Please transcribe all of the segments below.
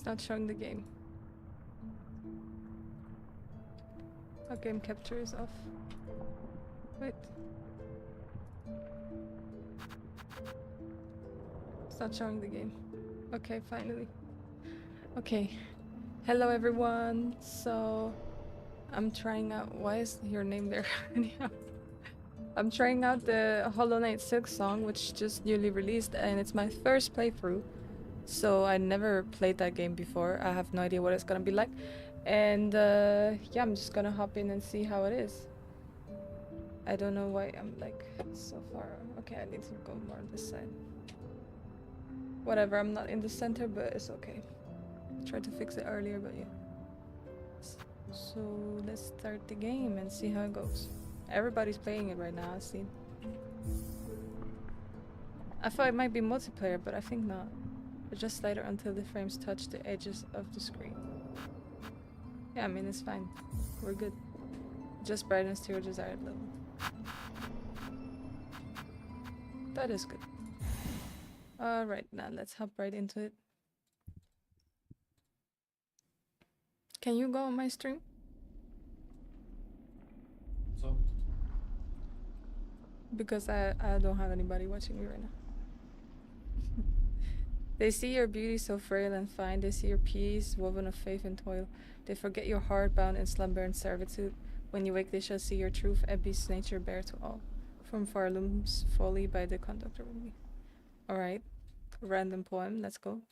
It's not showing the game. Our game capture is off. Wait. It's not showing the game. Okay, finally. Okay. Hello everyone. So I'm trying out. Why is your name there? Anyhow. I'm trying out the Hollow Knight Silk Song, which just newly released, and it's my first playthrough. So I never played that game before. I have no idea what it's gonna be like. And yeah, I'm just gonna hop in and see how it is. I don't know why I'm like so far. Okay, I need to go more on this side. Whatever, I'm not in the center, but it's okay. I tried to fix it earlier, but yeah. So let's start the game and see how it goes. Everybody's playing it right now, I see. I thought it might be multiplayer, but I think not. Adjust slider until the frames touch the edges of the screen. Yeah, I mean, it's fine. We're good. Just brightness to your desired level. That is good. Alright, now let's hop right into it. Can you go on my stream? So? Because I don't have anybody watching me right now. They see your beauty so frail and fine. They see your peace woven of faith and toil. They forget your heart bound in slumber and servitude. When you wake, they shall see your truth, and beast nature bare to all. From far looms folly by the conductor with me. Alright. Random poem, let's go.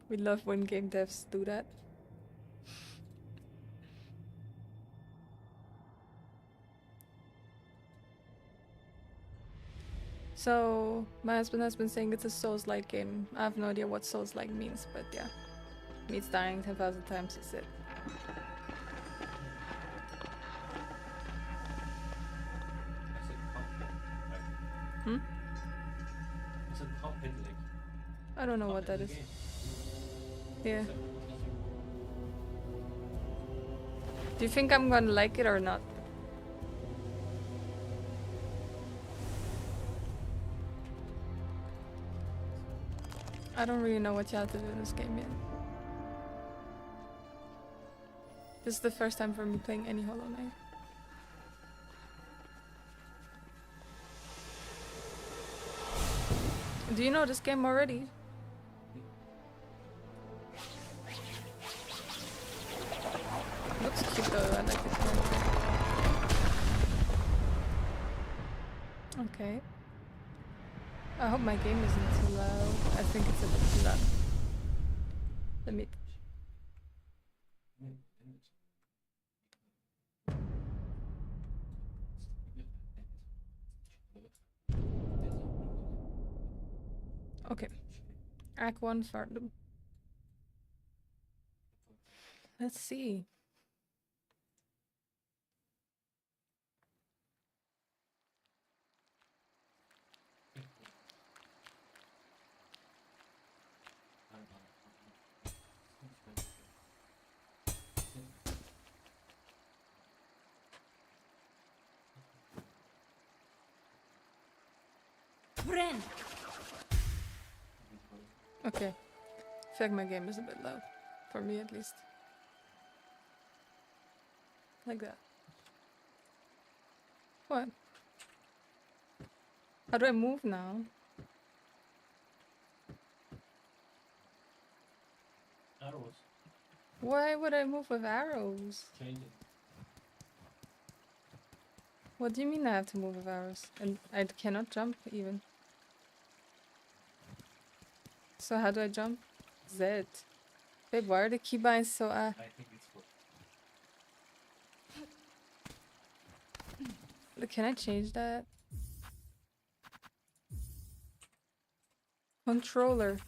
We love when game devs do that. So, my husband has been saying it's a Souls-like game. I have no idea what Souls-like means, but yeah. Means dying 10,000 times is it. Hmm? It's a cockpit like. I don't know what that is. Yeah. Do you think I'm gonna like it or not? I don't really know what you have to do in this game yet. This is the first time for me playing any Hollow Knight. Do you know this game already? Looks cute though, I like it. Okay. I hope my game isn't too loud. I think it's a bit too loud. Let me... Okay. Act 1 Fardom. Let's see. Friend. Okay. I feel like my game is a bit loud. For me at least. Like that. What? How do I move now? Arrows. Why would I move with arrows? Change it. What do you mean I have to move with arrows? And I cannot jump even. So how do I jump? Z. Babe, why are the keybinds so I think it's for. Can I change that? Controller.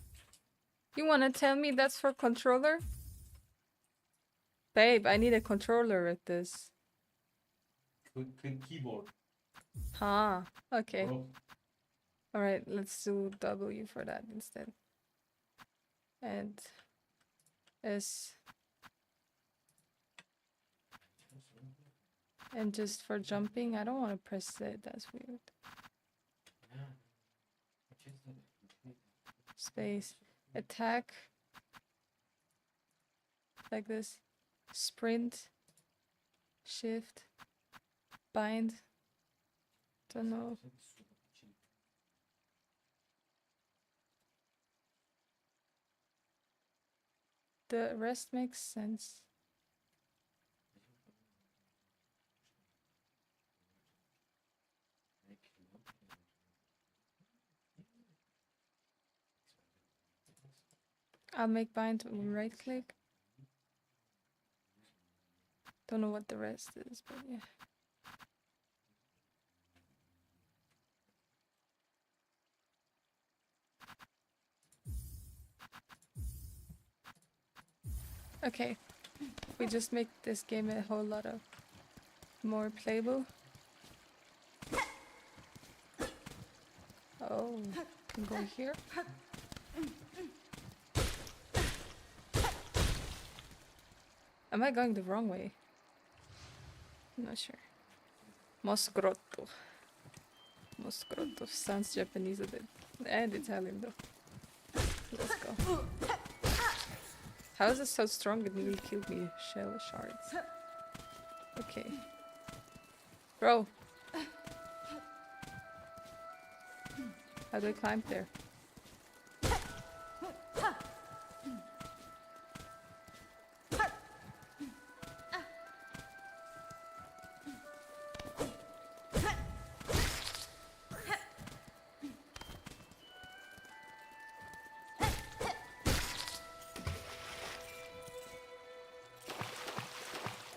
You wanna tell me that's for controller? Babe, I need a controller with this. Click keyboard. Huh. Okay. Bro. Alright, let's do W for that instead. And S. And just for jumping, I don't want to press it. That's weird. space, attack, like this, sprint, shift, bind, don't know. The rest makes sense. I'll make bind right click. Don't know what the rest is, but yeah. Okay, we just make this game a whole lot of more playable. Oh, can go here. Am I going the wrong way? I'm not sure. Mosgrotto. Mosgrotto sounds Japanese a bit. And Italian though. Let's go. How is it so strong? It nearly killed me. Shell shards. Okay. Bro. How do I climb there?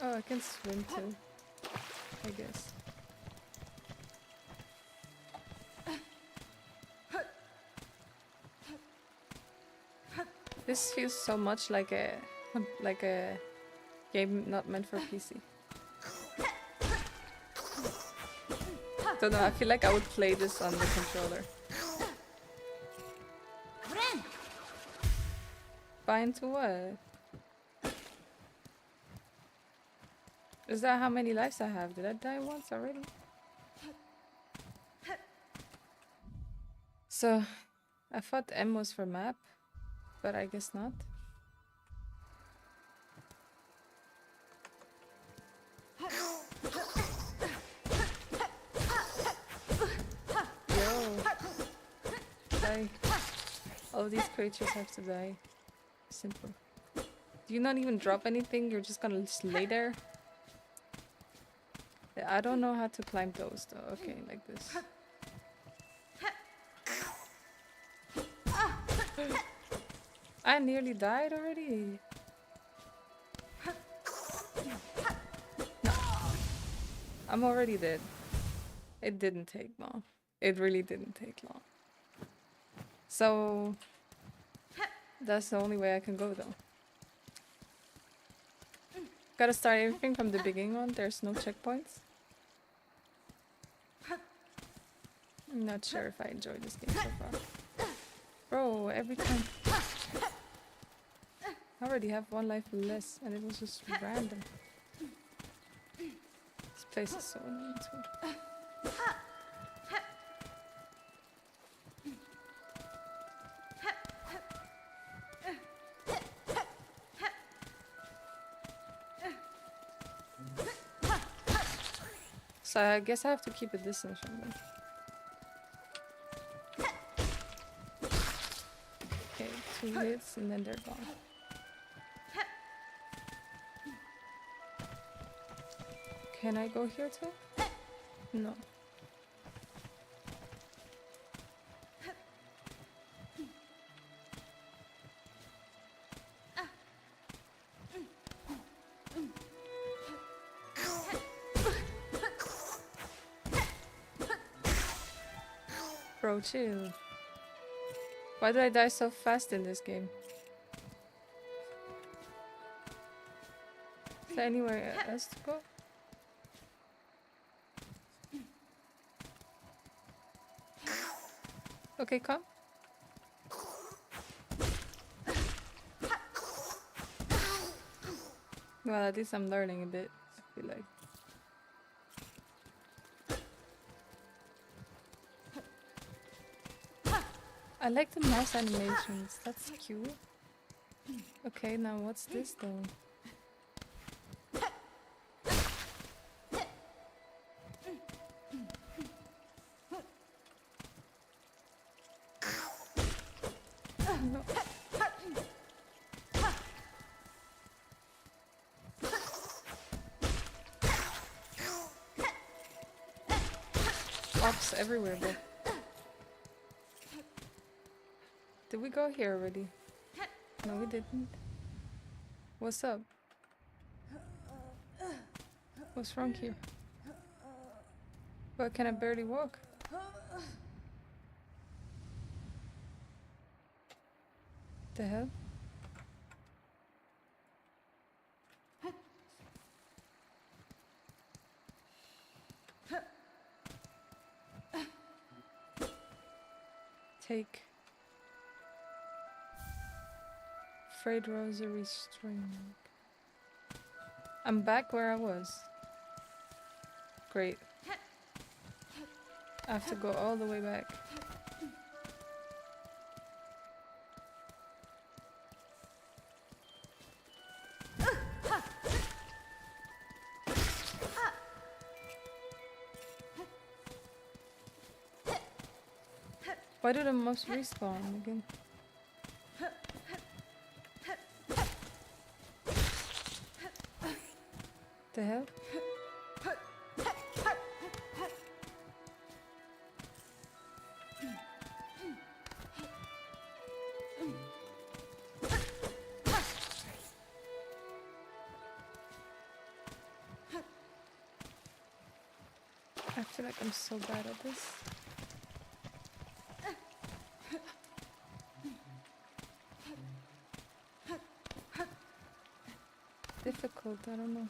Oh, I can swim too, I guess. This feels so much like a game not meant for PC. Don't know, I feel like I would play this on the controller. Bind to what? Is that how many lives I have? Did I die once already? So, I thought M was for map, but I guess not. Yo! Die. All these creatures have to die. Simple. Do you not even drop anything? You're just gonna just lay there? I don't know how to climb those though. Okay, like this. I nearly died already. No. I'm already dead. It didn't take long. It really didn't take long. So that's the only way I can go though. Gotta start everything from the beginning on. There's no checkpoints. I'm not sure if I enjoy this game so far. Bro, every time. I already have one life less and it was just random. This place is so annoying too. So I guess I have to keep a distance from them. Okay, 2 hits and then they're gone. Can I go here too? No. Bro, chill. Why do I die so fast in this game? Is there anywhere else to go? Okay, come. Well, at least I'm learning a bit, I feel like. I like the mouse animations. That's cute. Okay, now what's this though? No. Ops everywhere, bro. Did we go here already? No, we didn't. What's up? What's wrong here? But can I barely walk? The hell? Take frayed rosary string. I'm back where I was. Great. I have to go all the way back. Why do the mobs respawn again? The hell? I feel like I'm so bad at this. Difficult, I don't know.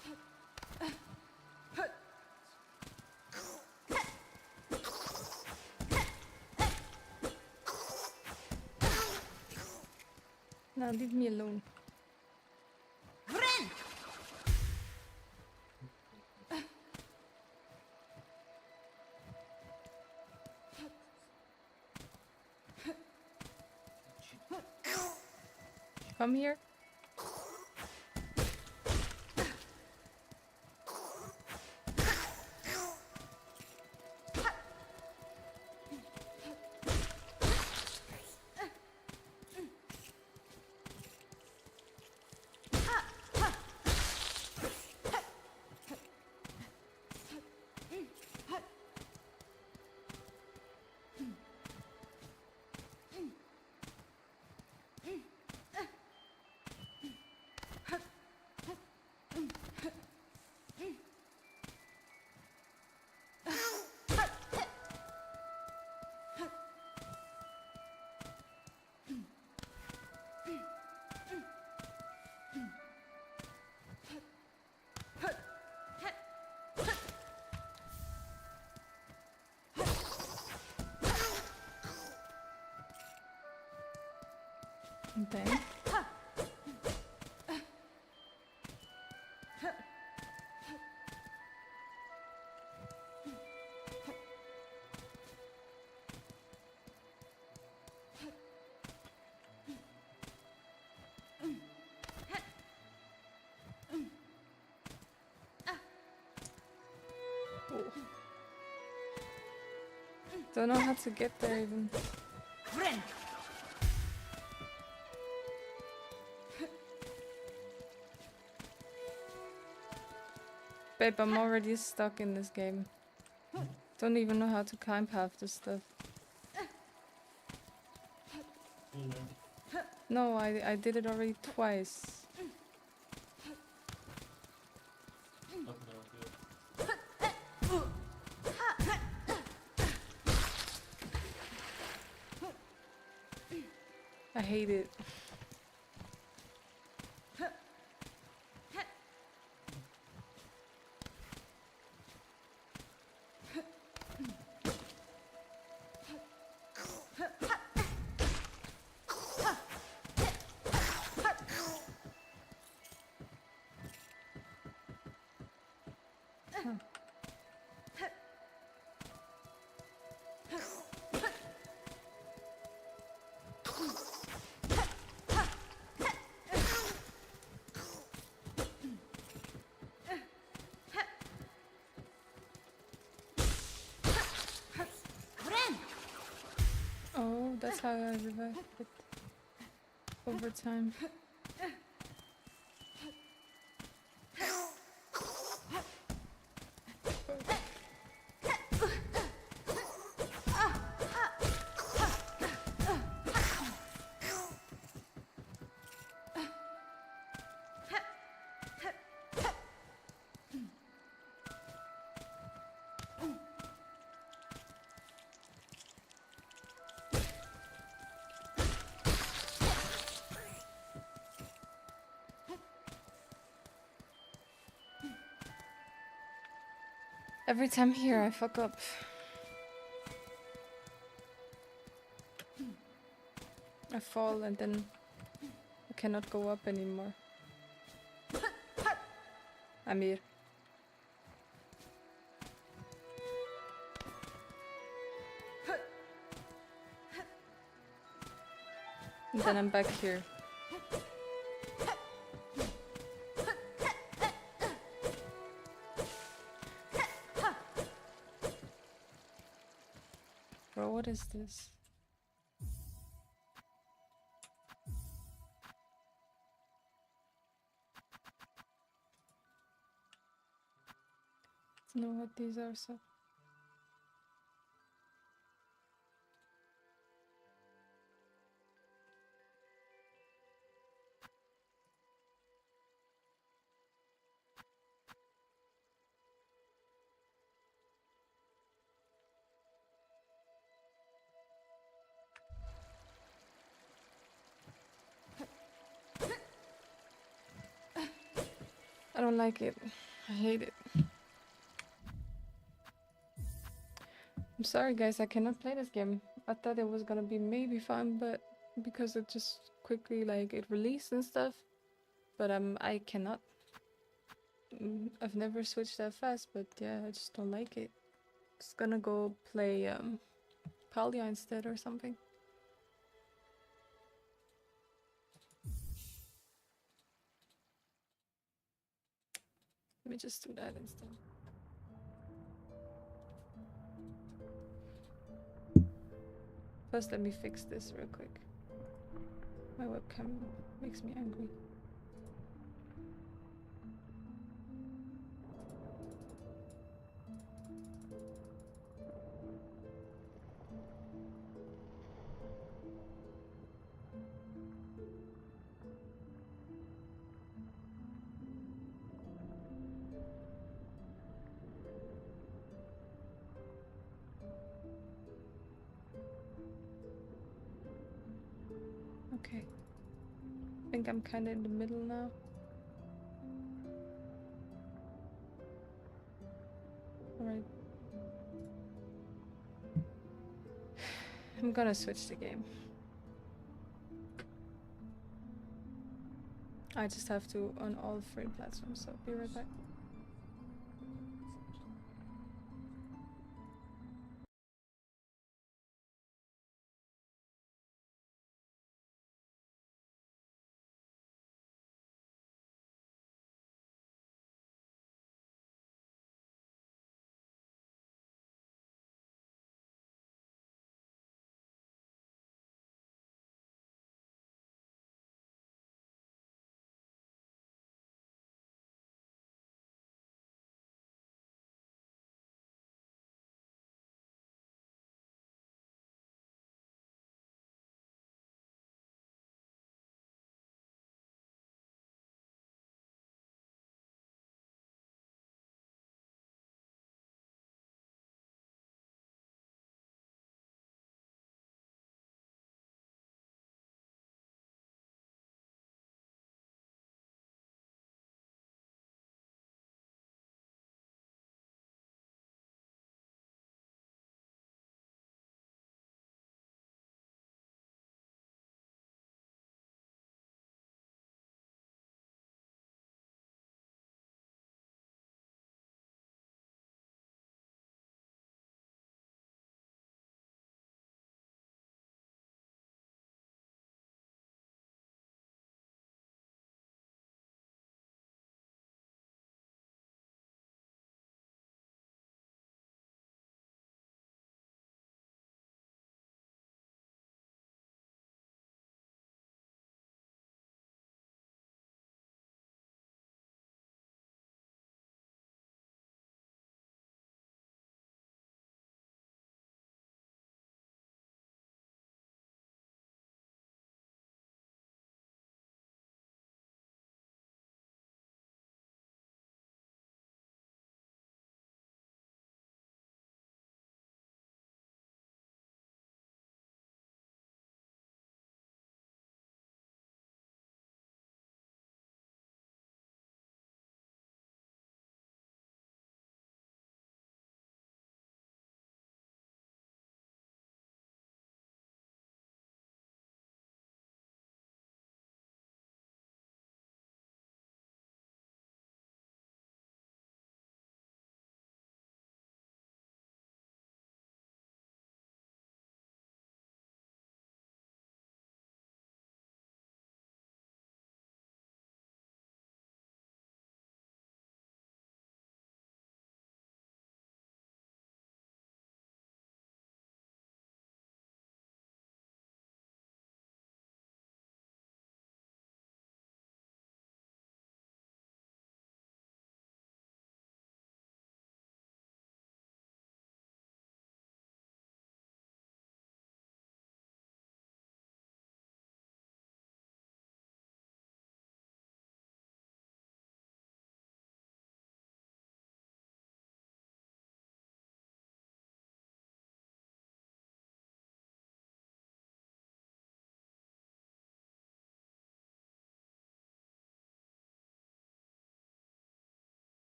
Now leave me alone. Come here. Dang. Oh. Don't know how to get there even. Babe, I'm already stuck in this game. Don't even know how to climb half this stuff. No, I did it already twice. I hate it. that's how I revived it over time. Every time here I fuck up. I fall and then I cannot go up anymore. Amir. And then I'm back here. Bro, what is this? I don't know what these are, so. I don't like it. I hate it. I'm sorry guys, I cannot play this game. I thought it was gonna be maybe fun, but because it just quickly like it released and stuff. But I cannot. I've never switched that fast, but yeah, I just don't like it. Just gonna go play Palia instead or something. Let me just do that instead. First, let me fix this real quick. My webcam makes me angry. Okay. I think I'm kind of in the middle now. Alright. I'm gonna switch the game. I just have to on all 3 platforms, so be right back.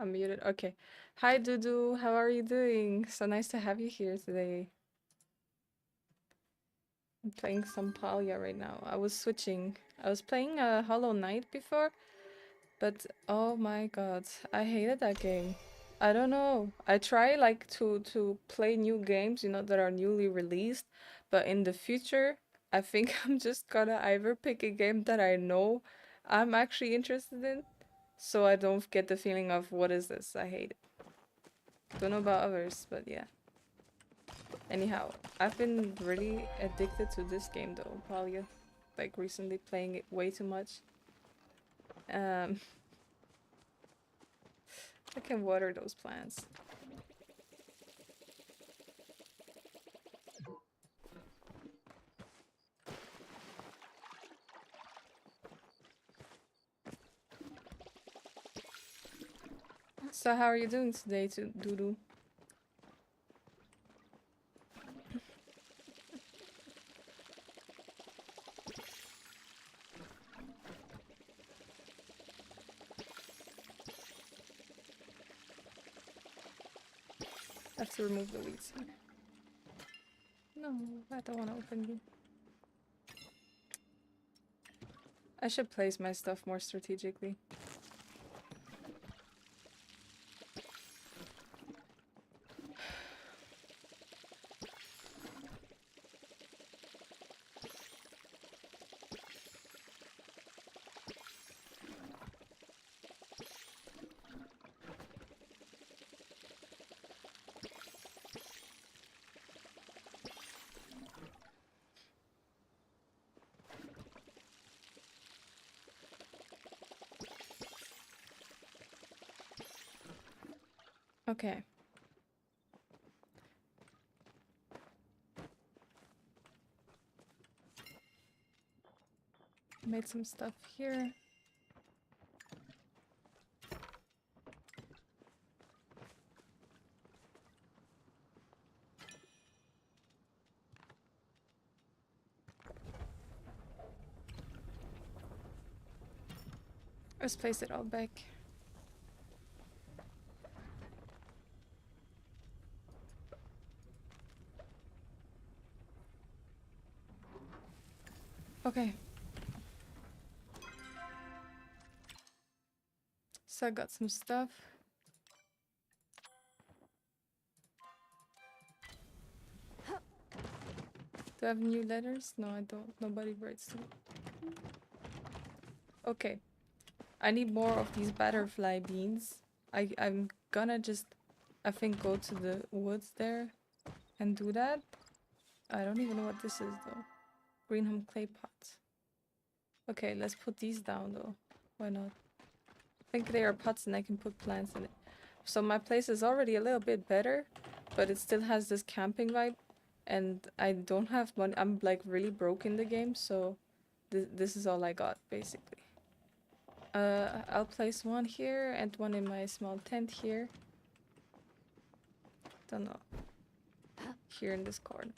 I'm muted. Okay. Hi, Dudu. How are you doing? So nice to have you here today. I'm playing some Palia right now. I was switching. I was playing Hollow Knight before, but oh my god, I hated that game. I don't know. I try like to play new games, you know, that are newly released, but in the future, I think I'm just gonna either pick a game that I know I'm actually interested in, so I don't get the feeling of what is this? I hate it. Don't know about others, but yeah. Anyhow, I've been really addicted to this game though, Palia. Like recently playing it way too much. Um, I can water those plants. So how are you doing today, Dudu? I have to remove the weeds here. No, I don't want to open you. I should place my stuff more strategically. Okay. Made some stuff here. Let's place it all back. Okay. So I got some stuff. Do I have new letters? No, I don't. Nobody writes to me. Okay. I need more of these butterfly beans. I'm gonna just, I think, go to the woods there and do that. I don't even know what this is though. Greenham clay pots. Okay, let's put these down though. Why not? I think they are pots and I can put plants in it. So my place is already a little bit better, but it still has this camping vibe. And I don't have money. I'm like really broke in the game, so this is all I got basically. I'll place one here and one in my small tent here. Don't know. Here in this corner.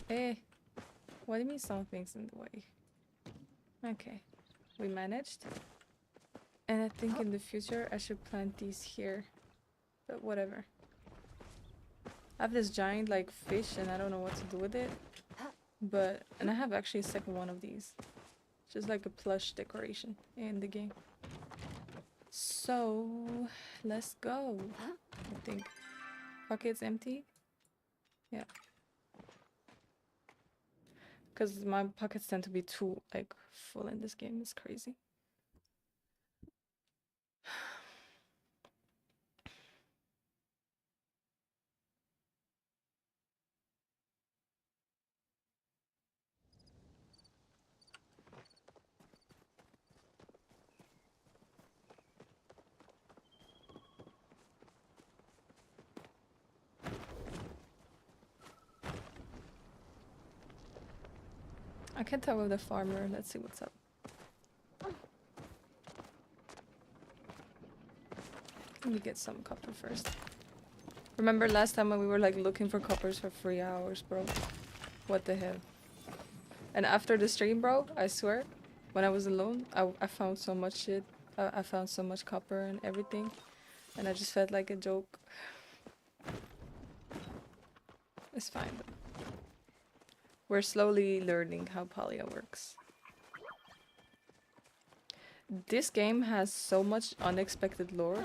Hey, what do you mean something's in the way? Okay, we managed. And I think in the future I should plant these here. But whatever. I have this giant like fish and I don't know what to do with it. And I have actually a second one of these. Just like a plush decoration in the game. So let's go. I think. Pockets empty? Yeah. Because my pockets tend to be too like full in this game. It's crazy. I can tell with the farmer. Let's see what's up. Let me get some copper first. Remember last time when we were like looking for coppers for 3 hours, bro? What the hell? And after the stream, bro, I swear, when I was alone, I found so much shit. I found so much copper and everything, and I just felt like a joke. It's fine though. We're slowly learning how Palia works. This game has so much unexpected lore.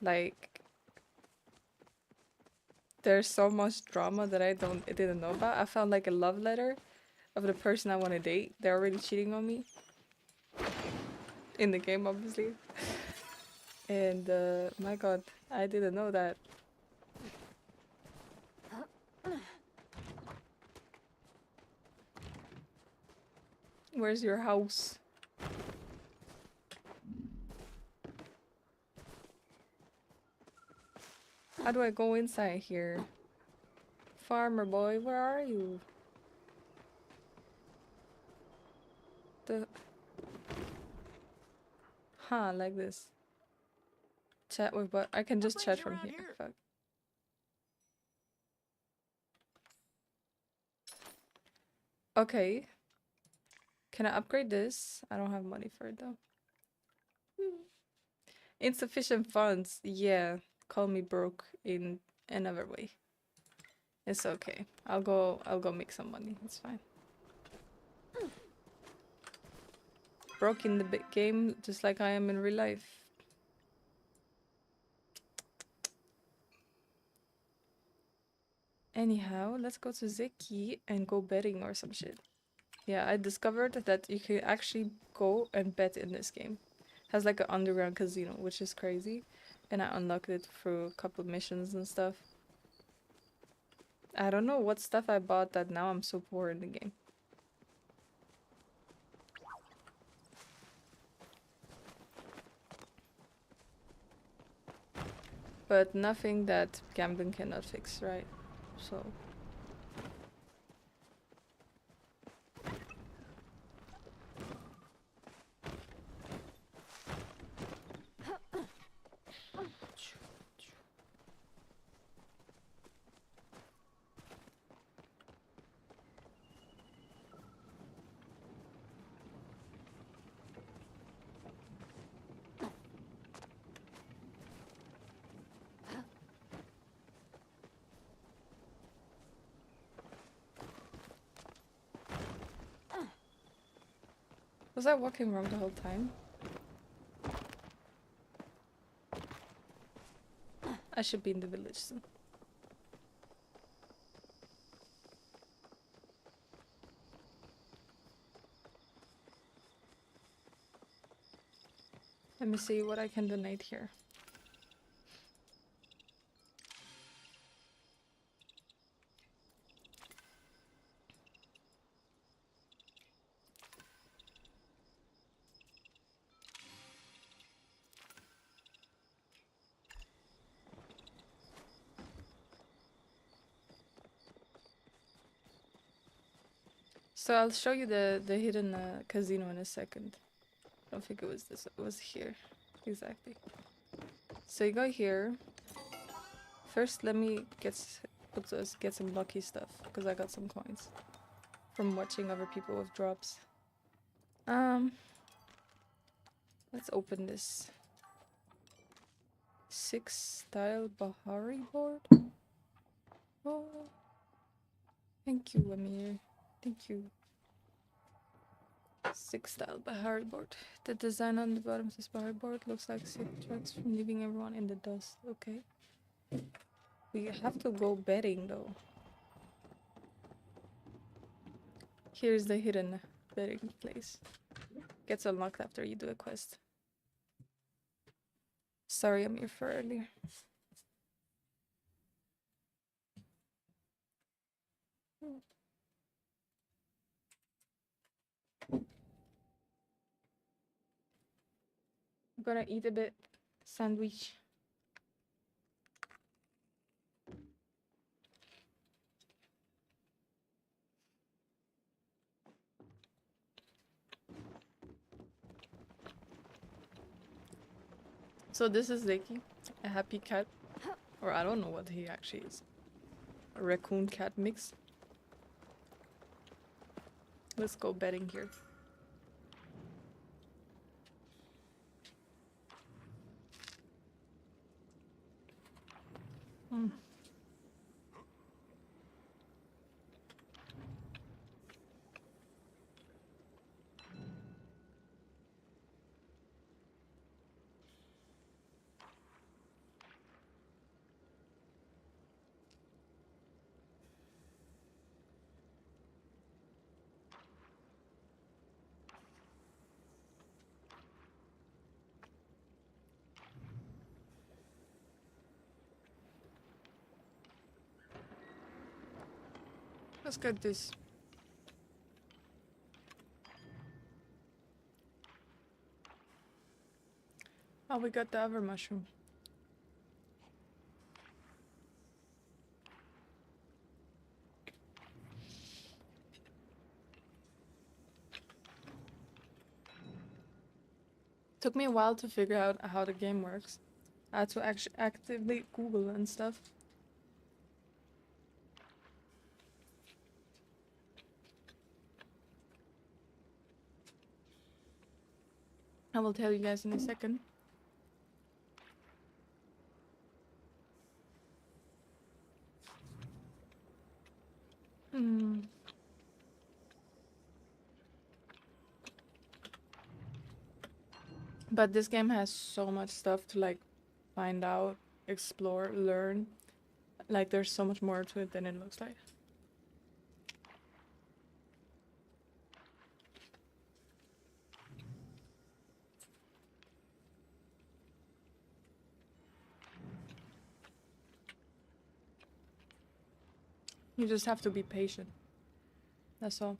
Like, there's so much drama that I didn't know about. I found like a love letter of the person I want to date. They're already cheating on me. In the game, obviously. And my god, I didn't know that. Where's your house? How do I go inside here? Farmer boy, where are you? The... Huh, like this. Chat with what? I can just chat from here. Fuck. Okay. Can I upgrade this? I don't have money for it though. Insufficient funds. Yeah. Call me broke in another way. It's okay. I'll go make some money. It's fine. Broke in the big game just like I am in real life. Anyhow, let's go to Zeki and go betting or some shit. Yeah, I discovered that you can actually go and bet in this game. It has like an underground casino, which is crazy. And I unlocked it through a couple missions and stuff. I don't know what stuff I bought that now I'm so poor in the game. But nothing that gambling cannot fix, right? So... Was I walking wrong the whole time? I should be in the village soon. Let me see what I can donate here. So I'll show you the hidden casino in a second. I don't think it was this. It was here. Exactly. So you go here. First, let me get some lucky stuff because I got some coins from watching other people with drops. Let's open this 6-style Bahari board. Oh, thank you, Amir. Thank you. 6-style Bahari board. The design on the bottom of this Bahari board looks like sick tracks from leaving everyone in the dust. Okay. We have to go betting though. Here's the hidden betting place. Gets unlocked after you do a quest. Sorry, I'm here for earlier. I'm gonna eat a bit sandwich. So this is Zeki, a happy cat, or I don't know what he actually is. A raccoon cat mix. Let's go betting here. Mm. Let's get this. Oh, we got the other mushroom. Took me a while to figure out how the game works. I had to actually actively Google and stuff. I will tell you guys in a second. Hmm. But this game has so much stuff to like find out, explore, learn. Like there's so much more to it than it looks like. You just have to be patient. That's all.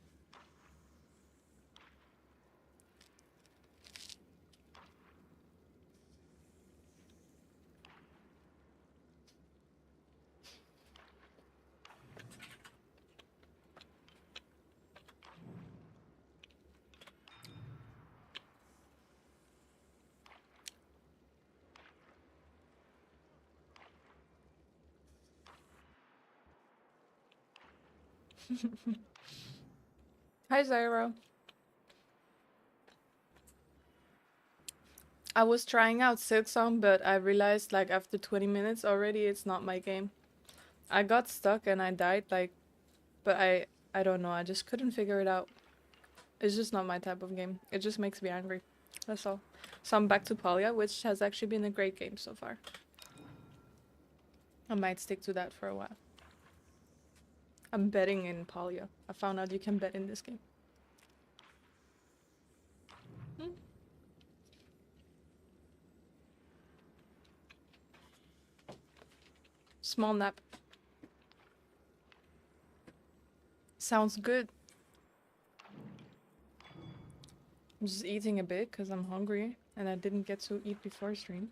Hi Zyro. I was trying out Silksong, but I realized like after 20 minutes already it's not my game. I got stuck and I died like, but I don't know, I just couldn't figure it out. It's just not my type of game. It just makes me angry. That's all. So I'm back to Palia, which has actually been a great game so far. I might stick to that for a while. I'm betting in Palia. I found out you can bet in this game. Hmm. Small nap. Sounds good. I'm just eating a bit because I'm hungry and I didn't get to eat before stream.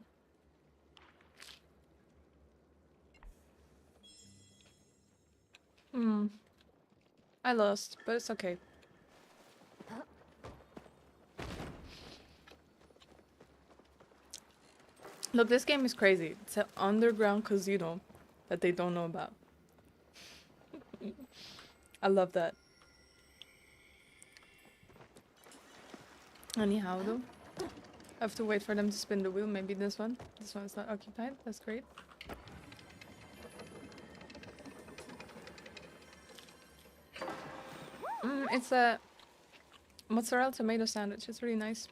Hmm. I lost, but it's okay. Look, this game is crazy. It's an underground casino that they don't know about. I love that. Anyhow, though, I have to wait for them to spin the wheel. Maybe this one. This one's not occupied. That's great. It's a mozzarella tomato sandwich. It's really nice.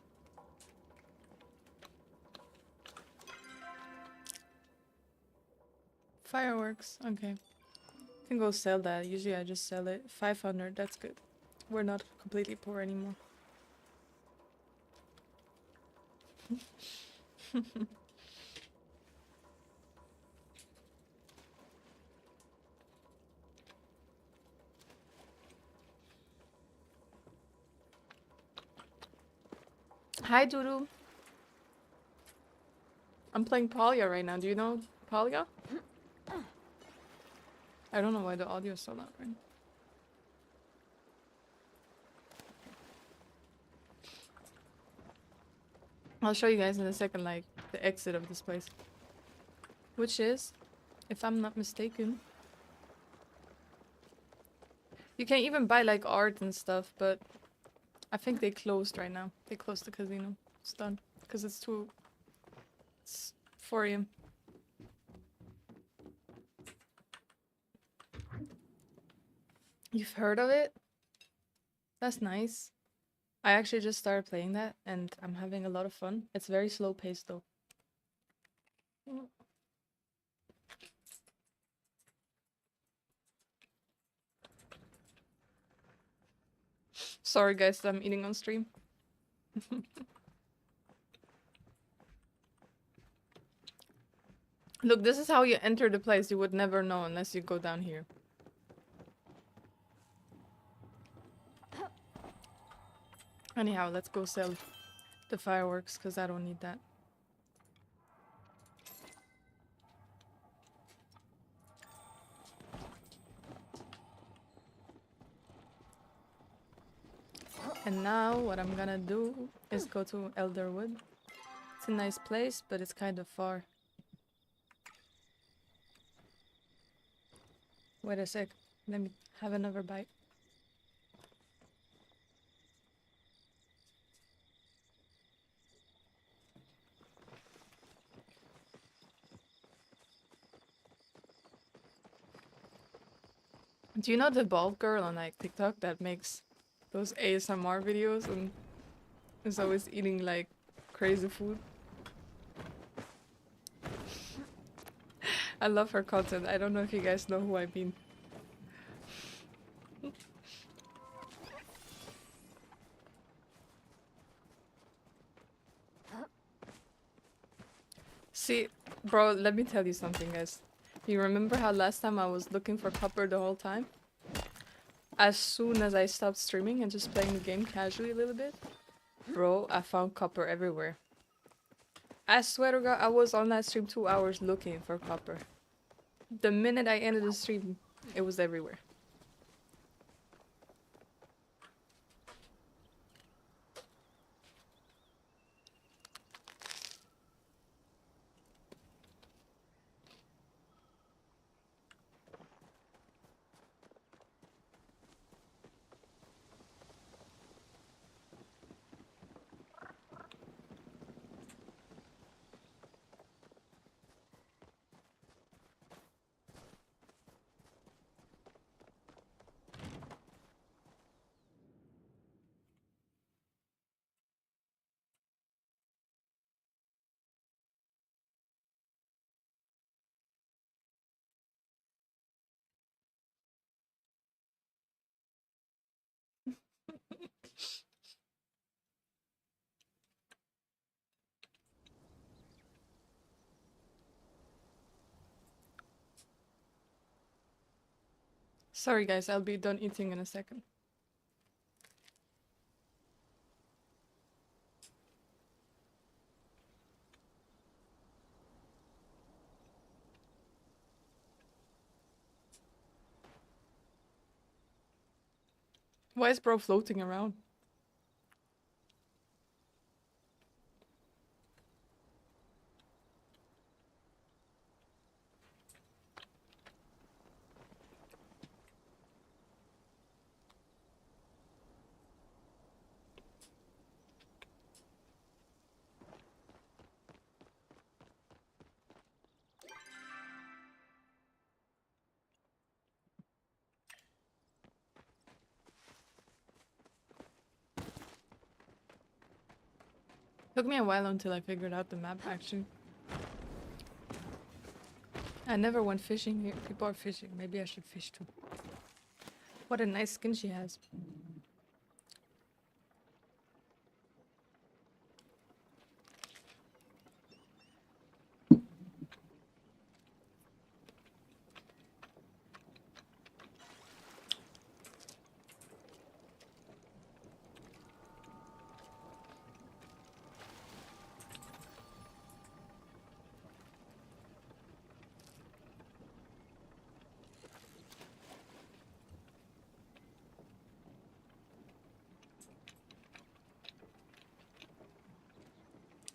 Fireworks. Okay. Can go sell that. Usually I just sell it. 500. That's good. We're not completely poor anymore. Hi, Doodoo. I'm playing Palia right now. Do you know Palia? I don't know why the audio is so loud right now. I'll show you guys in a second, like, the exit of this place. Which is, if I'm not mistaken... You can even buy, like, art and stuff, but... I think they closed right now. They closed the casino. It's done. Because it's too... It's 4 AM. You've heard of it? That's nice. I actually just started playing that and I'm having a lot of fun. It's very slow paced though. Mm. Sorry guys, I'm eating on stream. Look, this is how you enter the place. You would never know unless you go down here. Anyhow, let's go sell the fireworks because I don't need that. And now what I'm gonna do is go to Elderwood. It's a nice place, but it's kind of far. Wait a sec. Let me have another bite. Do you know the bald girl on like TikTok that makes those ASMR videos and is always eating like crazy food? I love her content. I don't know if you guys know who I mean. See, bro, let me tell you something, guys. You remember how last time I was looking for copper the whole time? As soon as I stopped streaming and just playing the game casually a little bit, bro, I found copper everywhere. I swear to God, I was on that stream 2 hours looking for copper. The minute I ended the stream, it was everywhere. Sorry guys, I'll be done eating in a second. Why is bro floating around? Took me a while until I figured out the map actually. I never went fishing here. People are fishing. Maybe I should fish too. What a nice skin she has.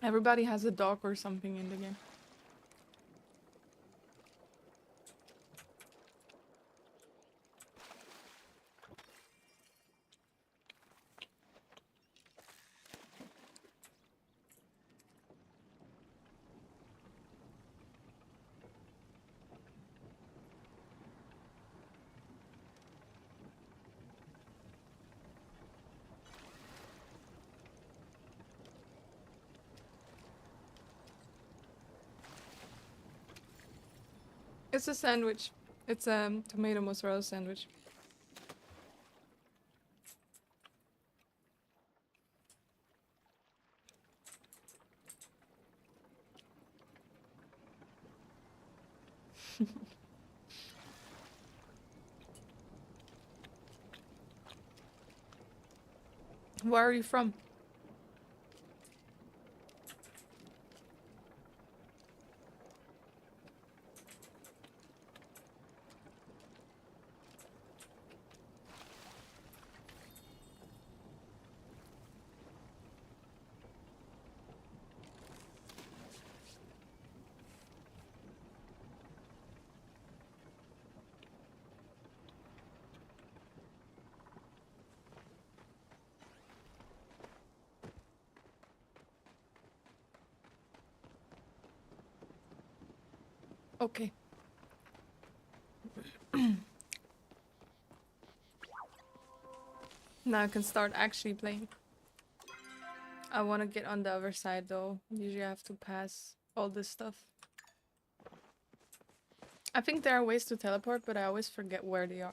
Everybody has a dog or something in the game. It's a sandwich. It's a tomato mozzarella sandwich. Where are you from? Okay. Now I can start actually playing. I want to get on the other side though. Usually I have to pass all this stuff. I think there are ways to teleport, but I always forget where they are.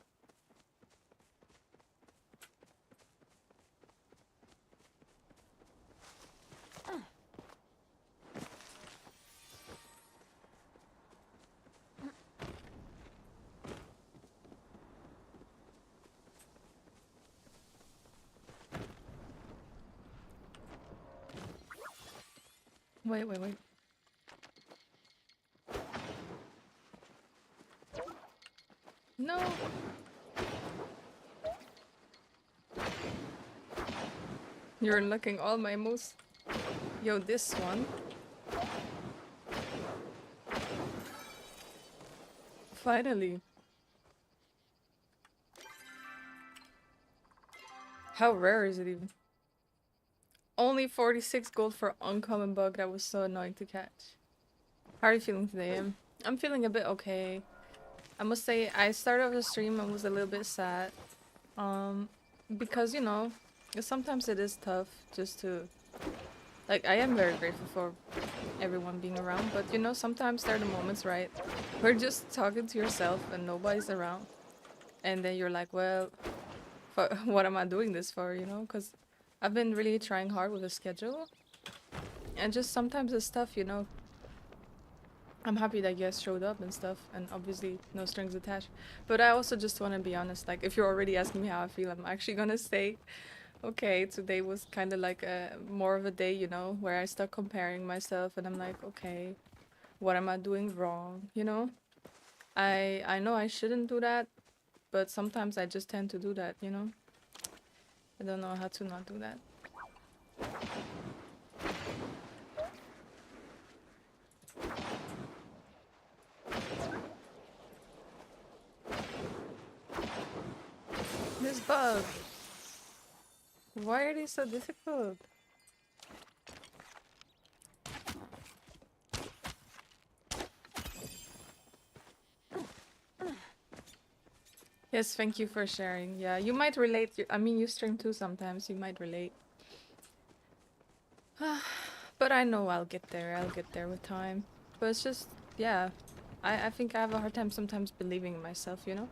Wait, wait, wait. No! You're unlocking all my moves. Yo, this one. Finally. How rare is it even? Only 46 gold for uncommon bug. That was so annoying to catch. How are you feeling today? I'm feeling a bit okay. I must say, I started off the stream and was a little bit sad. Because, you know, sometimes it is tough just to... Like, I am very grateful for everyone being around, but you know, sometimes there are the moments, right, where you're just talking to yourself and nobody's around. And then you're like, well, what am I doing this for, you know? Because I've been really trying hard with the schedule. And just sometimes the stuff, you know, I'm happy that you guys showed up and stuff, and obviously no strings attached. But I also just want to be honest, like, if you're already asking me how I feel, I'm actually gonna say, okay, today was kind of like a more of a day, you know, where I start comparing myself and I'm like, okay, what am I doing wrong, you know? I know I shouldn't do that, but sometimes I just tend to do that, you know? I don't know how to not do that. This bug. Why are they so difficult? Yes, thank you for sharing. Yeah, you might relate. I mean, you stream too sometimes. You might relate. But I know I'll get there. I'll get there with time. But it's just, yeah. I think I have a hard time sometimes believing in myself, you know?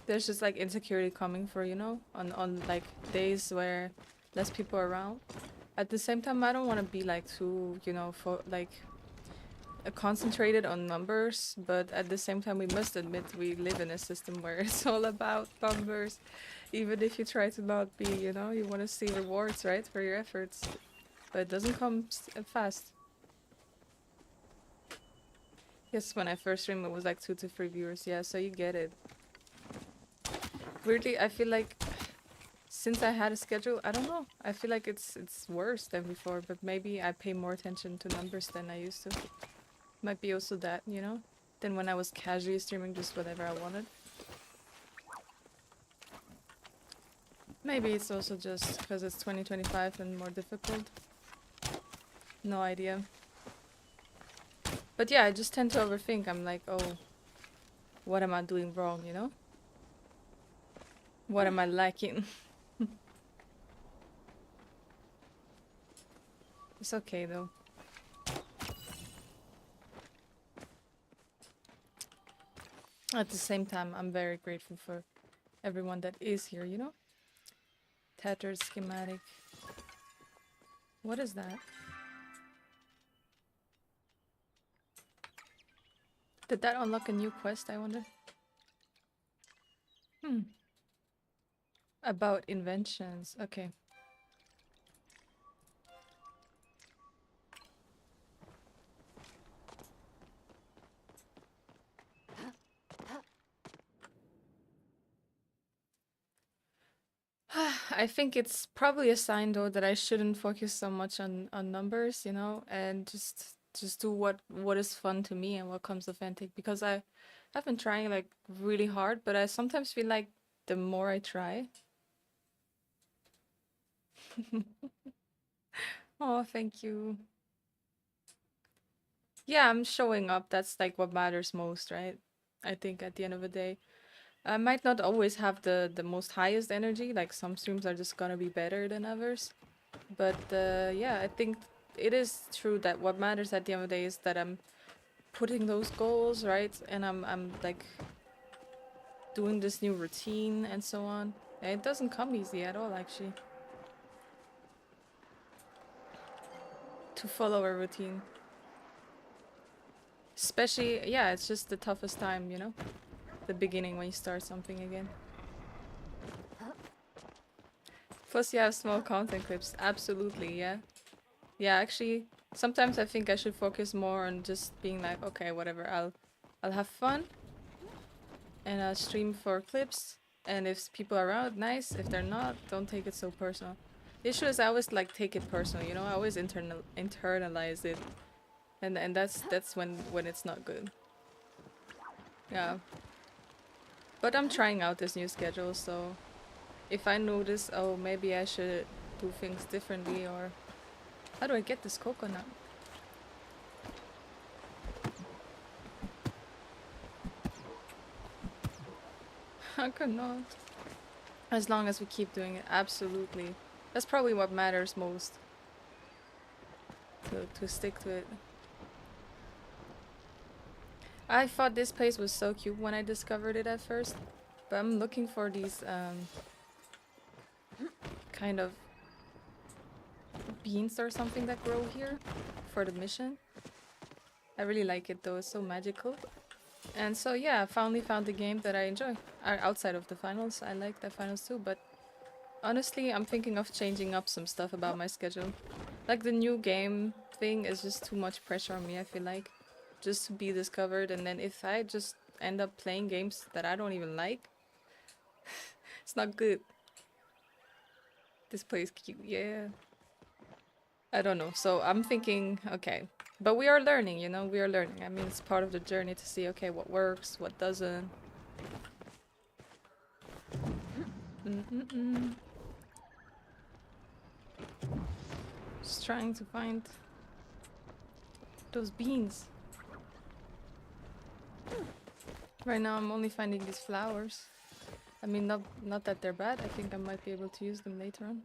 There's just like insecurity coming for, you know, on like days where less people are around. At the same time, I don't want to be like too, you know, for like concentrated on numbers, but at the same time we must admit we live in a system where it's all about numbers. Even if you try to not be, you know, you want to see rewards, right, for your efforts, but it doesn't come fast. Yes, when I first streamed it was like 2 to 3 viewers, yeah, so you get it. Weirdly, I feel like since I had a schedule, I don't know, I feel like it's worse than before, but maybe I pay more attention to numbers than I used to. Might be also that, you know, than when I was casually streaming just whatever I wanted. Maybe it's also just because it's 2025 and more difficult. No idea. But yeah, I just tend to overthink. I'm like, oh, what am I doing wrong, you know? What am I lacking? It's okay though. At the same time, I'm very grateful for everyone that is here, you know? Tattered schematic. What is that? Did that unlock a new quest, I wonder? Hmm. About inventions. Okay. I think it's probably a sign though that I shouldn't focus so much on numbers, you know, and just do what is fun to me and what comes authentic because I've been trying like really hard, but I sometimes feel like the more I try. Oh, thank you. Yeah, I'm showing up. That's like what matters most, right? I think at the end of the day. I might not always have the most highest energy, like some streams are just gonna be better than others. But yeah, I think it is true that what matters at the end of the day is that I'm putting those goals, right? And I'm like doing this new routine and so on. And it doesn't come easy at all actually. To follow a routine. Especially yeah, it's just the toughest time, you know? The beginning when you start something again. Plus you have small content clips. Absolutely, yeah. Yeah, actually, sometimes I think I should focus more on just being like, okay, whatever, I'll have fun and I'll stream for clips. And if people are around, nice. If they're not, don't take it so personal. The issue is I always like take it personal, you know. I always internalize it, and that's when it's not good. Yeah, but I'm trying out this new schedule, so if I notice, oh, maybe I should do things differently, or how do I get this coconut? I could not. As long as we keep doing it, absolutely. That's probably what matters most. To stick to it. I thought this place was so cute when I discovered it at first. But I'm looking for these kind of beans or something that grow here for the mission. I really like it though, it's so magical. And so yeah, I finally found the game that I enjoy. Outside of the finals, I like the finals too, but honestly, I'm thinking of changing up some stuff about my schedule. Like the new game thing is just too much pressure on me, I feel like. Just to be discovered, and then if I just end up playing games that I don't even like, it's not good. This plays cute, yeah. I don't know. So I'm thinking, okay. But we are learning, you know, we are learning. I mean, it's part of the journey to see, okay, what works, what doesn't. Mm-mm-mm. Just trying to find those beans. Right now I'm only finding these flowers. I mean, not that they're bad. I think I might be able to use them later on.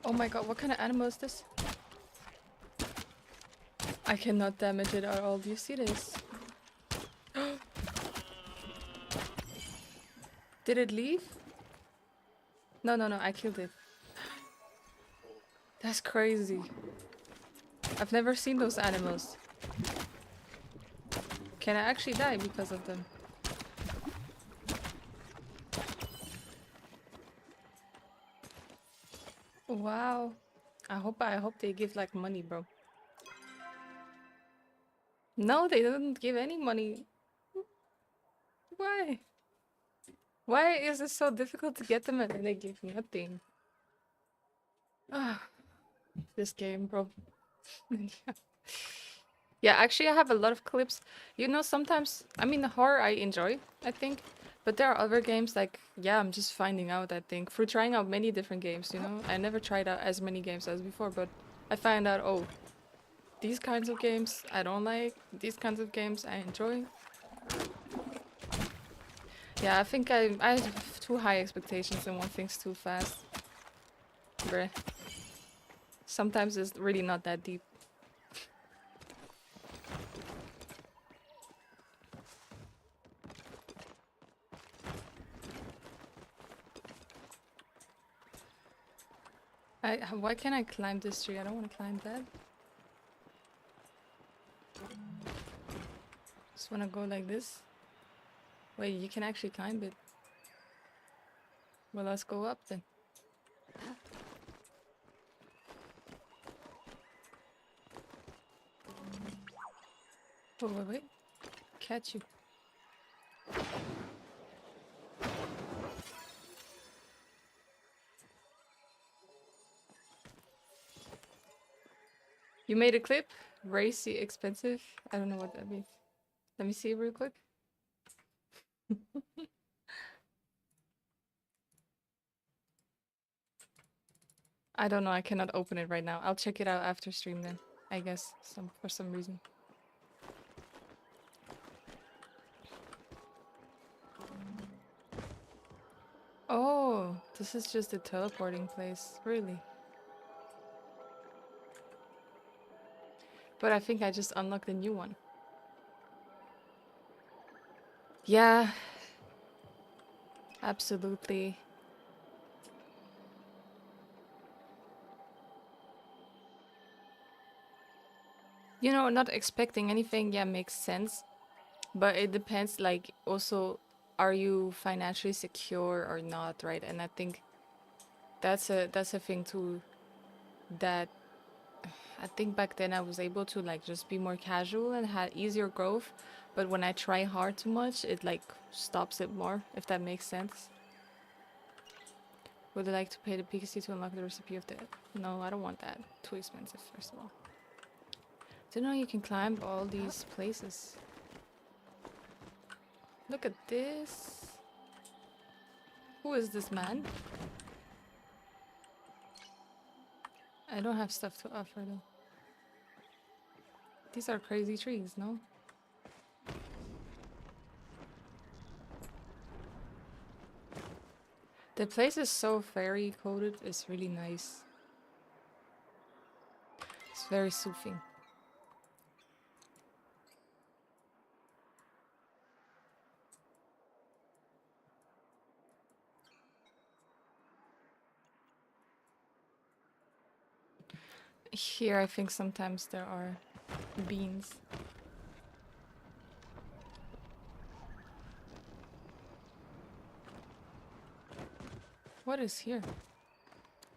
Oh my god, what kind of animal is this? I cannot damage it at all. Do you see this? Did it leave? No, no, no, I killed it. That's crazy. I've never seen those animals. Can I actually die because of them? Wow. I hope they give like money, bro. No, they didn't give any money. Why? Why is it so difficult to get them and then they give nothing? Ah, this game, bro. Yeah, actually I have a lot of clips. You know, sometimes, I mean, horror I enjoy, I think. But there are other games like, yeah, I'm just finding out, I think. Through trying out many different games, you know? I never tried out as many games as before, but I find out, oh, these kinds of games I don't like, these kinds of games I enjoy. Yeah, I think I have too high expectations and want things too fast. Bruh. Sometimes it's really not that deep. Why can't I climb this tree? I don't want to climb that. Just want to go like this. Wait, you can actually climb it. Well, let's go up then. Oh, wait. Catch you. You made a clip? Racy, expensive? I don't know what that means. Let me see real quick. I don't know, I cannot open it right now. I'll check it out after stream then, I guess, for some reason. Oh, this is just a teleporting place, really. But I think I just unlocked a new one. Yeah. Absolutely. You know, not expecting anything, yeah, makes sense. But it depends, like, also, are you financially secure or not, right? And I think that's a thing too, that I think back then I was able to, like, just be more casual and had easier growth. But when I try hard too much, it, like, stops it more, if that makes sense. Would I like to pay the PKC to unlock the recipe of the... No, I don't want that. Too expensive, first of all. Didn't know you can climb all these places. Look at this. Who is this man? I don't have stuff to offer though. These are crazy trees, no? The place is so fairy coated, it's really nice. It's very soothing. Here I think sometimes there are beans. What is here?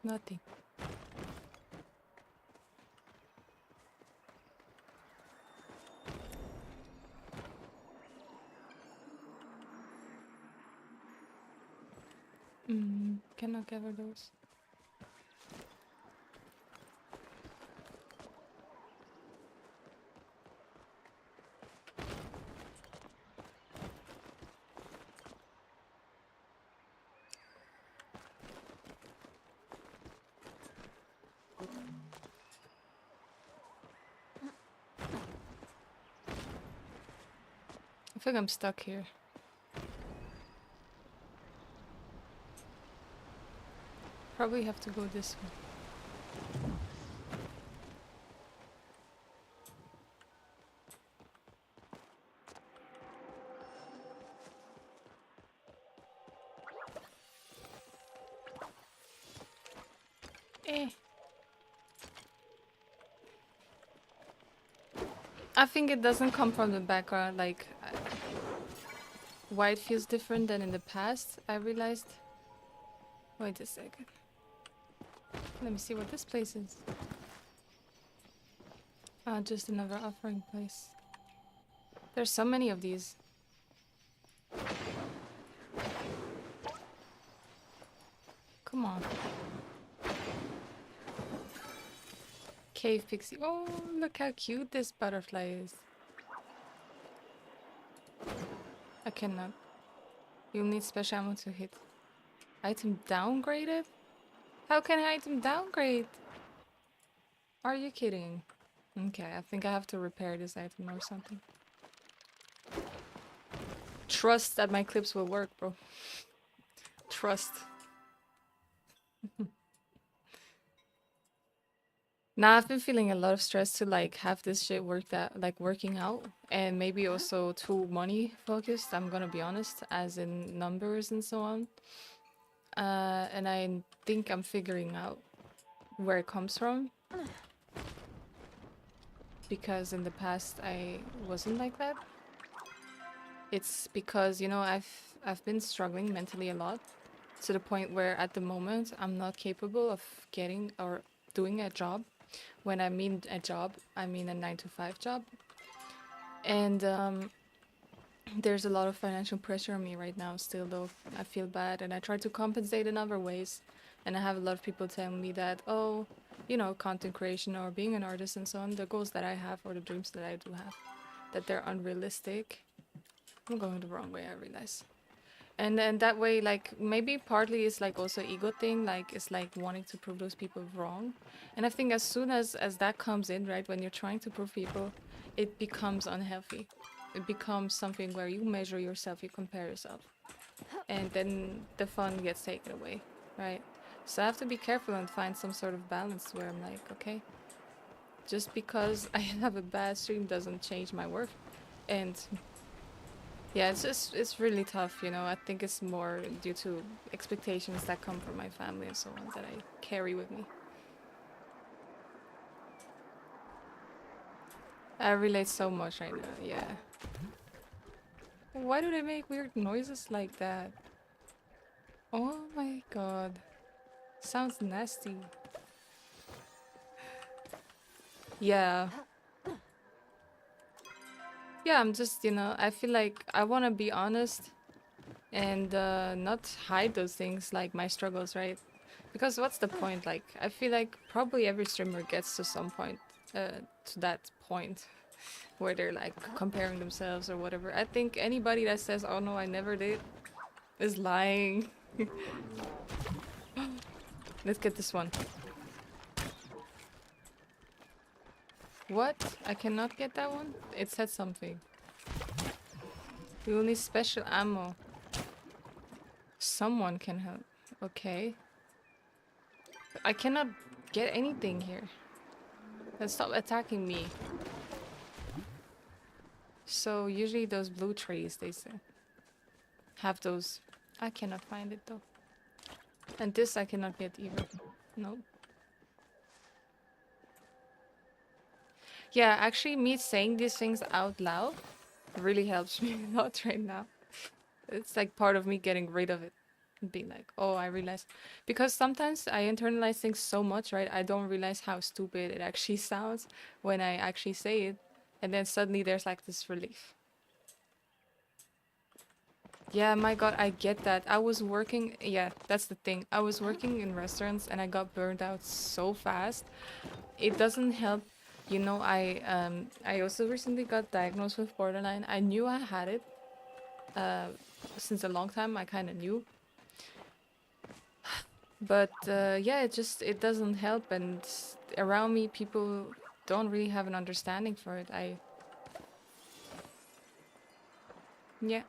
Nothing. Cannot gather those. I think I'm stuck here. Probably have to go this way. Eh. I think it doesn't come from the background, like... why it feels different than in the past, I realized. Wait a second. Let me see what this place is. Ah, just another offering place. There's so many of these. Come on. Cave pixie. Oh, look how cute this butterfly is. I cannot. You'll need special ammo to hit. Item downgraded? How can I item downgrade? Are you kidding? Okay, I think I have to repair this item or something. Trust that my clips will work, bro. Trust. Now I've been feeling a lot of stress to like have this shit worked out, like working out, and maybe also too money focused. I'm gonna be honest, as in numbers and so on. And I think I'm figuring out where it comes from because in the past I wasn't like that. It's because I've been struggling mentally a lot to the point where at the moment I'm not capable of getting or doing a job. When I mean a job, I mean a 9 to 5 job. And there's a lot of financial pressure on me right now still though. I feel bad and I try to compensate in other ways. And I have a lot of people telling me that, oh, content creation or being an artist and so on, the goals that I have or the dreams that I do have, that they're unrealistic. I'm going the wrong way, I realize. And then that way, like, maybe partly it's like also ego thing, like it's like wanting to prove those people wrong. And I think as soon as that comes in, right, when you're trying to prove people, it becomes unhealthy. It becomes something where you measure yourself, you compare yourself, and then the fun gets taken away, right? So I have to be careful and find some sort of balance where I'm like, okay, just because I have a bad stream doesn't change my worth. And yeah, it's really tough, I think it's more due to expectations that come from my family and so on that I carry with me. I relate so much right now, yeah. Why do they make weird noises like that? Oh my god. Sounds nasty. Yeah. Yeah, I'm just, I feel like I want to be honest and not hide those things like my struggles, right? Because what's the point? Like, I feel like probably every streamer gets to some point, to that point where they're like comparing themselves or whatever. I think anybody that says, "Oh no, I never did," is lying. Let's get this one. What? I cannot get that one? It said something. We will need special ammo. Someone can help. Okay. I cannot get anything here. Then stop attacking me. So usually those blue trees, they say, have those. I cannot find it though. And this I cannot get either. Nope. Yeah, actually me saying these things out loud really helps me a lot right now. It's like part of me getting rid of it. And being like, oh, I realized. Because sometimes I internalize things so much, right? I don't realize how stupid it actually sounds when I actually say it. And then suddenly there's like this relief. Yeah, my god, I get that. I was working, yeah, that's the thing. I was working in restaurants and I got burned out so fast. It doesn't help. I also recently got diagnosed with borderline. I knew I had it. Uh, since a long time, I kind of knew. But yeah, it doesn't help, and around me, people don't really have an understanding for it. Yeah.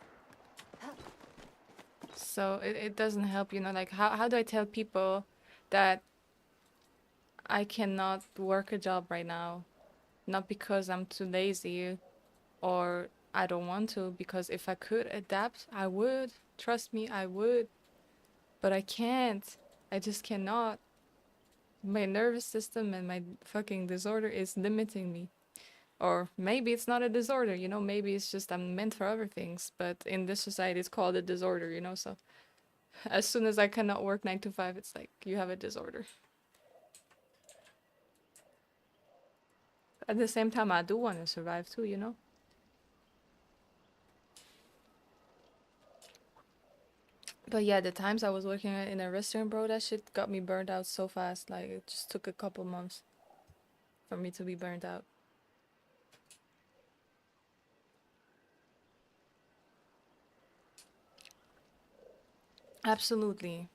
So it doesn't help, like how do I tell people that I cannot work a job right now? Not because I'm too lazy or I don't want to, because if I could adapt, I would. Trust me, I would. But I can't. I just cannot. My nervous system and my fucking disorder is limiting me. Or maybe it's not a disorder, maybe it's just I'm meant for other things. But in this society, it's called a disorder, so as soon as I cannot work 9 to 5, it's like, you have a disorder. At the same time, I do want to survive too. But yeah, the times I was working in a restaurant, bro, that shit got me burned out so fast. Like, it just took a couple months for me to be burned out. Absolutely.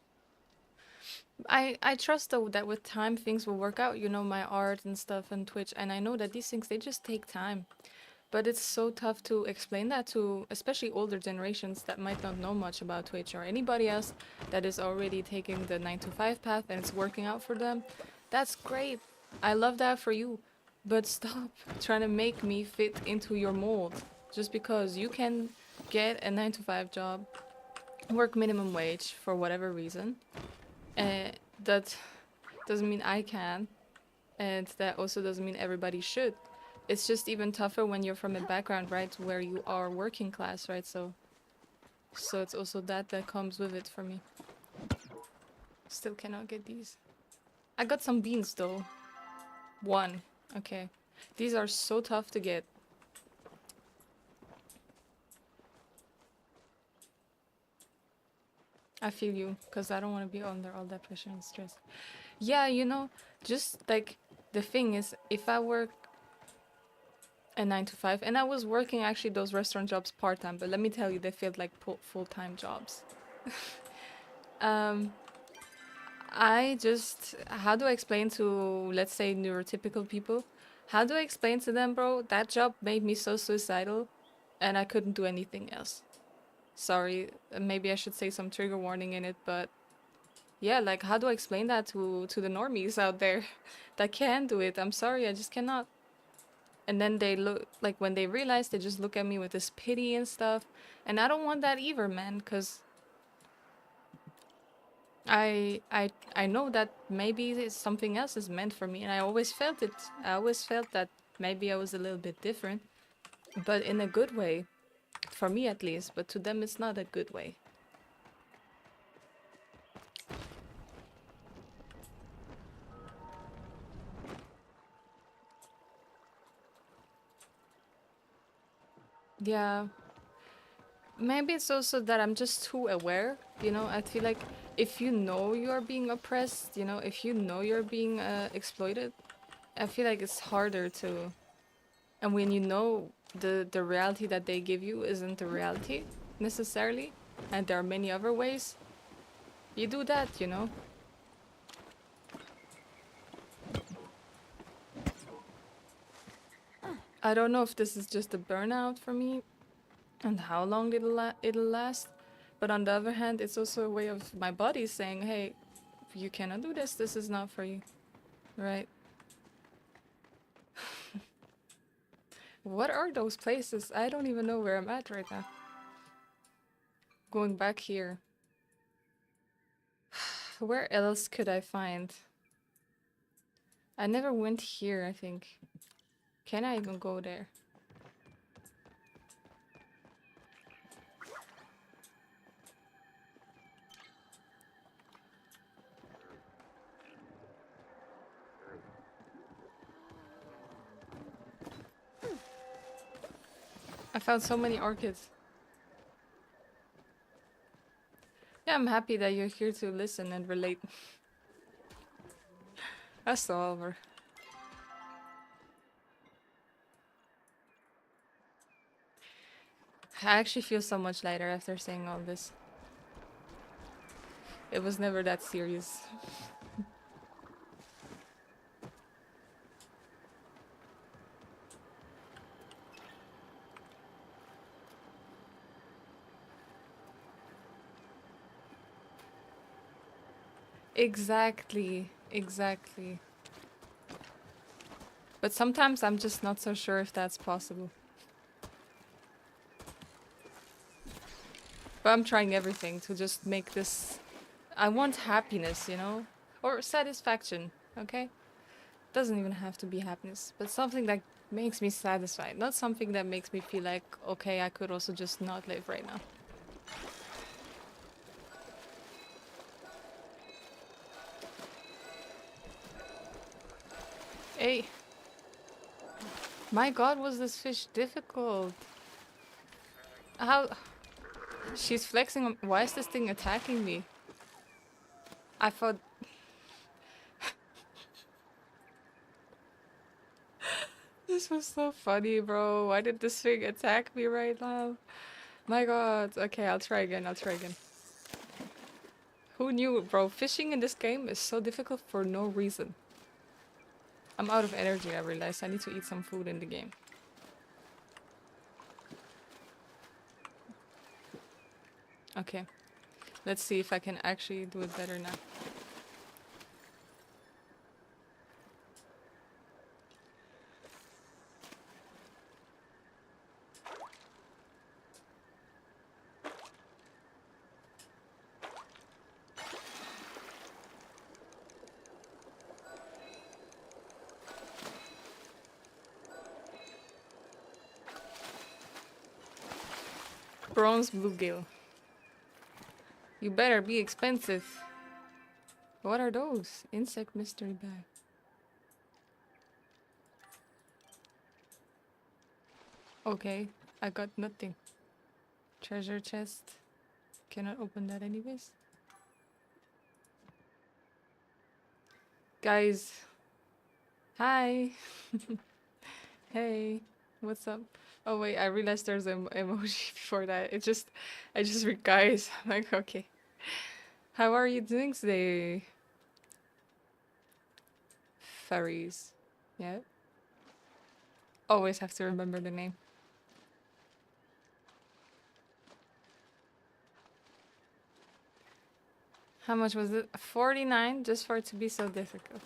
I trust though that with time things will work out, my art and stuff and Twitch, and I know that these things, they just take time. But it's so tough to explain that to especially older generations that might not know much about Twitch, or anybody else that is already taking the 9 to 5 path and it's working out for them. That's great. I love that for you, but stop trying to make me fit into your mold. Just because you can get a 9 to 5 job, work minimum wage for whatever reason, that doesn't mean I can, and that also doesn't mean everybody should. It's just even tougher when you're from a background, right, where you are working class, right? So it's also that comes with it for me. Still cannot get these. I got some beans though. One. Okay. These are so tough to get. I feel you, because I don't want to be under all that pressure and stress. Yeah, you know, just like the thing is, if I work a 9 to 5, and I was working actually those restaurant jobs part time, but let me tell you, they felt like full time jobs. um, I just, how do I explain to, let's say, neurotypical people? How do I explain to them, bro? That job made me so suicidal, and I couldn't do anything else. Sorry, maybe I should say some trigger warning in it, but yeah, like how do I explain that to the normies out there that can do it? I'm sorry, I just cannot. And then they look like when they realize, they just look at me with this pity and stuff, and I don't want that either, man, because I know that maybe something else is meant for me, and I always felt it. I always felt that maybe I was a little bit different, but in a good way, for me at least. But to them, it's not a good way. Yeah, maybe it's also that I'm just too aware. You know, I feel like if you know you're being oppressed, you know, if you know you're being exploited, I feel like it's harder to. And when you know the reality that they give you isn't the reality necessarily, and there are many other ways, you do that, you know? I don't know if this is just a burnout for me and how long it'll last, but on the other hand, it's also a way of my body saying, hey, you cannot do this, this is not for you, right? What are those places? I don't even know where I'm at right now. Going back here. Where else could I find? I never went here, I think. Can I even go there? I found so many orchids. Yeah, I'm happy that you're here to listen and relate. That's all over. I actually feel so much lighter after saying all this. It was never that serious. Exactly, exactly. But sometimes I'm just not so sure if that's possible. But I'm trying everything to just make this. I want happiness, you know? Or satisfaction, okay? Doesn't even have to be happiness, but something that makes me satisfied. Not something that makes me feel like, okay, I could also just not live right now. Hey, my god, was this fish difficult? How? She's flexing on. Why is this thing attacking me? I thought. This was so funny, bro. Why did this thing attack me right now? My god. Okay, I'll try again. I'll try again. Who knew, bro? Fishing in this game is so difficult for no reason. I'm out of energy, I realized. I need to eat some food in the game. Okay. Let's see if I can actually do it better now. bronze bluegill. You better be expensive. What are those? Insect mystery bag. Okay, I got nothing. Treasure chest. Cannot open that anyways. Guys. Hi. Hey. What's up? Oh wait, I realized there's an emoji before that. I just read guys. I'm like, okay. How are you doing today? Furries. Yeah. Always have to remember the name. How much was it? 49 just for it to be so difficult.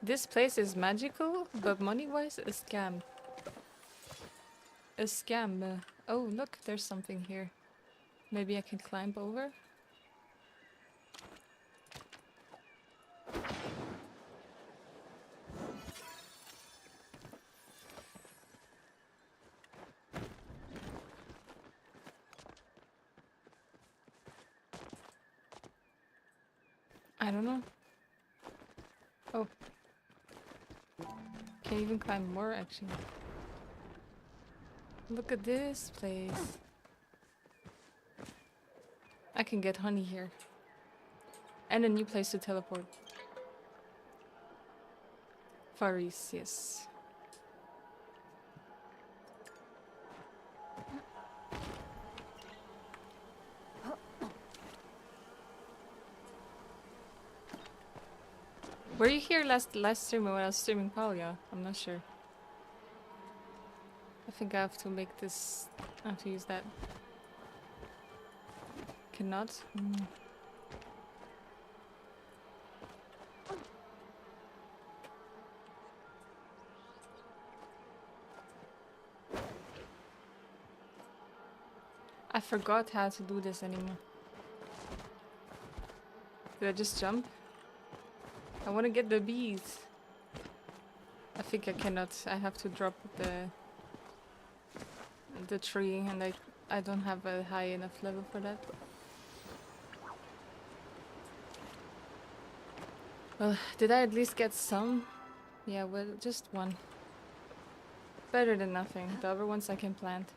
This place is magical, but money-wise, a scam. A scam. Oh, look, there's something here. Maybe I can climb over? I don't know. Oh. Can even climb more, actually. Look at this place. I can get honey here. And a new place to teleport. Furries, yes. Were you here last stream when I was streaming Palia? I'm not sure. I think I have to make this... I have to use that. Cannot? I forgot how to do this anymore. Did I just jump? I want to get the bees. I think I cannot. I have to drop the tree, and I don't have a high enough level for that. Well, did I at least get some? Yeah, well, just one. Better than nothing. The other ones I can plant.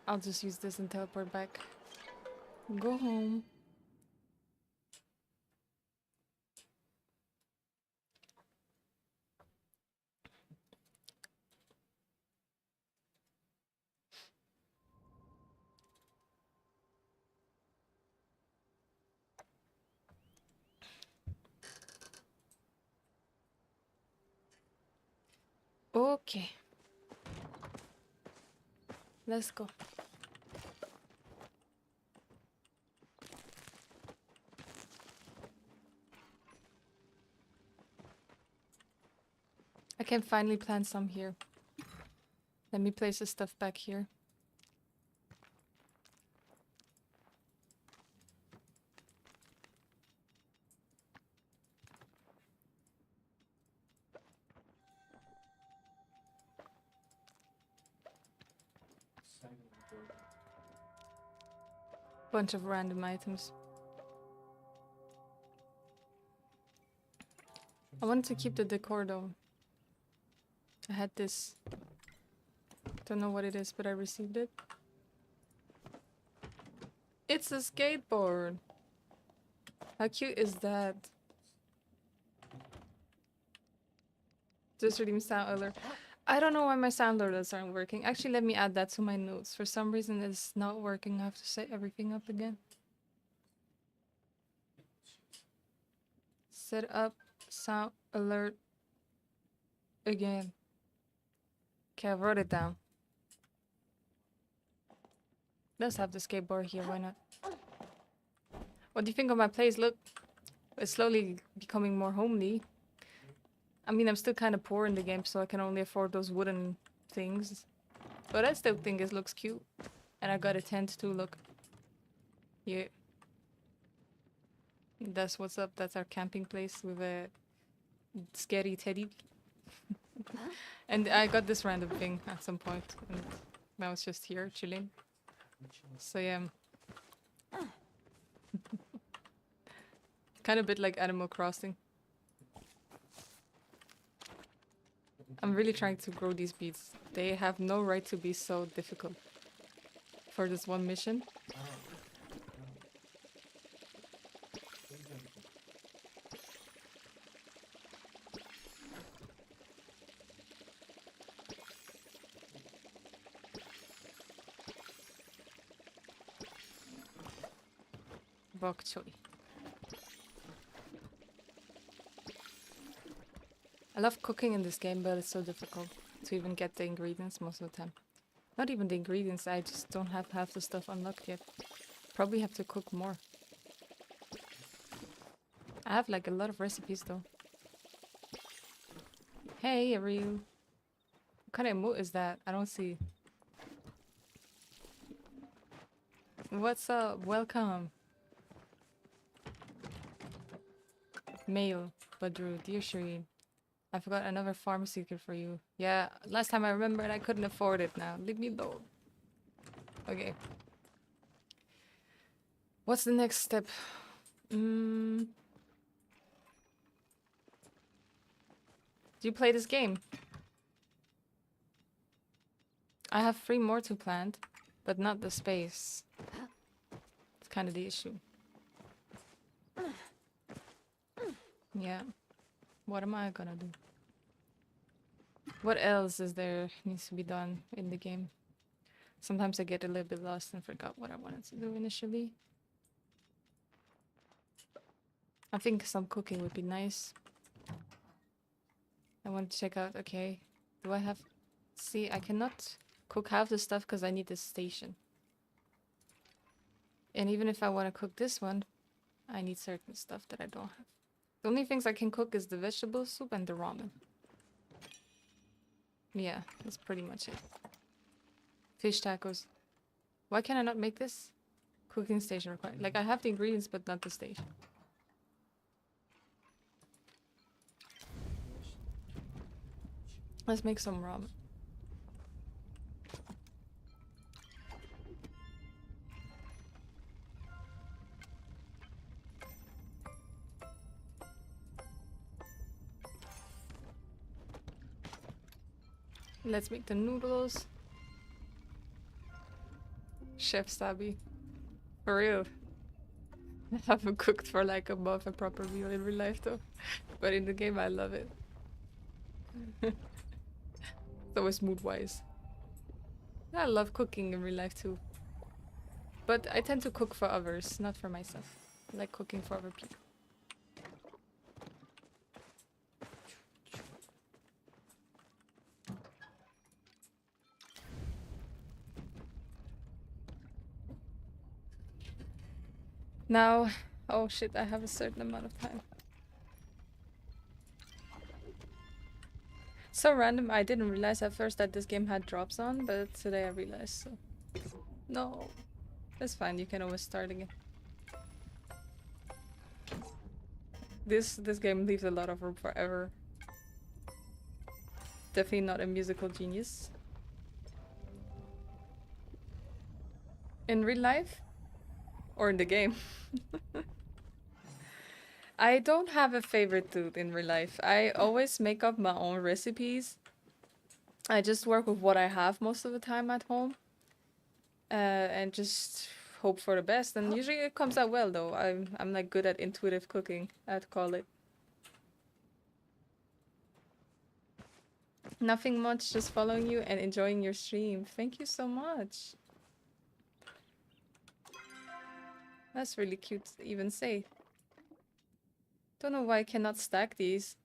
I'll just use this and teleport back. Go home. Okay. Let's go. I can finally plant some here. Let me place the stuff back here. Bunch of random items. I wanted to keep the decor though. I had this. Don't know what it is, but I received it. It's a skateboard! How cute is that? Just redeem sound alert. I don't know why my sound alerts aren't working. Actually, let me add that to my notes. For some reason, it's not working. I have to set everything up again. Set up sound alert again. Okay, I wrote it down. Let's have the skateboard here, why not? What do you think of my place? Look, it's slowly becoming more homely. I mean, I'm still kind of poor in the game, so I can only afford those wooden things. But I still think it looks cute. And I got a tent too, look. Yeah. That's what's up. That's our camping place with a scary teddy. And I got this random thing at some point. And I was just here chilling. So yeah, kind of a bit like Animal Crossing. I'm really trying to grow these beets. They have no right to be so difficult for this one mission. Bok choy. I love cooking in this game, but it's so difficult to even get the ingredients most of the time. Not even the ingredients, I just don't have half the stuff unlocked yet. Probably have to cook more. I have like a lot of recipes though. Hey, Ariel. What kind of emote is that? I don't see. What's up? Welcome. Mail. Badru. Dear Shireen. I forgot another farm secret for you. Yeah, last time I remembered I couldn't afford it now. Leave me alone. Okay. What's the next step? Do you play this game? I have 3 more to plant, but not the space. It's kind of the issue. Yeah. What am I gonna do? What else is there needs to be done in the game? Sometimes I get a little bit lost and forgot what I wanted to do initially. I think some cooking would be nice. I want to check out, okay, do I have... See, I cannot cook half the stuff because I need this station. And even if I want to cook this one, I need certain stuff that I don't have. The only things I can cook is the vegetable soup and the ramen. Yeah, that's pretty much it. Fish tacos. Why can I not make this? Cooking station required. Like, I have the ingredients, but not the station. Let's make some ramen. Let's make the noodles. Chef Sabi. For real. I haven't cooked for like a month a proper meal in real life though. But in the game I love it. It's always mood wise. I love cooking in real life too. But I tend to cook for others, not for myself. I like cooking for other people. Now, oh shit, I have a certain amount of time. So random, I didn't realize at first that this game had drops on, but today I realized, so... No. That's fine, you can always start again. This game leaves a lot of room for error. Definitely not a musical genius. In real life? Or in the game? I don't have a favorite food in real life. I always make up my own recipes. I just work with what I have most of the time at home. And just hope for the best. And usually it comes out well though. I'm like good at intuitive cooking, I'd call it. Nothing much, just following you and enjoying your stream. Thank you so much. That's really cute to even say. Don't know why I cannot stack these.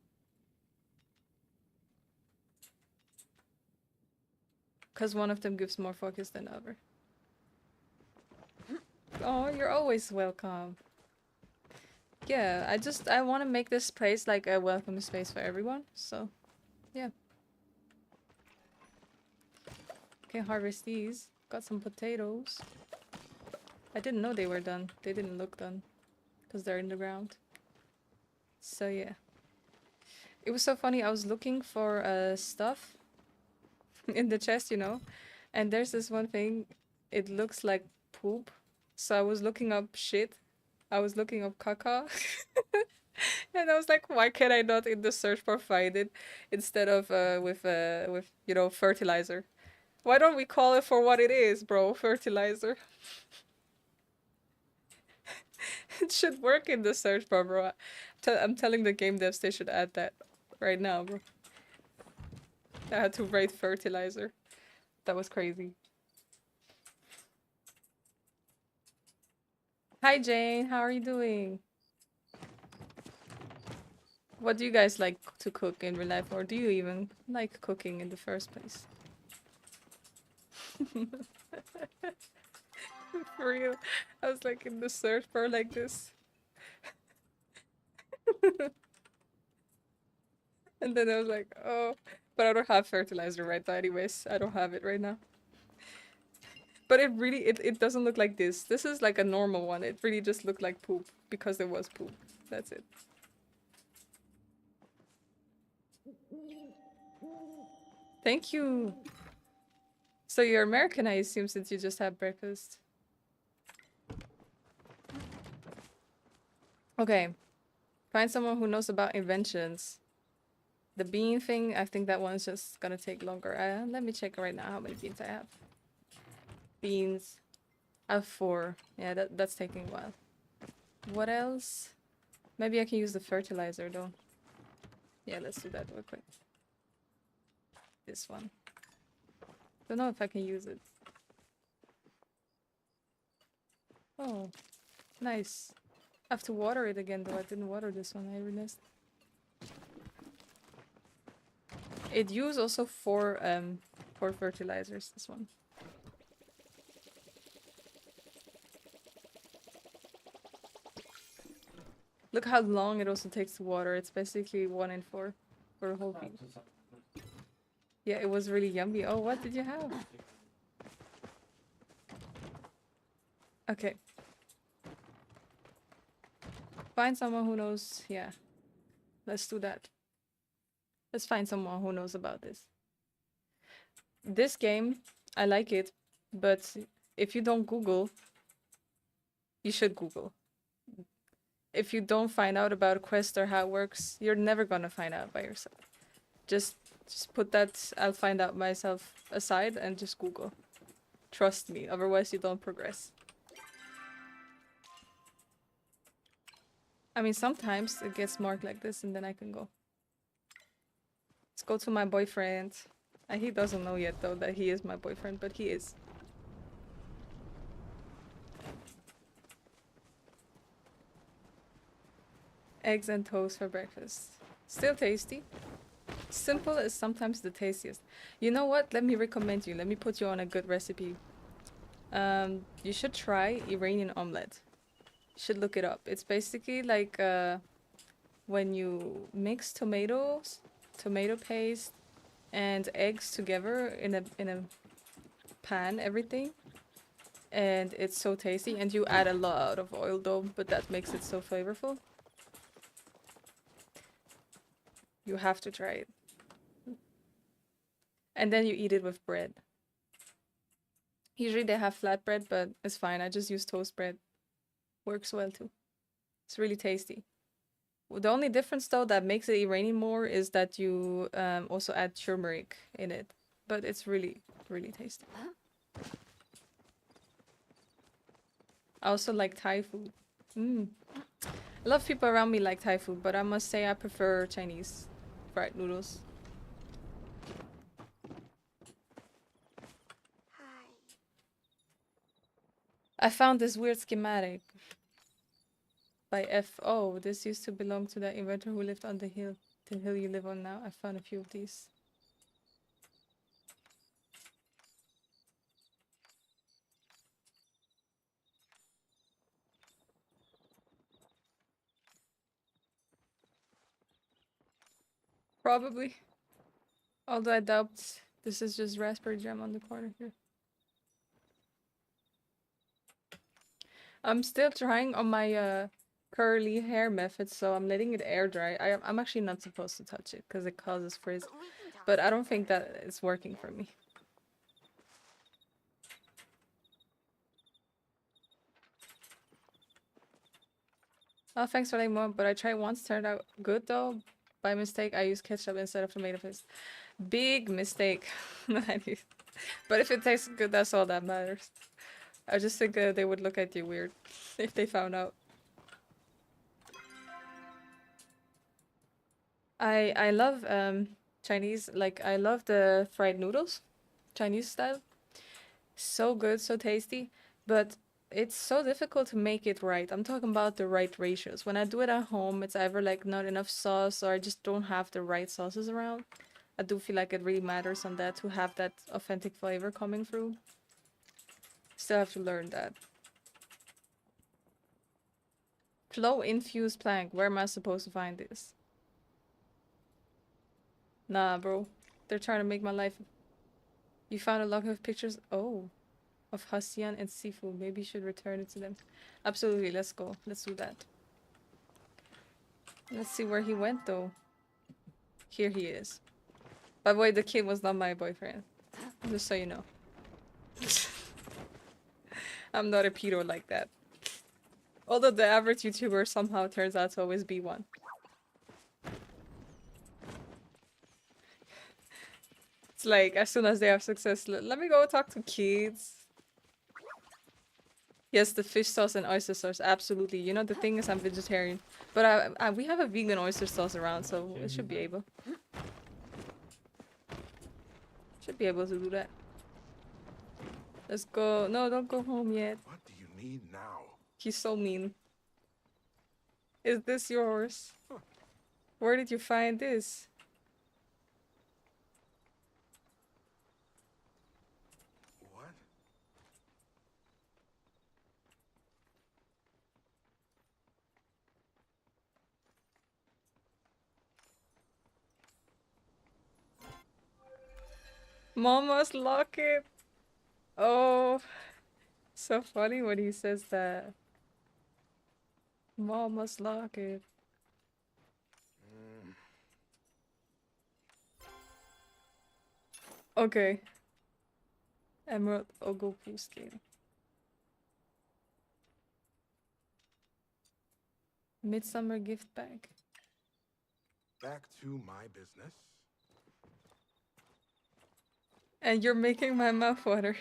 Because one of them gives more focus than the other. Oh, you're always welcome. Yeah, I want to make this place like a welcome space for everyone, so yeah. Okay, harvest these. Got some potatoes. I didn't know they were done. They didn't look done. Because they're in the ground. So yeah. It was so funny, I was looking for stuff in the chest, you know. And there's this one thing, it looks like poop. So I was looking up shit. I was looking up caca. And I was like, why can't I not in the search bar find it instead of with you know fertilizer? Why don't we call it for what it is, bro? Fertilizer. It should work in the search bar, bro. I'm telling the game devs they should add that right now, bro. I had to write fertilizer. That was crazy. Hi Jane, how are you doing? What do you guys like to cook in real life, or do you even like cooking in the first place? For real, I was like in the search bar like this, and then I was like, oh, but I don't have fertilizer right now, anyways. I don't have it right now. But it really, it doesn't look like this. This is like a normal one. It really just looked like poop because there was poop. That's it. Thank you. So you're American, I assume, since you just had breakfast. Okay. Find someone who knows about inventions. The bean thing, I think that one's just gonna take longer. Let me check right now how many beans I have. Beans. I have 4. Yeah, that's taking a while. What else? Maybe I can use the fertilizer though. Yeah, let's do that real quick. This one. Don't know if I can use it. Oh, nice. I have to water it again though. I didn't water this one, I realized. It used also 4 fertilizers, this one. Look how long it also takes to water. It's basically 1 in 4 for a whole bean. Yeah, it was really yummy. Oh, what did you have? Okay. Find someone who knows. Yeah. Let's do that. Let's find someone who knows about this. This game, I like it, but if you don't Google, you should Google. If you don't find out about Quest or how it works, you're never gonna find out by yourself. Just put that I'll find out myself aside and just Google. Trust me, otherwise you don't progress. I mean, sometimes it gets marked like this and then I can go. Let's go to my boyfriend. He doesn't know yet though that he is my boyfriend, but he is. Eggs and toast for breakfast. Still tasty. Simple is sometimes the tastiest. You know what? Let me recommend you. Let me put you on a good recipe. You should try Iranian omelette. You should look it up. It's basically like when you mix tomatoes, tomato paste, and eggs together in a pan, everything, and it's so tasty. And you add a lot of oil though, but that makes it so flavorful. You have to try it. And then you eat it with bread. Usually they have flatbread, but it's fine. I just use toast bread. Works well too. It's really tasty. The only difference though that makes it Iranian more is that you also add turmeric in it. But it's really, really tasty. I also like Thai food. A lot of people around me like Thai food, but I must say I prefer Chinese fried noodles. I found this weird schematic by F.O. This used to belong to that inventor who lived on the hill you live on now. I found a few of these. Probably. Although I doubt this is just raspberry jam on the corner here. I'm still trying on my curly hair method, so I'm letting it air dry. I'm actually not supposed to touch it because it causes frizz, but I don't think that it's working for me. Oh, thanks for letting me know, but I tried once, turned out good though. By mistake, I used ketchup instead of tomato paste. Big mistake. But if it tastes good, that's all that matters. I just think they would look at you weird if they found out. I love Chinese, like I love the fried noodles, Chinese style. So good, so tasty, but it's so difficult to make it right. I'm talking about the right ratios. When I do it at home, it's either like not enough sauce or I just don't have the right sauces around. I do feel like it really matters on that to have that authentic flavor coming through. Still have to learn that. Flow infused plank. Where am I supposed to find this? Nah, bro. They're trying to make my life. You found a log of pictures? Oh. Of Hasian and Sifu. Maybe you should return it to them. Absolutely, let's go. Let's do that. Let's see where he went though. Here he is. By the way, the kid was not my boyfriend. Just so you know. I'm not a pedo like that. Although the average YouTuber somehow turns out to always be one. It's like, as soon as they have success, let me go talk to kids. Yes, the fish sauce and oyster sauce, absolutely. You know, the thing is I'm vegetarian. But we have a vegan oyster sauce around, so it should be able. Should be able to do that. Let's go. No, don't go home yet. What do you need now? He's so mean. Is this yours? Where did you find this? What? Mama's locket. Oh, so funny when he says that. Mama's locket. Okay. Emerald Ogopu skin. Midsummer gift bag. Back to my business. And you're making my mouth water.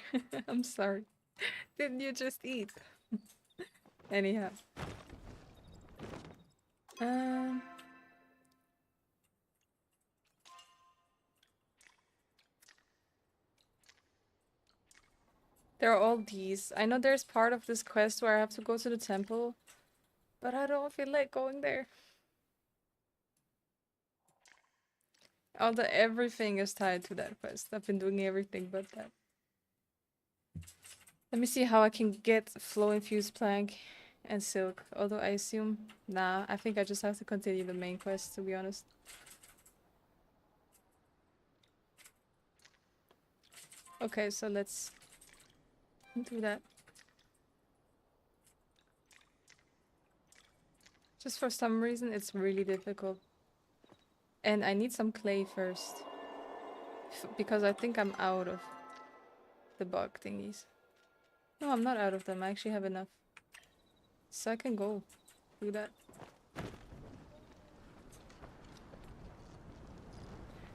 I'm sorry. Didn't you just eat? Anyhow. Um. There are all these. I know there's part of this quest where I have to go to the temple, but I don't feel like going there. Although everything is tied to that quest. I've been doing everything but that. Let me see how I can get flow infused plank and silk. Although I assume, nah, I think I just have to continue the main quest, to be honest. Okay, so let's do that. Just for some reason, it's really difficult. And I need some clay first. Because I think I'm out of the bug thingies. No, I'm not out of them. I actually have enough. So I can go do that.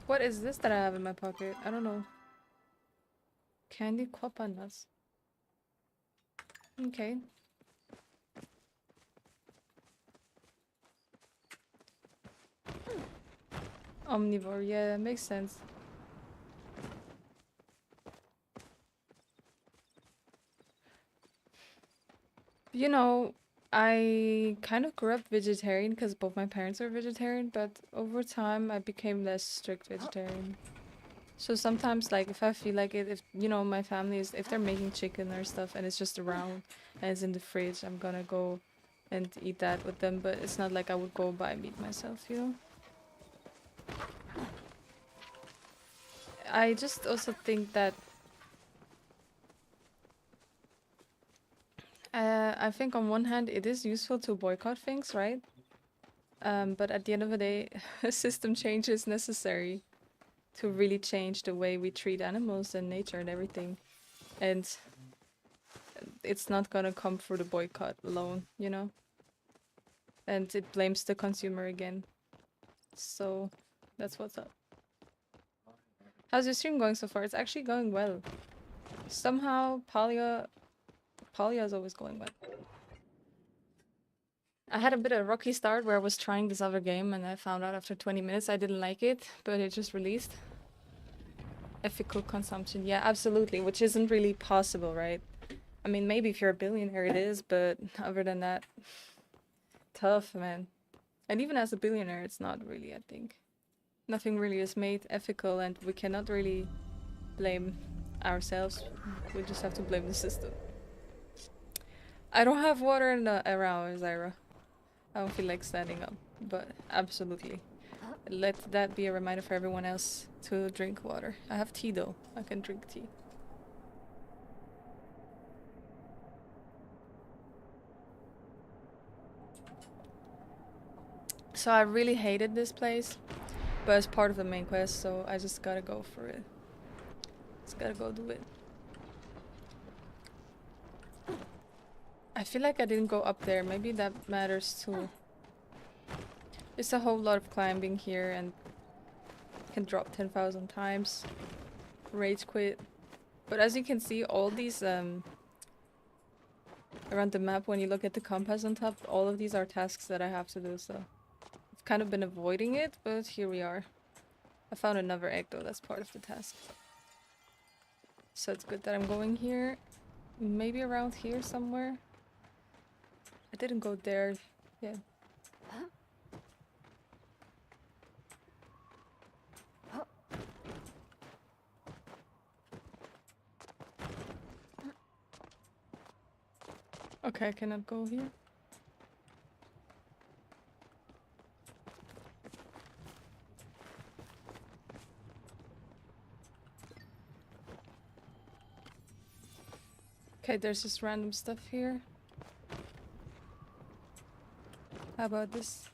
What is this that I have in my pocket? I don't know. Candy copa nuts. Okay. Omnivore, yeah, that makes sense. You know, I kind of grew up vegetarian because both my parents are vegetarian, but over time I became less strict vegetarian. So sometimes, like, if I feel like it, if, you know, my family is, if they're making chicken or stuff and it's just around and it's in the fridge, I'm gonna go and eat that with them, but it's not like I would go buy meat myself, you know? I just also think that I think on one hand it is useful to boycott things, right? But at the end of the day, a system change is necessary to really change the way we treat animals and nature and everything. And it's not gonna come through the boycott alone, you know? and it blames the consumer again. So that's what's up. How's your stream going so far? It's actually going well. Somehow Palia is always going well. I had a bit of a rocky start where I was trying this other game and I found out after 20 minutes I didn't like it, but it just released. Ethical consumption, yeah, absolutely, which isn't really possible, right? I mean, maybe if you're a billionaire it is, but other than that, tough, man. And even as a billionaire, it's not really, I think. Nothing really is made ethical and we cannot really blame ourselves. We just have to blame the system. I don't have water in the around, Zyra. I don't feel like standing up, but absolutely. Let that be a reminder for everyone else to drink water. I have tea though. I can drink tea. So I really hated this place, but it's part of the main quest, so I just gotta go for it. Just gotta go do it. I feel like I didn't go up there. Maybe that matters too. There's a whole lot of climbing here and can drop 10,000 times. Rage quit. But as you can see, all these around the map, when you look at the compass on top, all of these are tasks that I have to do, so I've kind of been avoiding it, but here we are. I found another egg though, that's part of the task. So it's good that I'm going here. Maybe around here somewhere. I didn't go there yet. Okay, I cannot go here. Okay, there's just random stuff here. How about this?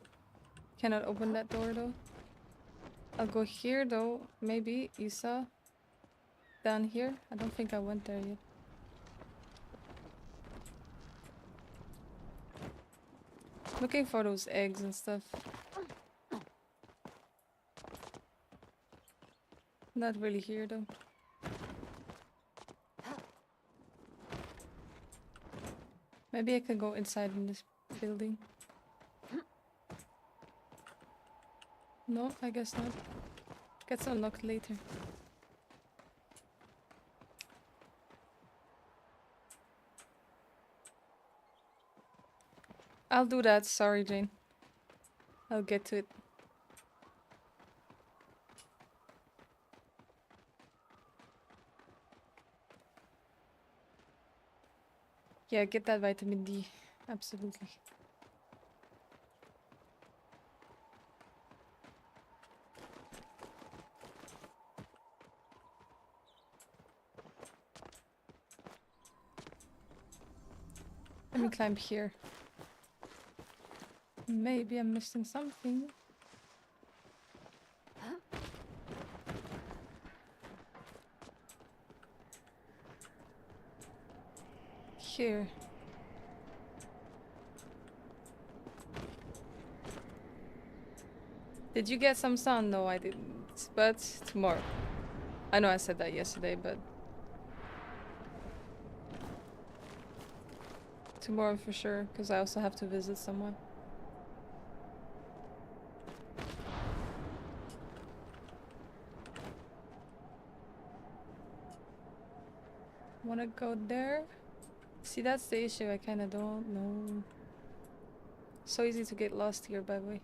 Cannot open that door though. I'll go here though. Maybe you saw down here. I don't think I went there yet. Looking for those eggs and stuff. Not really here though. Maybe I can go inside in this building. No, I guess not. Gets unlocked later. I'll do that, sorry Jane. I'll get to it. Yeah, get that vitamin D. Absolutely. Let me climb here. Maybe I'm missing something. Here. Did you get some sun? No, I didn't. But tomorrow. I know I said that yesterday, but tomorrow for sure, because I also have to visit someone. Wanna go there? See, that's the issue. I kinda don't know. So easy to get lost here, by the way.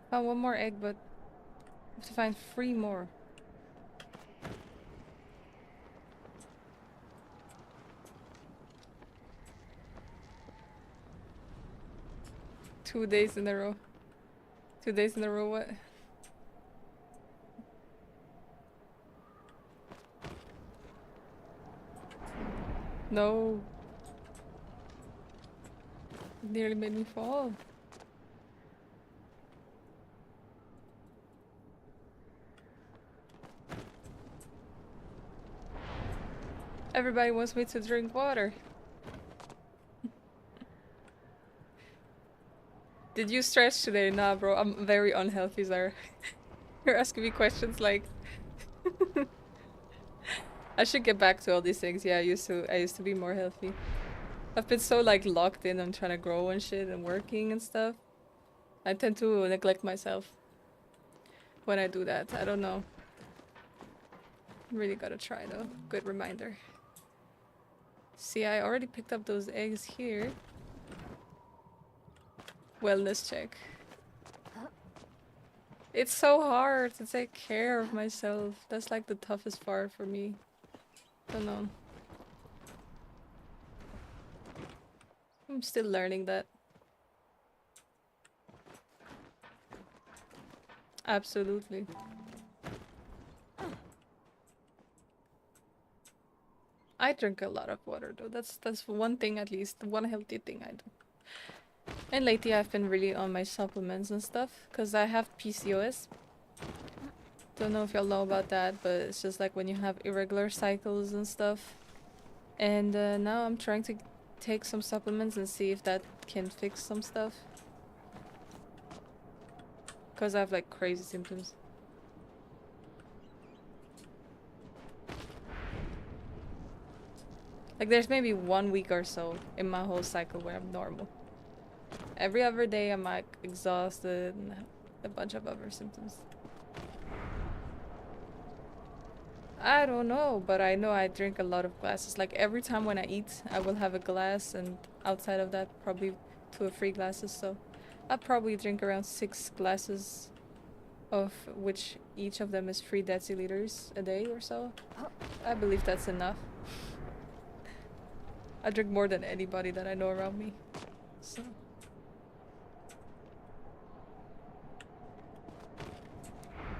Found one more egg, but I have to find 3 more. Two days in a row. 2 days in a row, what? No. It nearly made me fall. Everybody wants me to drink water. Did you stretch today? Nah, bro. I'm very unhealthy, Zara. You're asking me questions like I should get back to all these things. Yeah, I used to be more healthy. I've been so like locked in on trying to grow and shit and working and stuff. I tend to neglect myself when I do that. I don't know. Really gotta try though. Good reminder. See, I already picked up those eggs here. Wellness check. It's so hard to take care of myself. That's like the toughest part for me. Don't know. I'm still learning that. Absolutely. I drink a lot of water though. That's one thing at least, one healthy thing I do. And lately I've been really on my supplements and stuff because I have PCOS. Don't know if y'all know about that, but it's just like when you have irregular cycles and stuff. And now I'm trying to take some supplements and see if that can fix some stuff. Because I have like crazy symptoms. Like there's maybe 1 week or so in my whole cycle where I'm normal. Every other day I'm like exhausted and a bunch of other symptoms. I don't know, but I know I drink a lot of glasses. Like every time when I eat, I will have a glass, and outside of that, probably 2 or 3 glasses. So I probably drink around 6 glasses, of which each of them is 3 deciliters a day or so. I believe that's enough. I drink more than anybody that I know around me.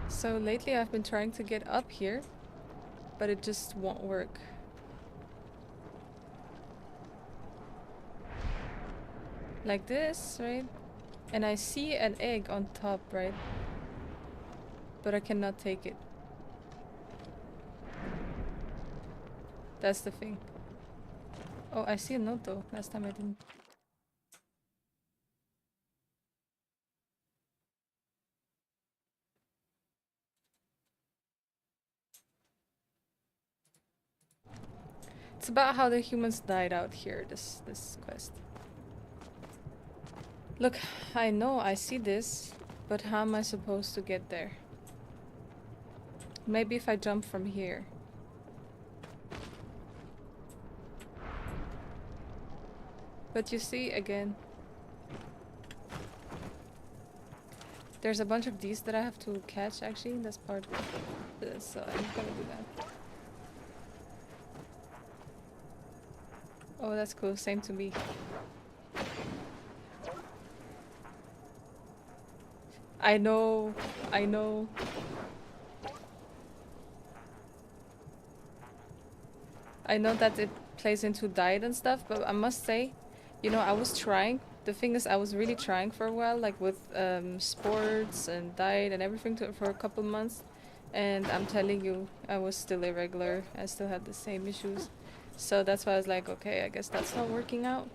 So lately I've been trying to get up here, but it just won't work. Like this, right? And I see an egg on top, right? But I cannot take it. That's the thing. Oh, I see a note though. Last time I didn't. It's about how the humans died out here, this quest. Look, I know I see this, but how am I supposed to get there? Maybe if I jump from here. But you see, again, there's a bunch of these that I have to catch, actually. That's part of this, so I'm gonna do that. Oh, that's cool. Same to me. I know. I know. I know that it plays into diet and stuff, but I must say, you know, I was trying. The thing is, I was really trying for a while, like with sports and diet and everything for a couple months. And I'm telling you, I was still irregular. I still had the same issues. So that's why I was like, okay, I guess that's not working out.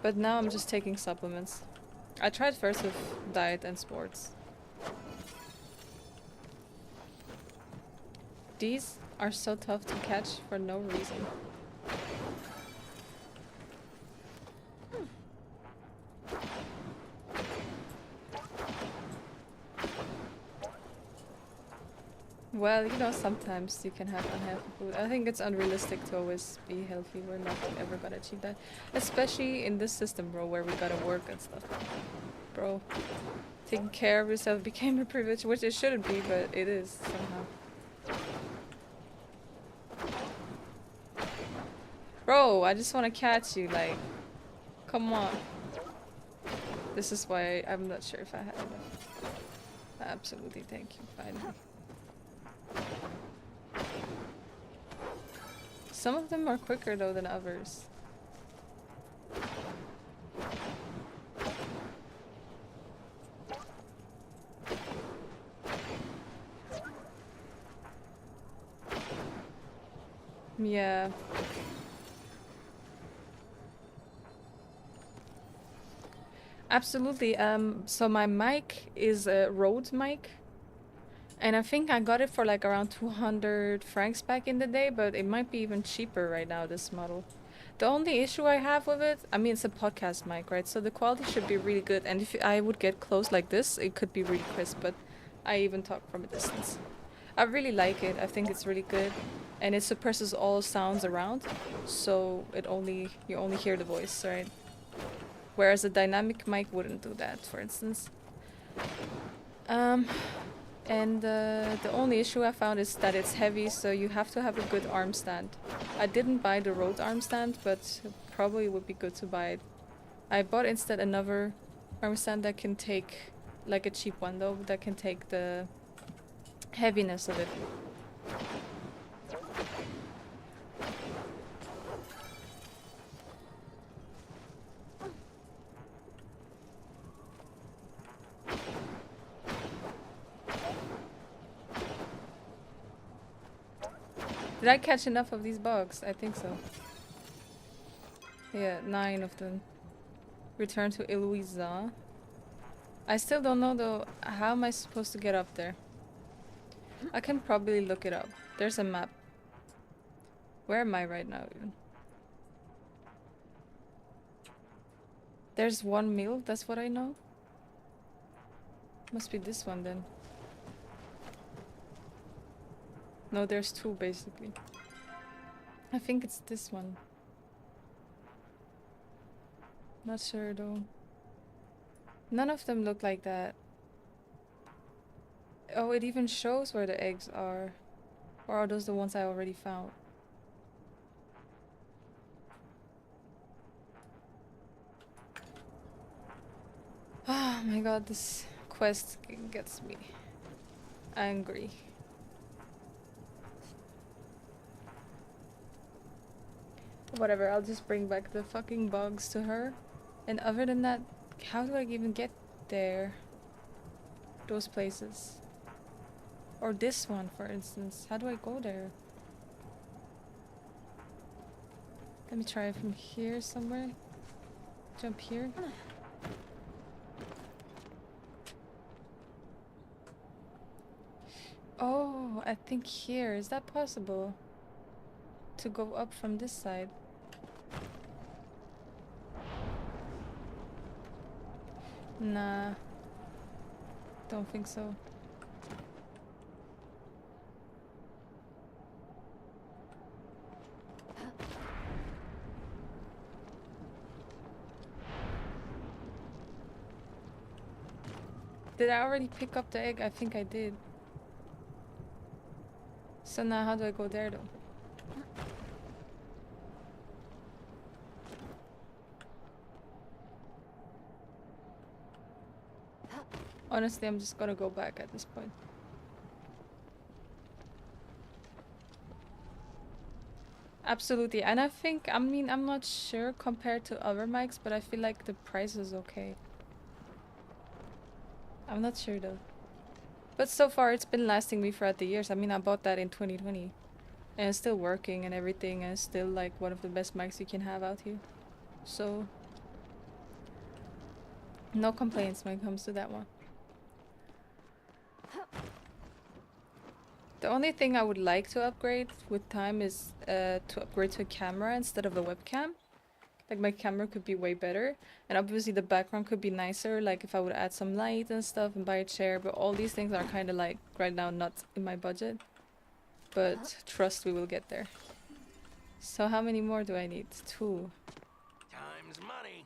But now I'm just taking supplements. I tried first with diet and sports. These are so tough to catch for no reason. Well, you know, sometimes you can have unhealthy food. I think it's unrealistic to always be healthy. We're not ever gonna achieve that. Especially in this system, bro, where we gotta work and stuff. Bro, taking care of yourself became a privilege, which it shouldn't be, but it is somehow. Bro, I just want to catch you, like, come on. This is why I'm not sure if I have enough. Absolutely, thank you, finally. Some of them are quicker though than others. Yeah. Absolutely. So my mic is a Rode mic, and I think I got it for like around 200 francs back in the day, but it might be even cheaper right now, this model. The only issue I have with it, I mean, it's a podcast mic, right? So the quality should be really good, and if I would get close like this, it could be really crisp, but I even talk from a distance. I really like it. I think it's really good, and it suppresses all sounds around, so you only hear the voice, right? Whereas a dynamic mic wouldn't do that, for instance. Um, and the only issue I found is that it's heavy, so you have to have a good arm stand. I didn't buy the Rode arm stand, but probably would be good to buy it. I bought instead another arm stand that can take, like a cheap one though, that can take the heaviness of it. Did I catch enough of these bugs? I think so. Yeah, 9 of them. Return to Eloisa. I still don't know though, how am I supposed to get up there? I can probably look it up. There's a map. Where am I right now even? There's one mill, that's what I know. Must be this one then. No, there's two basically. I think it's this one. Not sure though. None of them look like that. Oh, it even shows where the eggs are. Or are those the ones I already found? Oh my god, this quest gets me angry. Whatever, I'll just bring back the fucking bugs to her. And other than that, how do I even get there? Those places. Or this one, for instance. How do I go there? Let me try it from here somewhere. Jump here. Oh, I think here. Is that possible? To go up from this side? Nah. Don't think so. Did I already pick up the egg? I think I did. So now how do I go there though? Honestly, I'm just gonna go back at this point. Absolutely, and I think, I mean, I'm not sure compared to other mics, but I feel like the price is okay. I'm not sure though. But so far it's been lasting me throughout the years. I mean, I bought that in 2020. And it's still working and everything, and it's still like one of the best mics you can have out here. So, no complaints when it comes to that one. The only thing I would like to upgrade with time is to upgrade to a camera instead of a webcam. Like my camera could be way better, and obviously the background could be nicer, like if I would add some light and stuff and buy a chair, but all these things are kind of like right now not in my budget. But trust we will get there. So how many more do I need? 2. Time's money.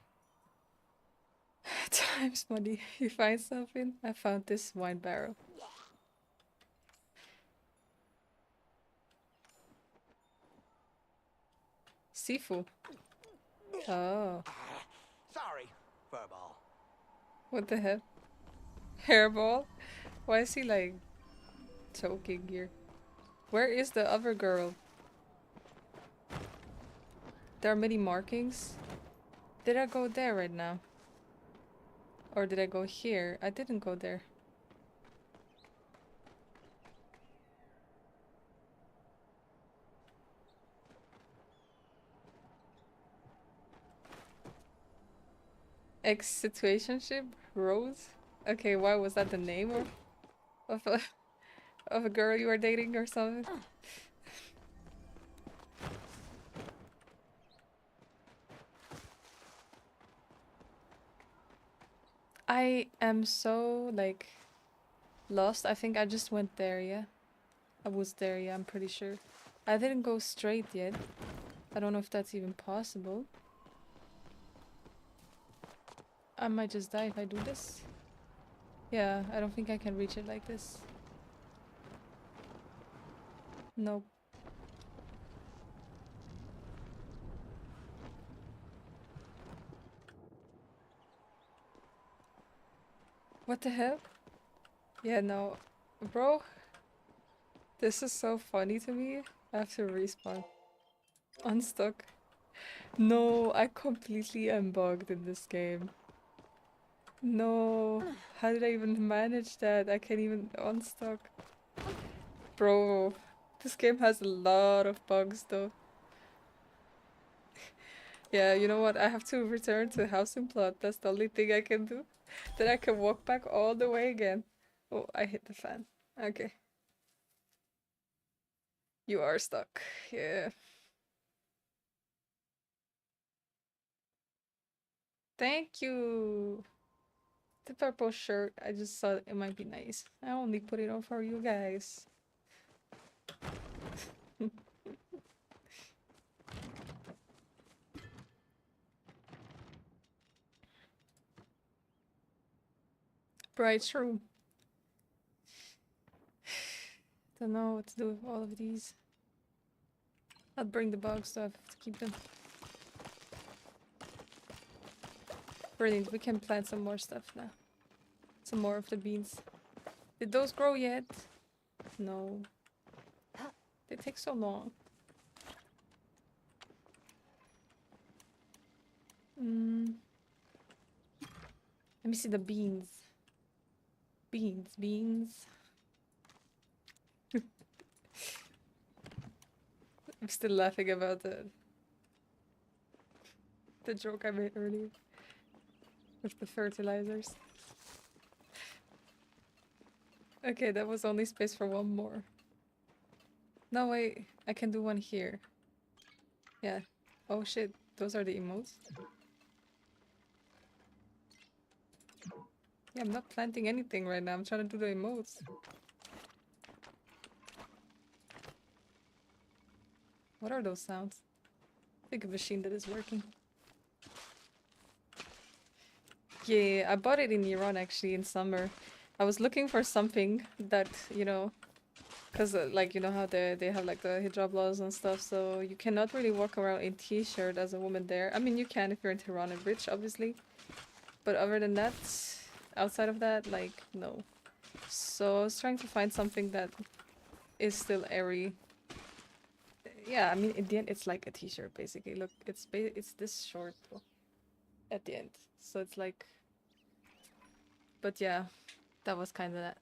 Times money. You find something? I found this wine barrel. Sifu. Oh. Sorry, furball. What the hell? Hairball? Why is he like choking here? Where is the other girl? There are many markings. Did I go there right now? Or did I go here? I didn't go there. Ex-situationship? Rose? Okay, why was that the name of a of a girl you were dating or something? I am so like lost. I think I just went there, yeah. I was there, yeah, I'm pretty sure. I didn't go straight yet. I don't know if that's even possible. I might just die if I do this. Yeah, I don't think I can reach it like this. Nope. What the hell? Yeah, no. Bro, this is so funny to me. I have to respawn. Unstuck. No, I completely am bugged in this game. No. How did I even manage that? I can't even unstuck. Bro, this game has a lot of bugs though. Yeah, you know what? I have to return to housing plot. That's the only thing I can do. Then I can walk back all the way again. Oh, I hit the fan. Okay. You are stuck. Yeah. Thank you. The purple shirt. I just thought it might be nice. I only put it on for you guys. Bright room. Don't know what to do with all of these. I'll bring the bugs so I have to keep them. Brilliant, we can plant some more stuff now. Some more of the beans. Did those grow yet? No. They take so long. Let me see the beans. Beans. I'm still laughing about the joke I made earlier. With the fertilizers. Okay, that was only space for one more. No, wait. I can do one here. Yeah. Oh shit. Those are the emotes. Yeah, I'm not planting anything right now. I'm trying to do the emotes. What are those sounds? I think a machine that is working. Yeah, I bought it in Iran actually in summer. I was looking for something that, you know, because like, you know how they have like the hijab laws and stuff, so you cannot really walk around in t-shirt as a woman there. I mean, you can if you're in Tehran and rich, obviously. But other than that, outside of that, like, no. So I was trying to find something that is still airy. Yeah, I mean, in the end, it's like a t-shirt, basically. Look, it's this short at the end. So it's like... But yeah, that was kind of that.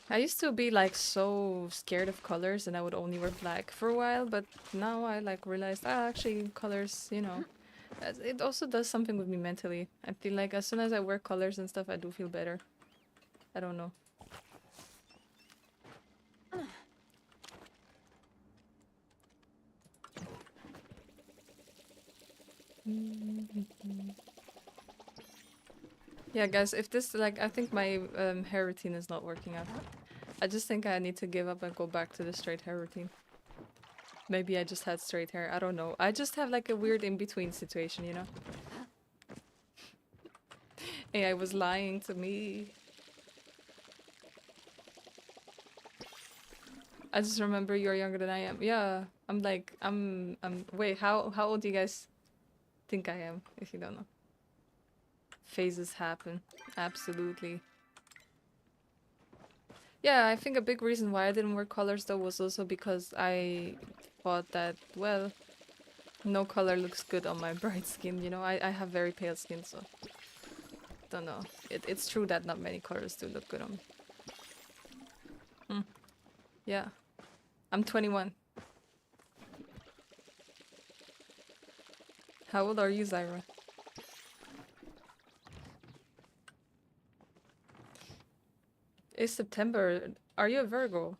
I used to be like so scared of colors and I would only wear black for a while, but now I like realized, actually colors, you know, it also does something with me mentally. I feel like as soon as I wear colors and stuff, I do feel better. I don't know. Yeah, guys, if this, like, I think my hair routine is not working out. I just think I need to give up and go back to the straight hair routine. Maybe I just had straight hair, I don't know. I just have like a weird in-between situation, you know? AI was lying to me. I just remember you're younger than I am. Yeah, I'm like, wait, how old do you guys think I am, if you don't know? Phases happen. Absolutely. Yeah, I think a big reason why I didn't wear colors though was also because I thought that, well, no color looks good on my bright skin, you know? I have very pale skin, so... Don't know. It's true that not many colors do look good on me. Yeah. I'm 21. How old are you, Zyra? It's September. Are you a Virgo?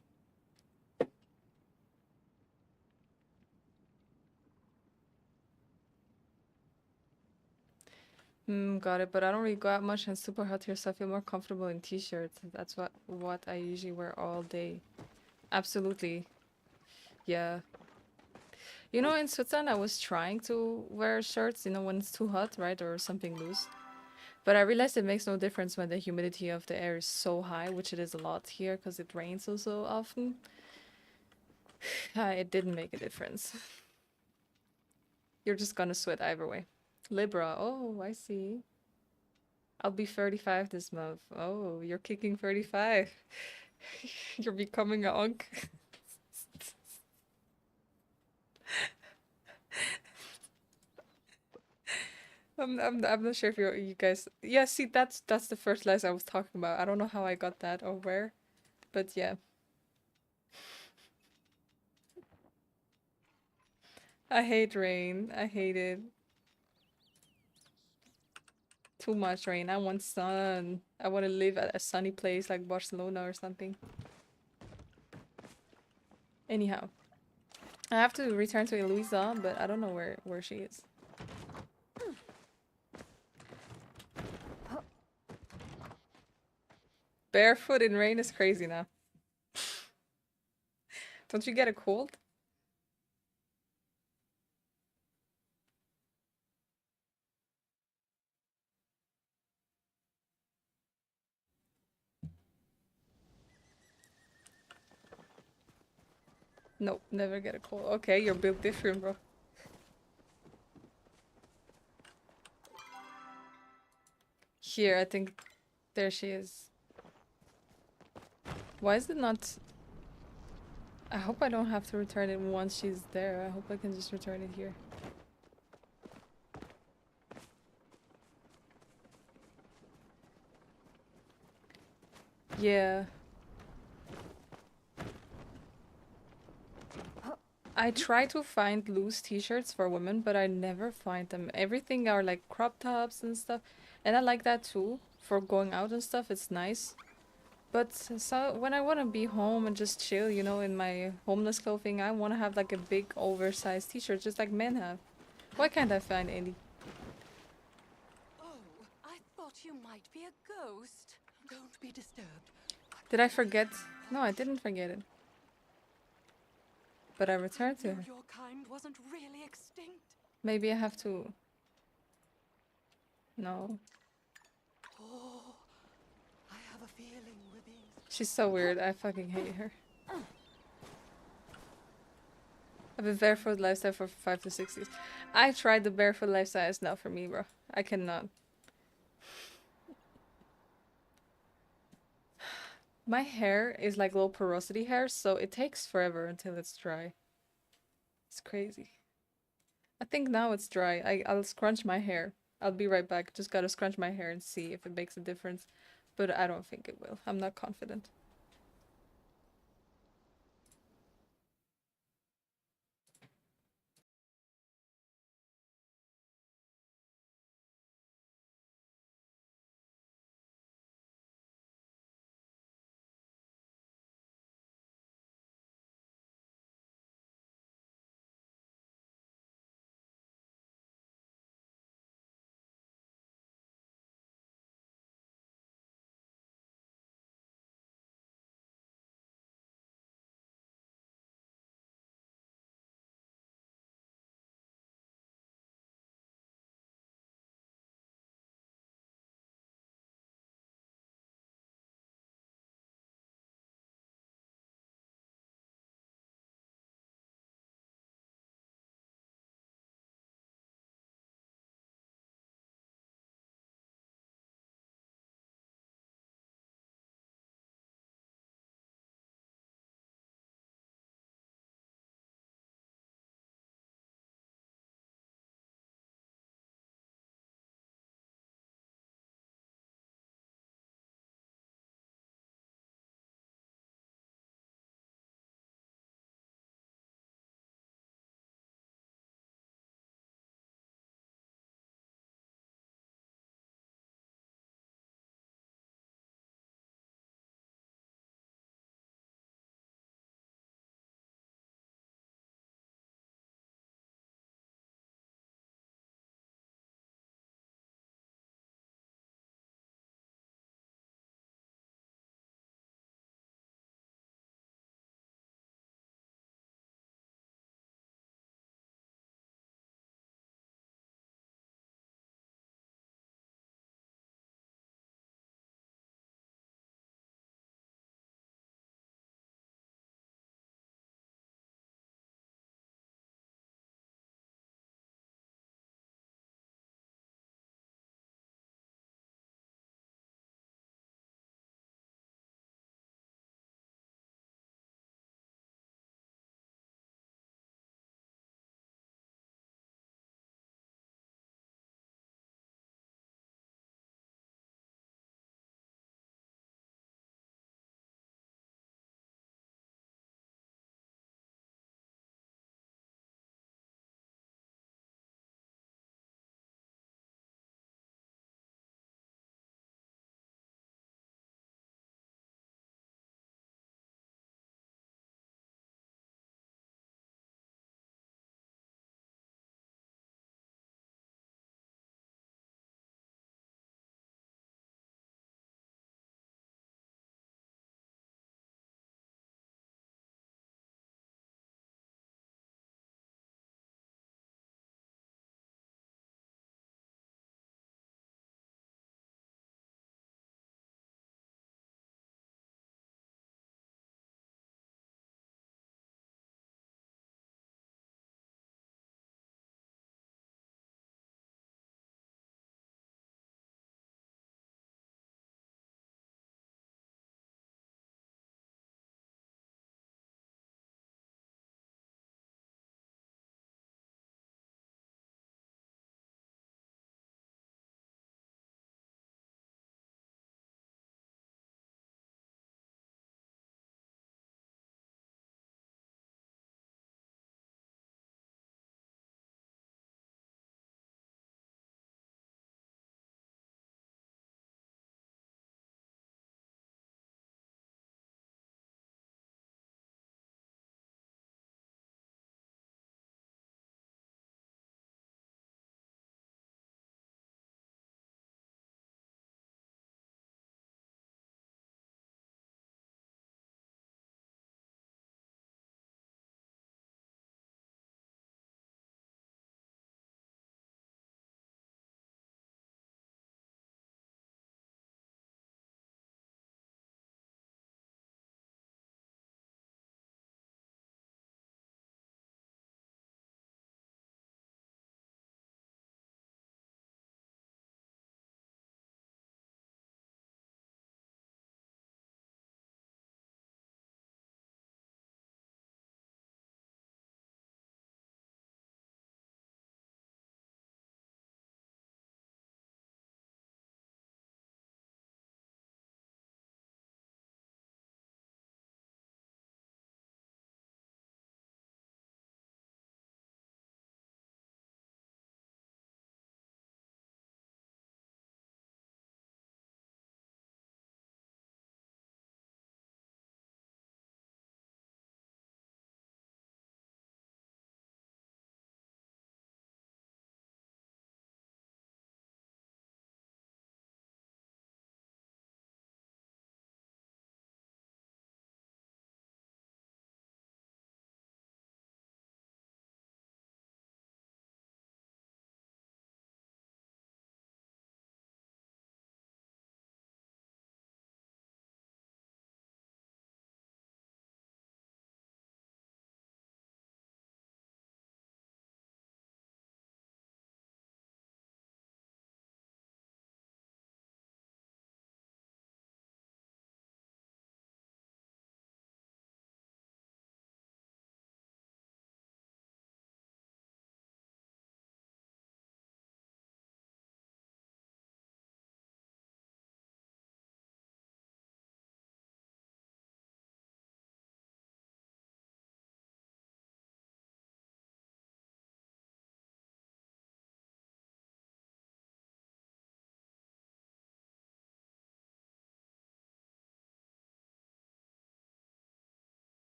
Got it. But I don't really go out much and super hot here, so I feel more comfortable in t-shirts. That's what I usually wear all day. Absolutely. Yeah. You know, in Switzerland, I was trying to wear shirts, you know, when it's too hot, right? Or something loose. But I realized it makes no difference when the humidity of the air is so high, which it is a lot here because it rains so often. It didn't make a difference. You're just gonna sweat either way. Libra. Oh, I see. I'll be 35 this month. Oh, you're kicking 35. You're becoming a unk. I'm not sure if you guys. Yeah, see, that's the first lies I was talking about. I don't know how I got that or where, but yeah. I hate rain. I hate it. Too much rain. I want sun. I want to live at a sunny place like Barcelona or something. Anyhow, I have to return to Eloisa, but I don't know where she is. Barefoot in rain is crazy now. Don't you get a cold? Nope, never get a cold. Okay, you're built different, bro. Here, I think there she is. Why is it not... I hope I don't have to return it once she's there. I hope I can just return it here. Yeah. I try to find loose t-shirts for women, but I never find them. Everything are like crop tops and stuff. And I like that too. For going out and stuff, it's nice. But so when I want to be home and just chill, you know, in my homeless clothing, I want to have like a big oversized t-shirt, just like men have. Why can't I find any? Oh, I thought you might be a ghost. Don't be disturbed. Did I forget? No, I didn't forget it. But I returned to her. Your kind wasn't really extinct. Maybe I have to... No. Oh, I have a feeling we're being... She's so weird. I fucking hate her. I've been barefoot lifestyle for 5 to 6 years. I tried the barefoot lifestyle. It's not for me, bro. I cannot. My hair is like low porosity hair, so it takes forever until it's dry. It's crazy. I think now it's dry. I'll scrunch my hair. I'll be right back. Just gotta scrunch my hair and see if it makes a difference. But I don't think it will. I'm not confident.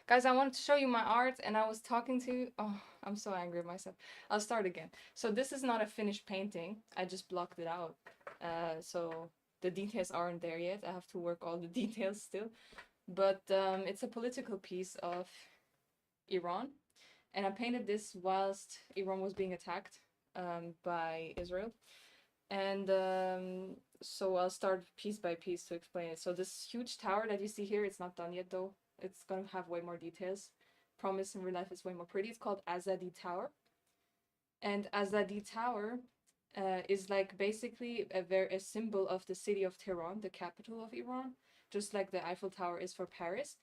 Guys, I wanted to show you my art and I was talking to... Oh, I'm so angry at myself. I'll start again. So this is not a finished painting. I just blocked it out. So the details aren't there yet. I have to work all the details still. But it's a political piece of Iran. And I painted this whilst Iran was being attacked by Israel. And so I'll start piece by piece to explain it. So this huge tower that you see here, it's not done yet though. It's gonna have way more details. Promise in real life is way more pretty. It's called Azadi Tower. And Azadi Tower is like basically a symbol of the city of Tehran, the capital of Iran, just like the Eiffel Tower is for Paris.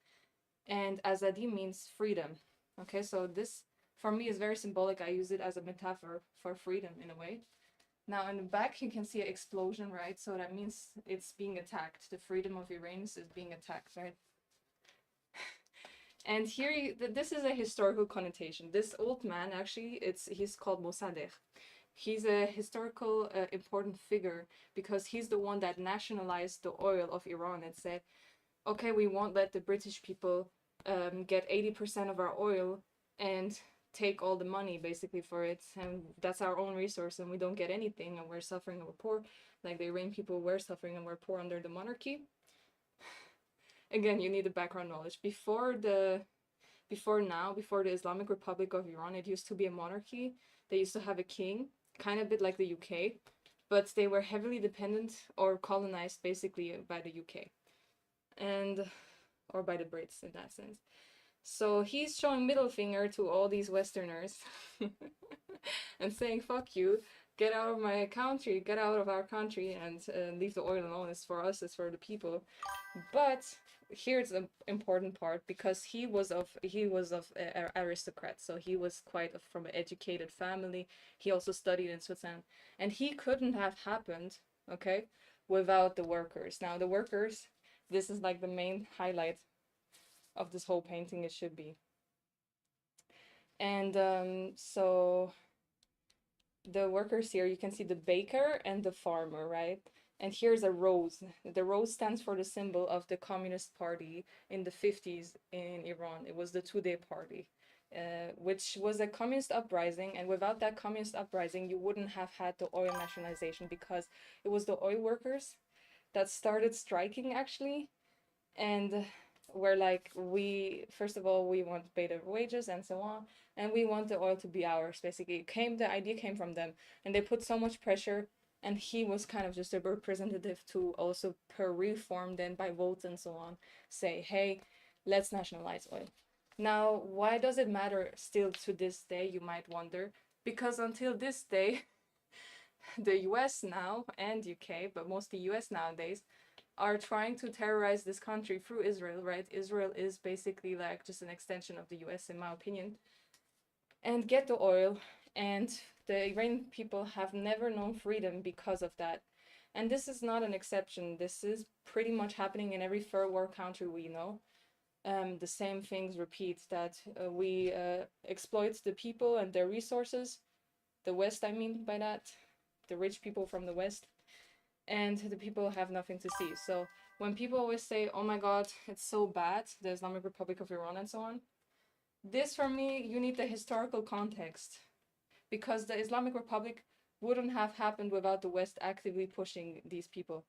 And Azadi means freedom. Okay, so this for me is very symbolic. I use it as a metaphor for freedom in a way. Now in the back you can see an explosion, right? So that means it's being attacked. The freedom of Iranians is being attacked, right? And here, this is a historical connotation. This old man, actually, he's called Mossadegh. He's a historical important figure because he's the one that nationalized the oil of Iran and said, okay, we won't let the British people get 80% of our oil and take all the money basically for it, and that's our own resource and we don't get anything and we're suffering and we're poor. Like the Iranian people were suffering and we're poor under the monarchy. Again, you need the background knowledge. Before the Islamic Republic of Iran, it used to be a monarchy. They used to have a king, kind of a bit like the UK, but they were heavily dependent or colonized basically by the UK or by the Brits in that sense. So he's showing middle finger to all these Westerners and saying, fuck you, get out of my country, get out of our country and leave the oil alone. It's for us, it's for the people. But here's the important part, because he was of aristocrat, so he was quite from an educated family. He also studied in Switzerland, and he couldn't have happened, okay, without the workers. Now the workers, this is like the main highlight of this whole painting, it should be. And so the workers here, you can see the baker and the farmer, right? And here's a rose. The rose stands for the symbol of the Communist Party in the 50s in Iran. It was the Tudeh Party, which was a communist uprising. And without that communist uprising, you wouldn't have had the oil nationalization, because it was the oil workers that started striking actually. And we're like, first of all, we want better wages and so on, and we want the oil to be ours. Basically, the idea came from them, and they put so much pressure, and he was kind of just a representative to also per reform, then by votes and so on, say, hey, let's nationalize oil. Now, why does it matter still to this day, you might wonder? Because until this day, the US now and UK, but mostly US nowadays, are trying to terrorize this country through Israel, right? Israel is basically like just an extension of the US, in my opinion, and get the oil. And the Iranian people have never known freedom because of that. And this is not an exception. This is pretty much happening in every third world country we know. The same things repeat, that we exploit the people and their resources. The West, I mean by that. The rich people from the West. And the people have nothing to see. So when people always say, oh my god, it's so bad, the Islamic Republic of Iran and so on, this for me, you need the historical context, because the Islamic Republic wouldn't have happened without the West actively pushing these people.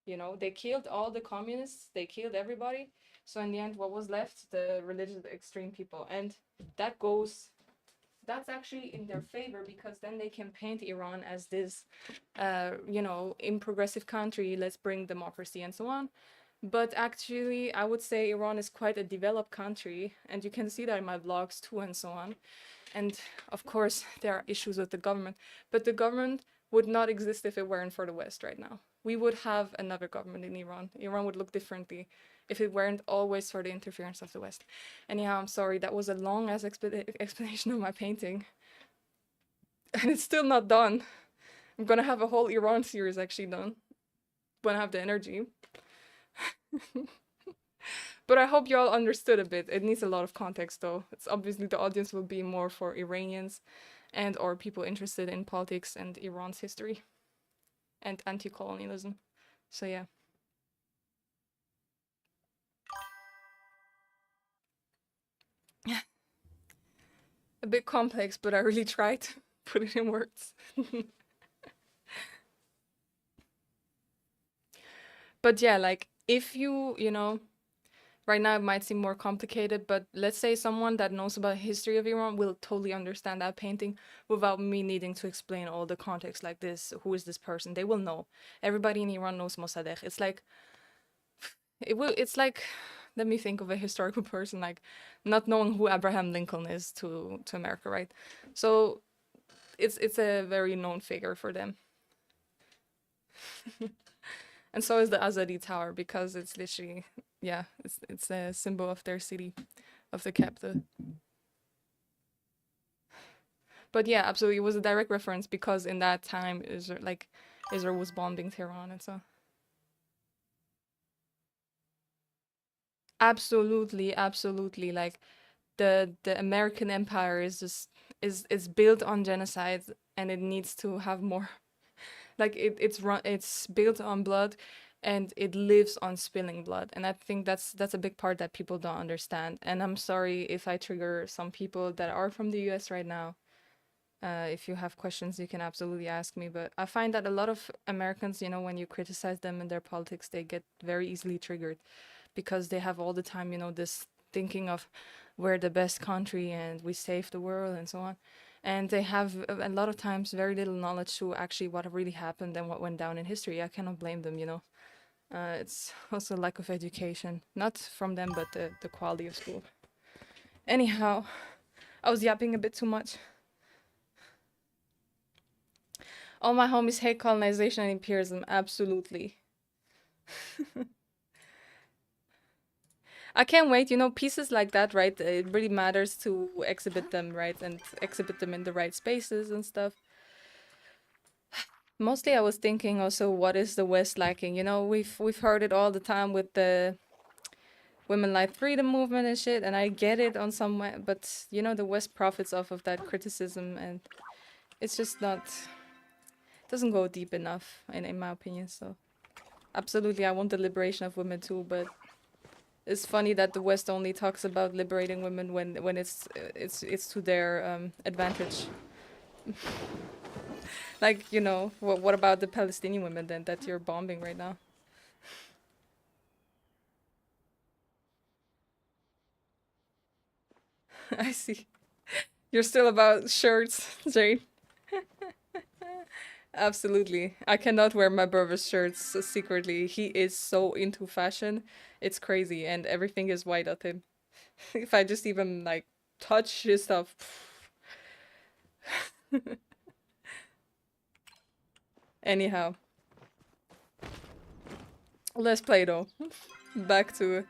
You know, they killed all the communists, they killed everybody. So in the end, what was left? The religious extreme people. And that's actually in their favor, because then they can paint Iran as this, you know, in progressive country, let's bring democracy and so on. But actually, I would say Iran is quite a developed country, and you can see that in my vlogs too and so on. And of course, there are issues with the government, but the government would not exist if it weren't for the West right now. We would have another government in Iran. Iran would look differently if it weren't always for the interference of the West. Anyhow, I'm sorry, that was a long-ass explanation of my painting. And it's still not done. I'm gonna have a whole Iran series actually done when I have the energy. But I hope you all understood a bit. It needs a lot of context though. It's obviously the audience will be more for Iranians and or people interested in politics and Iran's history and anti-colonialism. So yeah. A bit complex, but I really tried to put it in words. But yeah, like if you know, right now it might seem more complicated, but let's say someone that knows about history of Iran will totally understand that painting without me needing to explain all the context like this. Who is this person? They will know. Everybody in Iran knows Mossadegh. It's like it's like, let me think of a historical person, like not knowing who Abraham Lincoln is to America, right? So it's a very known figure for them. And so is the Azadi Tower, because it's literally, yeah, it's a symbol of their city, of the capital. But yeah, absolutely, it was a direct reference because in that time, Israel was bombing Tehran and so. Absolutely, absolutely. Like the American empire is just is built on genocide, and it needs to have more. Like it's built on blood, and it lives on spilling blood. And I think that's a big part that people don't understand. And I'm sorry if I trigger some people that are from the US right now. If you have questions, you can absolutely ask me. But I find that a lot of Americans, you know, when you criticize them in their politics, they get very easily triggered because they have all the time, you know, this thinking of we're the best country and we save the world and so on. And they have a lot of times very little knowledge to actually what really happened and what went down in history. I cannot blame them, you know. It's also lack of education, not from them, but the quality of school. Anyhow, I was yapping a bit too much. All my homies hate colonization and imperialism, absolutely. I can't wait, you know, pieces like that, right? It really matters to exhibit them, right? And exhibit them in the right spaces and stuff. Mostly I was thinking also, what is the West lacking? You know, we've heard it all the time with the women like freedom movement and shit, and I get it on some way, but you know, the West profits off of that criticism, and it's just not, doesn't go deep enough in my opinion. So absolutely I want the liberation of women too, but it's funny that the West only talks about liberating women when it's to their advantage. Like, you know, what about the Palestinian women then that you're bombing right now? I see. You're still about shirts, Jane. Absolutely. I cannot wear my brother's shirts secretly. He is so into fashion. It's crazy, and everything is white at him. If I just even like touch his stuff. Anyhow. Let's play though. Back to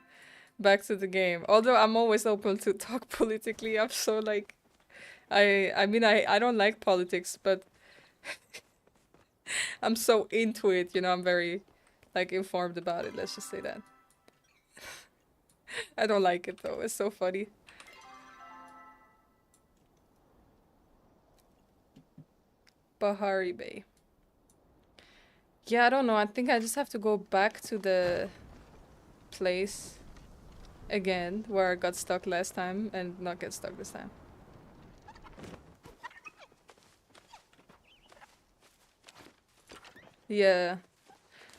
the game. Although I'm always open to talk politically. I'm so like I mean I don't like politics, but I'm so into it, you know, I'm very like informed about it, let's just say that. I don't like it though, it's so funny. Bahari Bay. Yeah, I don't know, I think I just have to go back to the place again where I got stuck last time and not get stuck this time. Yeah.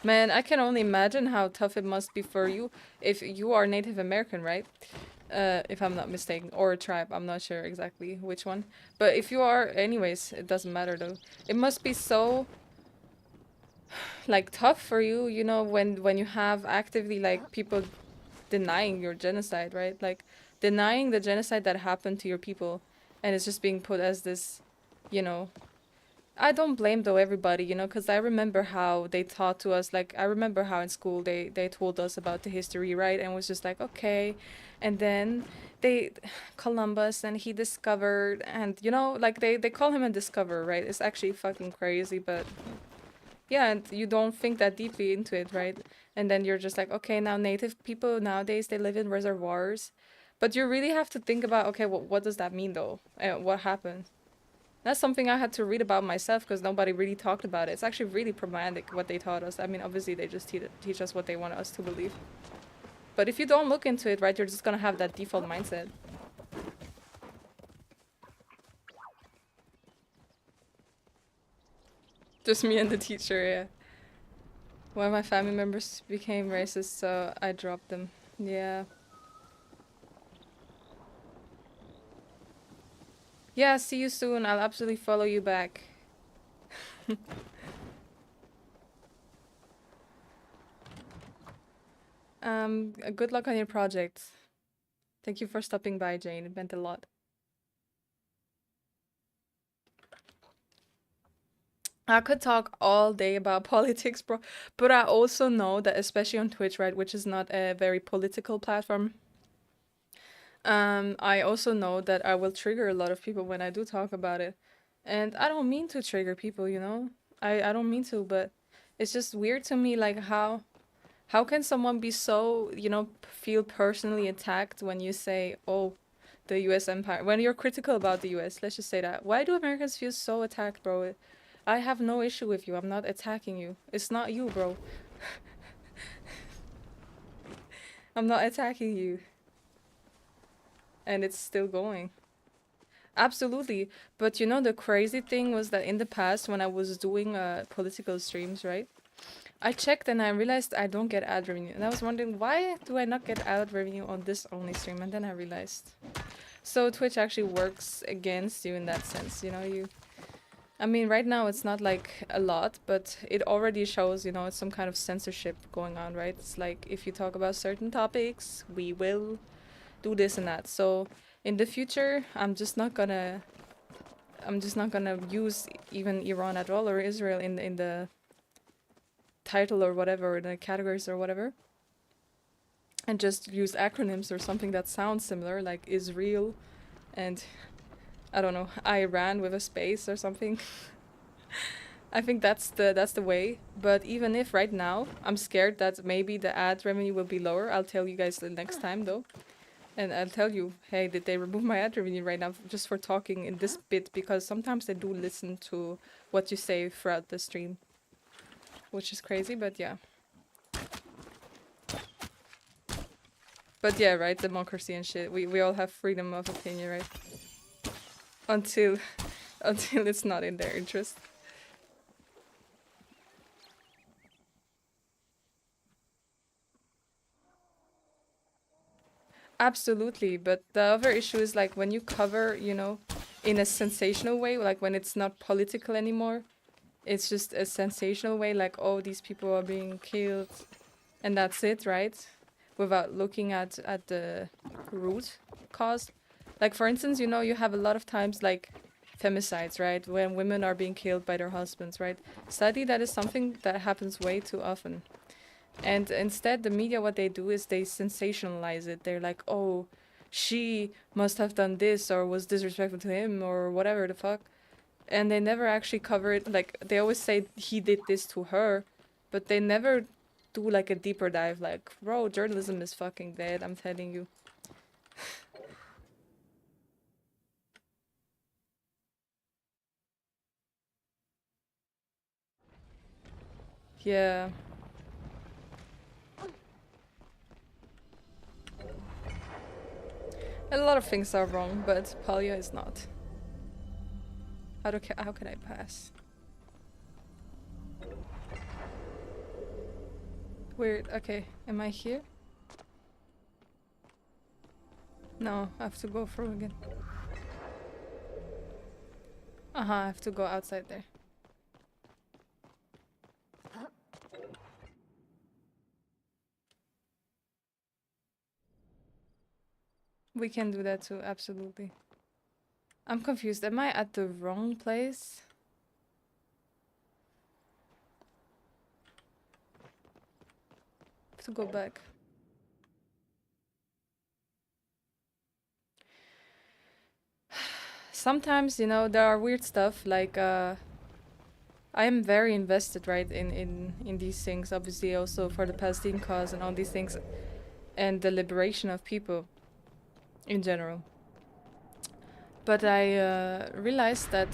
Man, I can only imagine how tough it must be for you if you are Native American, right? If I'm not mistaken, or a tribe, I'm not sure exactly which one. But if you are, anyways, it doesn't matter though. It must be so like tough for you, you know, when you have actively like people denying your genocide, right? Like denying the genocide that happened to your people, and it's just being put as this, you know, I don't blame though everybody, you know, because I remember how they taught to us, like I remember how in school they told us about the history, right? And it was just like, okay, and then they Columbus and he discovered, and you know, like they call him a discoverer, right? It's actually fucking crazy, but yeah, and you don't think that deeply into it, right? And then you're just like, okay, now native people nowadays they live in reservoirs, but you really have to think about, okay, what does that mean though? What happened? That's something I had to read about myself because nobody really talked about it. It's actually really problematic what they taught us. I mean, obviously they just teach us what they want us to believe. But if you don't look into it, right, you're just gonna have that default mindset. Just me and the teacher, yeah. One of my family members became racist, so I dropped them. Yeah. Yeah, see you soon. I'll absolutely follow you back. Good luck on your project. Thank you for stopping by, Jane. It meant a lot. I could talk all day about politics, bro. But I also know that, especially on Twitch, right, which is not a very political platform, I also know that I will trigger a lot of people when I do talk about it. And I don't mean to trigger people, you know? I don't mean to, but it's just weird to me, like, how can someone be so, you know, feel personally attacked when you say, oh, the US empire, when you're critical about the US, let's just say that. Why do Americans feel so attacked, bro? I have no issue with you. I'm not attacking you. It's not you, bro. I'm not attacking you. And it's still going. Absolutely. But you know, the crazy thing was that in the past, when I was doing political streams, right? I checked and I realized I don't get ad revenue. And I was wondering, why do I not get ad revenue on this only stream? And then I realized. So Twitch actually works against you in that sense, you know, I mean, right now it's not like a lot, but it already shows, you know, it's some kind of censorship going on, right? It's like, if you talk about certain topics, we will do this and that. So in the future, I'm just not gonna use even Iran at all, or Israel in the title or whatever, in the categories or whatever, and just use acronyms or something that sounds similar, like Israel and, I don't know, Iran with a space or something. I think that's the way. But even if right now, I'm scared that maybe the ad revenue will be lower. I'll tell you guys the next time though. And I'll tell you, hey, did they remove my ad revenue right now just for talking in this bit? Because sometimes they do listen to what you say throughout the stream. Which is crazy, but yeah. But yeah, right, democracy and shit. We all have freedom of opinion, right? Until it's not in their interest. Absolutely, but the other issue is like when you cover, you know, in a sensational way, like when it's not political anymore, it's just a sensational way, like, oh, these people are being killed, and that's it, right? Without looking at the root cause. Like, for instance, you know, you have a lot of times, like, femicides, right? When women are being killed by their husbands, right? Sadly, that is something that happens way too often. And instead, the media, what they do is they sensationalize it. They're like, oh, she must have done this, or was disrespectful to him, or whatever the fuck. And they never actually cover it. Like, they always say he did this to her, but they never do like a deeper dive. Like, bro, journalism is fucking dead, I'm telling you. Yeah. A lot of things are wrong, but Palia is not. How can I pass? Weird. Okay, am I here? No, I have to go through again. I have to go outside there. We can do that too, absolutely. I'm confused. Am I at the wrong place? I have to go back. Sometimes, you know, there are weird stuff, like, I am very invested, right, in these things, obviously also for the Palestinian cause and all these things, and the liberation of people in general. But I realized that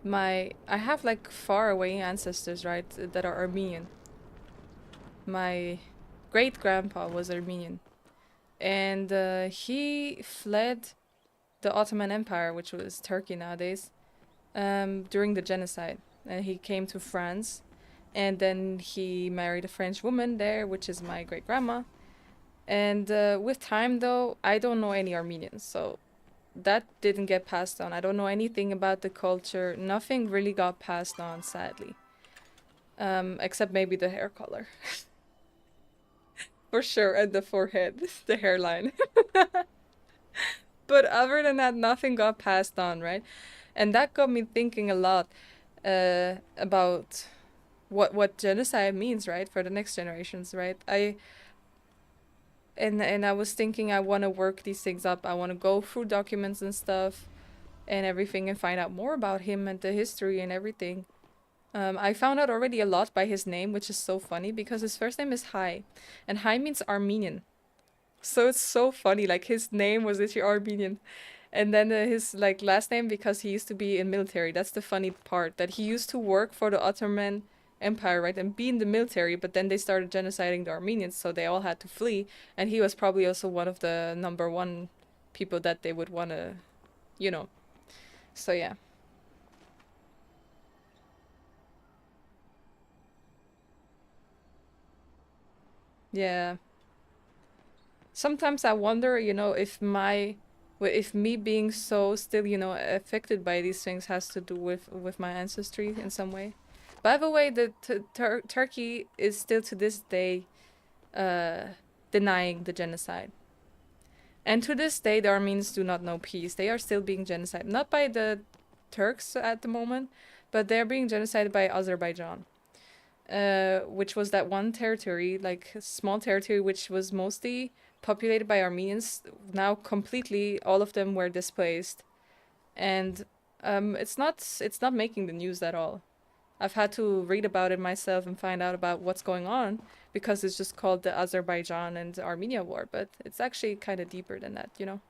I have like far away ancestors, right, that are Armenian. My great grandpa was Armenian, and he fled the Ottoman Empire, which was Turkey nowadays, during the genocide. and he came to France, and then he married a French woman there, which is my great grandma. And with time, though, I don't know any Armenians, so that didn't get passed on. I don't know anything about the culture. Nothing really got passed on, sadly. Except maybe the hair color. For sure, and the forehead, the hairline. But other than that, nothing got passed on, right? And that got me thinking a lot about what genocide means, right, for the next generations, right? And I was thinking I want to work these things up. I want to go through documents and stuff and everything and find out more about him and the history and everything. I found out already a lot by his name, which is so funny because his first name is Hai, and Hai means Armenian. So it's so funny, like his name was literally Armenian. And then his like last name, because he used to be in military. That's the funny part, that he used to work for the Ottoman Empire, right, and be in the military, but then they started genociding the Armenians, so they all had to flee, and he was probably also one of the number one people that they would want to, you know. So yeah. Yeah. Sometimes I wonder, if me being so still, affected by these things has to do with my ancestry in some way. By the way, the Turkey is still to this day denying the genocide. And to this day, the Armenians do not know peace. They are still being genocided. Not by the Turks at the moment, but they're being genocided by Azerbaijan. Which was that one territory, like a small territory, which was mostly populated by Armenians. Now completely, all of them were displaced, and it's not making the news at all. I've had to read about it myself and find out about what's going on because it's just called the Azerbaijan and Armenia war, but it's actually kind of deeper than that, you know.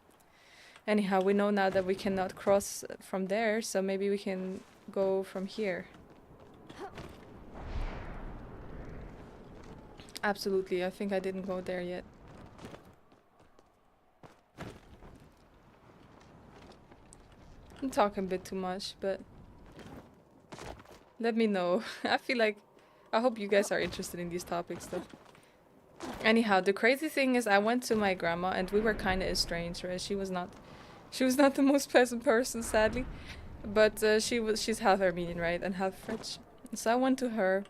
Anyhow, we know now that we cannot cross from there, so maybe we can go from here. Absolutely, I think I didn't go there yet. I'm talking a bit too much, but let me know. I hope you guys are interested in these topics though. Anyhow, the crazy thing is I went to my grandma and we were kind of estranged, right? She was not the most pleasant person, sadly, but she's half Armenian, right, and half French. So I went to her,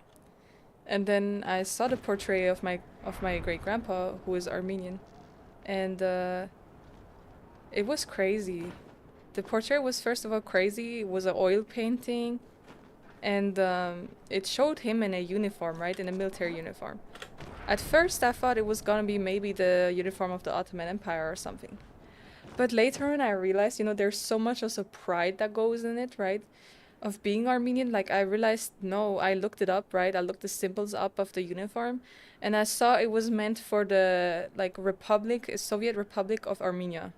and then I saw the portrait of my great grandpa, who is Armenian, and it was crazy. The portrait was first of all crazy. It was an oil painting, and it showed him in a uniform, right, in a military uniform. At first, I thought it was gonna be maybe the uniform of the Ottoman Empire or something. But later on, I realized, there's so much also pride that goes in it, right? Of being Armenian. Like, I realized, no, I looked it up, right? I looked the symbols up of the uniform, and I saw it was meant for the, like, Soviet Republic of Armenia,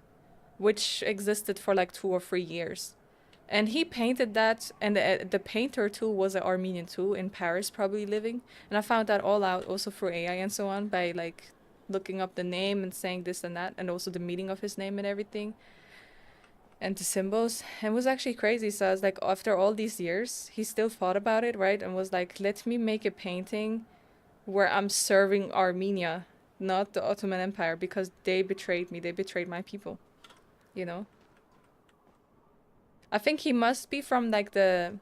which existed for like 2 or 3 years. And he painted that, and the painter too was an Armenian too, in Paris probably living. And I found that all out also through AI and so on, by like looking up the name and saying this and that, and also the meaning of his name and everything, and the symbols. And it was actually crazy. So I was like, after all these years, he still thought about it, right? And was like, let me make a painting where I'm serving Armenia, not the Ottoman Empire, because they betrayed me. They betrayed my people, you know? I think he must be from like the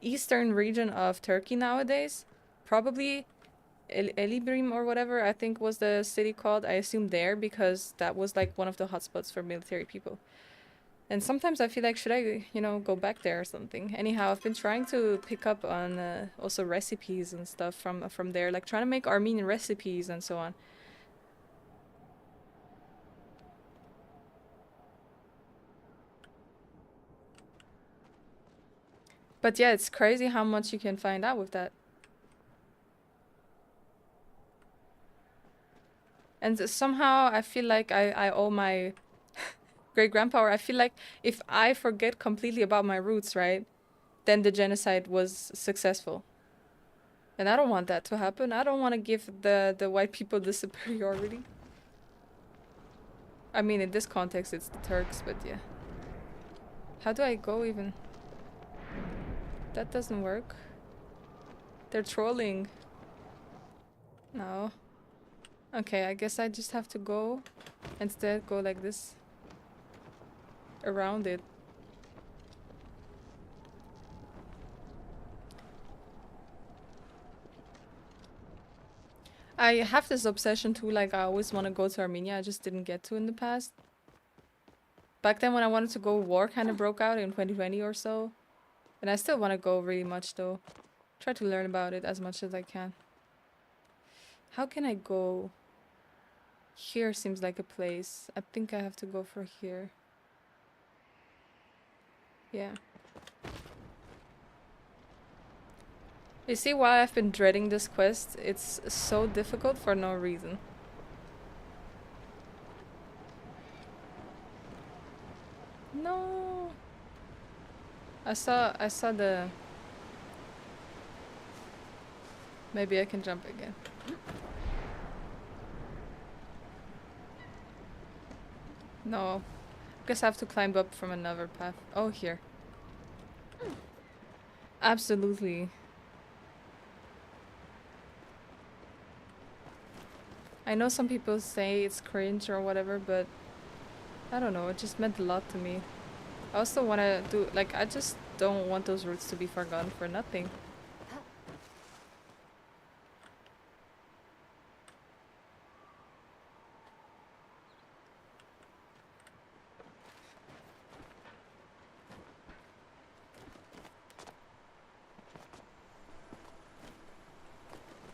eastern region of Turkey nowadays. Probably Elibrim or whatever, I think was the city called. I assume there, because that was like one of the hotspots for military people. And sometimes I feel like, should I, go back there or something? Anyhow, I've been trying to pick up on also recipes and stuff from there, like trying to make Armenian recipes and so on. But yeah, it's crazy how much you can find out with that. And somehow I feel like I owe my great grandpa, or I feel like if I forget completely about my roots, right, then the genocide was successful. And I don't want that to happen. I don't want to give the white people the superiority. I mean, in this context, it's the Turks, but yeah. How do I go even? That doesn't work. They're trolling. No. Okay, I guess I just have to go. Instead, go like this. Around it. I have this obsession too, like I always want to go to Armenia. I just didn't get to in the past. Back then when I wanted to go, war kind of broke out in 2020 or so. And I still want to go really much though. Try to learn about it as much as I can. How can I go? Here seems like a place. I think I have to go for here. Yeah. You see why I've been dreading this quest? It's so difficult for no reason. No. I saw the... Maybe I can jump again. No. Guess I have to climb up from another path. Oh, here. Absolutely. I know some people say it's cringe or whatever, but I don't know, it just meant a lot to me. I also want to do, like, I just don't want those routes to be forgotten for nothing.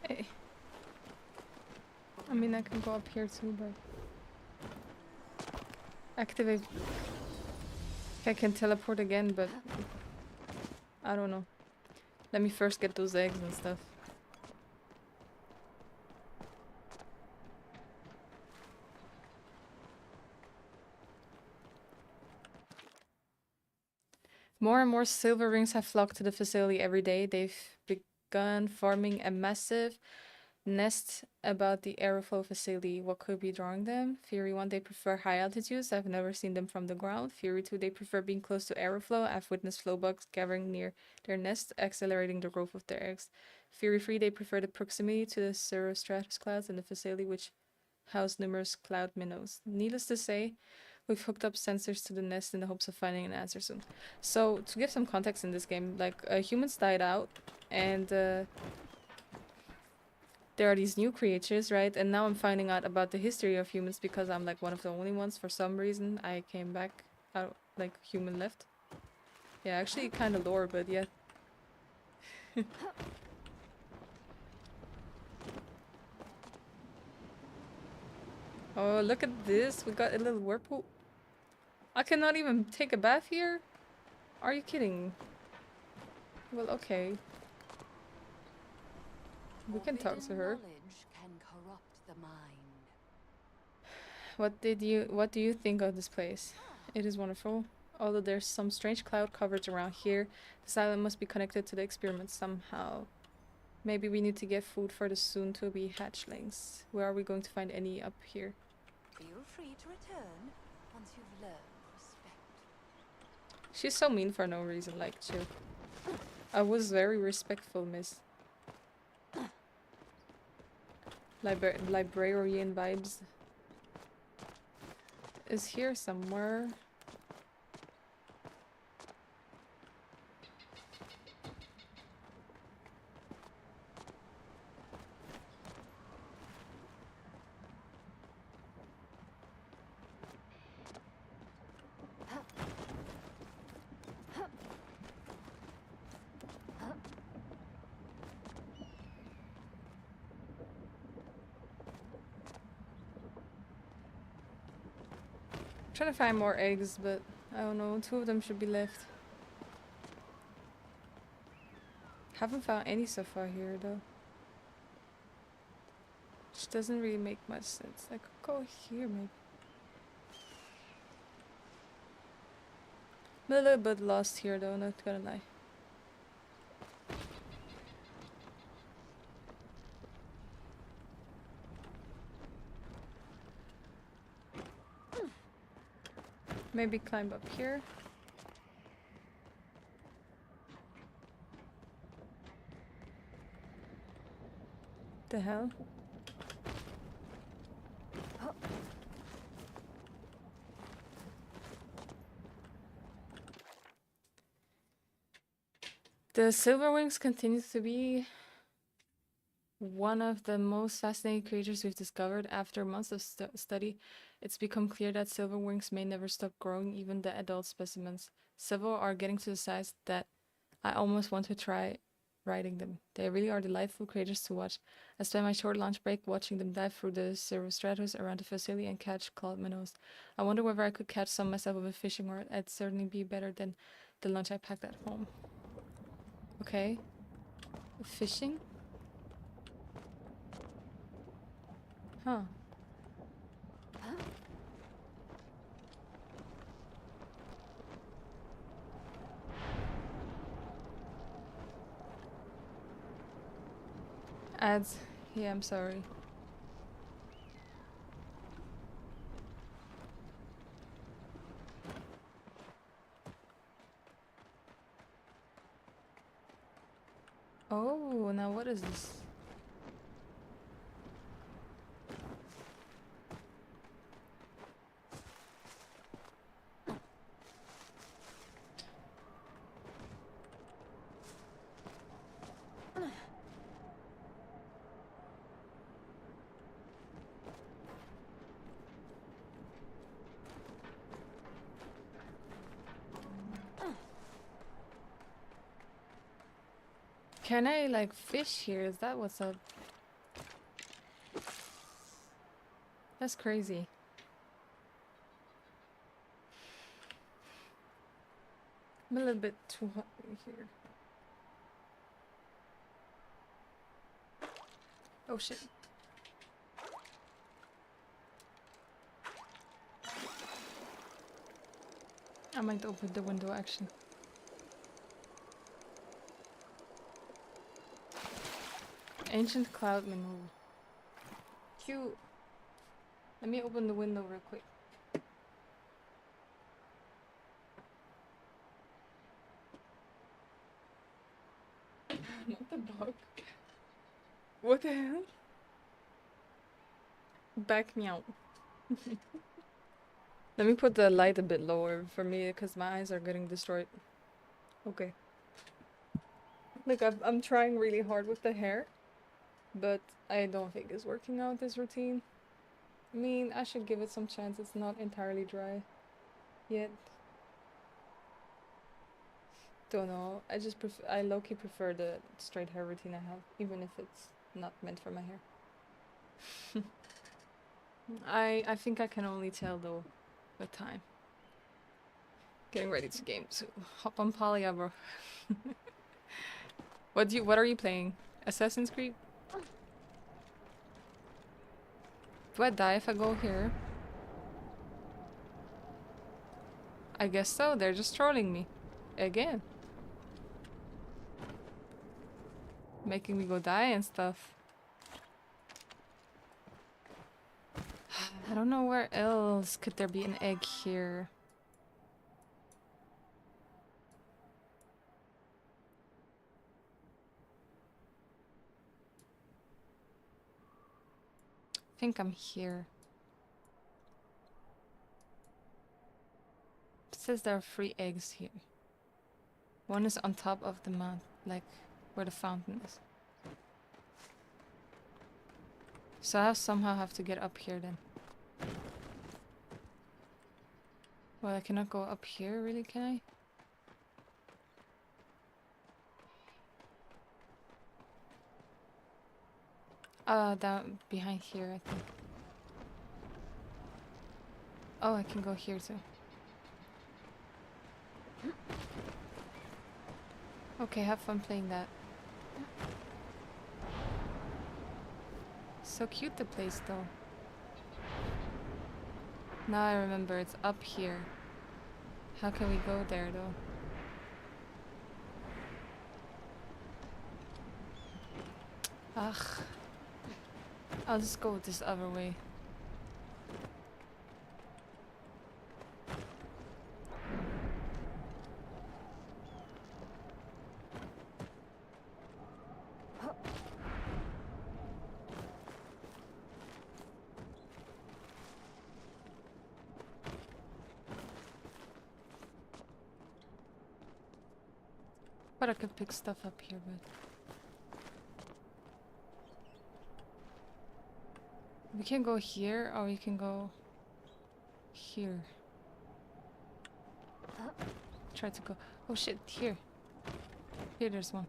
Hey. I mean, I can go up here too, but... Activate... I can teleport again, but... I don't know. Let me first get those eggs and stuff. More and more silver rings have flocked to the facility every day. They've begun forming a massive nest about the aeroflow facility. What could be drawing them? Theory 1, they prefer high altitudes. I've never seen them from the ground. Theory 2, they prefer being close to aeroflow. I've witnessed flow bugs gathering near their nest, accelerating the growth of their eggs. Theory 3, they prefer the proximity to the cirrostratus clouds in the facility, which house numerous cloud minnows. Needless to say, we've hooked up sensors to the nest in the hopes of finding an answer soon. So, to give some context in this game, like, humans died out, and there are these new creatures, right? And now I'm finding out about the history of humans because I'm like one of the only ones. For some reason, I came back out, like, human left. Yeah, actually kind of lore, but yeah. Oh, look at this. We got a little whirlpool. I cannot even take a bath here? Are you kidding? Well, okay. We can talk to her. Can corrupt the mind. What do you think of this place? It is wonderful. Although there's some strange cloud coverage around here, this island must be connected to the experiment somehow. Maybe we need to get food for the soon-to-be hatchlings. Where are we going to find any up here? Feel free to return once you've learned respect. She's so mean for no reason, like, chill. I was very respectful, miss. Librarian vibes. Is here somewhere. Trying to find more eggs, but I don't know, 2 of them should be left. Haven't found any so far here though. Which doesn't really make much sense. I could go here maybe. I'm a little bit lost here though, not gonna lie. Maybe climb up here. The hell? The Silverwings continues to be one of the most fascinating creatures we've discovered. After months of study, it's become clear that silverwings may never stop growing, even the adult specimens. Several are getting to the size that I almost want to try riding them. They really are delightful creatures to watch. I spent my short lunch break watching them dive through the cirrostratus around the facility and catch cloud minnows. I wonder whether I could catch some myself with fishing rod. It'd certainly be better than the lunch I packed at home. Okay. Fishing? Huh. Ads. Yeah, I'm sorry. Oh, now what is this? Can I like fish here? Is that what's up? That's crazy. I'm a little bit too hot here. Oh shit. I might open the window actually. Ancient cloud minnow. Cute. Let me open the window real quick. Not the dog. What the hell? Back me out. Let me put the light a bit lower for me because my eyes are getting destroyed. Okay. Look, I'm trying really hard with the hair, but I don't think it's working out, this routine. I mean, I should give it some chance. It's not entirely dry yet. Don't know. I low-key prefer the straight hair routine I have, even if it's not meant for my hair. I think I can only tell though with time. Getting ready to game to hop on Palia, bro. What are you playing? Assassin's Creed? Do I die if I go here? I guess so. They're just trolling me. Again. Making me go die and stuff. I don't know where else could there be an egg here. I think I'm here. It says there are 3 eggs here. One is on top of the mount, like where the fountain is. So I somehow have to get up here then. Well, I cannot go up here, really, can I? Down behind here, I think. Oh, I can go here too. Okay, have fun playing that. So cute, the place though. Now I remember, it's up here. How can we go there though? Ugh. I'll just go this other way. But I could pick stuff up here, but... We can go here, or we can go... here. Try to go... Oh shit, here. Here, there's one.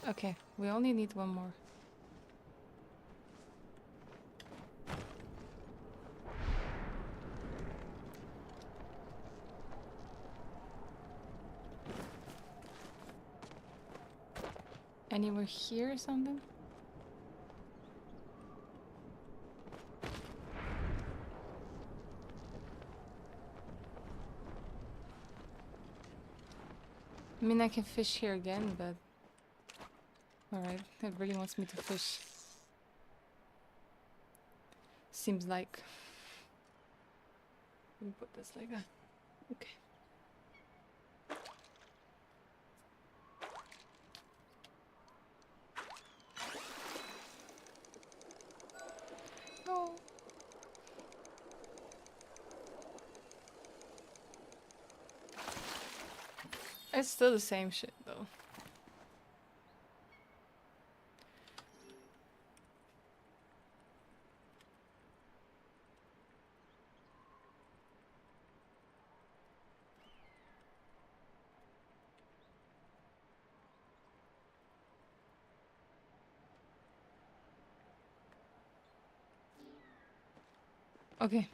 Okay, we only need one more. Anywhere here or something? I mean, I can fish here again, but... Alright, it really wants me to fish. Seems like... Let me put this like that. Okay. No. It's still the same shit, though. Okay.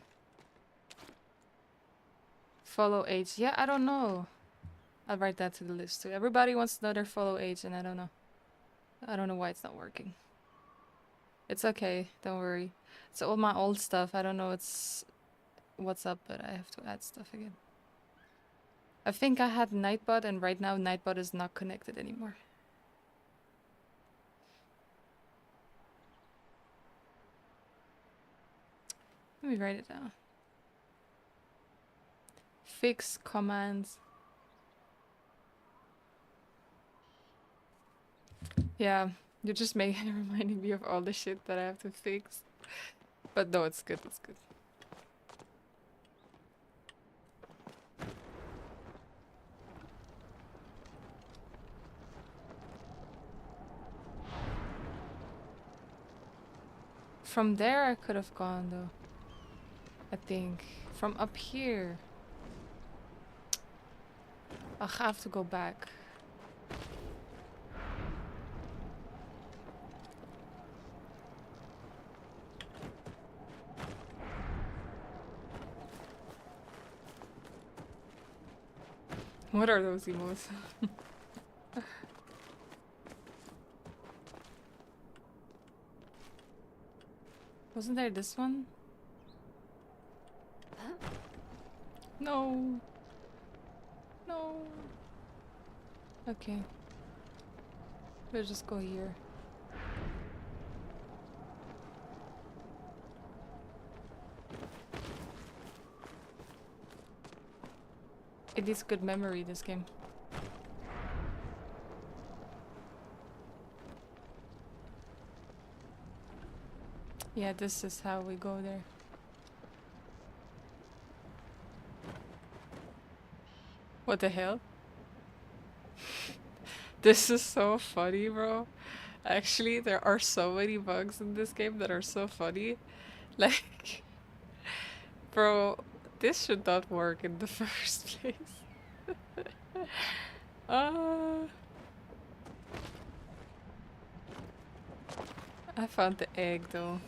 Follow age. Yeah, I don't know. I'll write that to the list too. Everybody wants to know their follow age, and I don't know. I don't know why it's not working. It's okay, don't worry. It's all my old stuff. I don't know what's up, but I have to add stuff again. I think I had Nightbot, and right now Nightbot is not connected anymore. Let me write it down. Fix commands. Yeah, you're just making reminding me of all the shit that I have to fix. But no, it's good, it's good. From there I could have gone though. I think. From up here. I'll have to go back. What are those emotes? Wasn't there this one? No. No. Okay. We'll just go here. It is good memory, this game. Yeah, this is how we go there. What the hell? This is so funny, bro. Actually, there are so many bugs in this game that are so funny. Like, bro, this should not work in the first place. I found the egg though.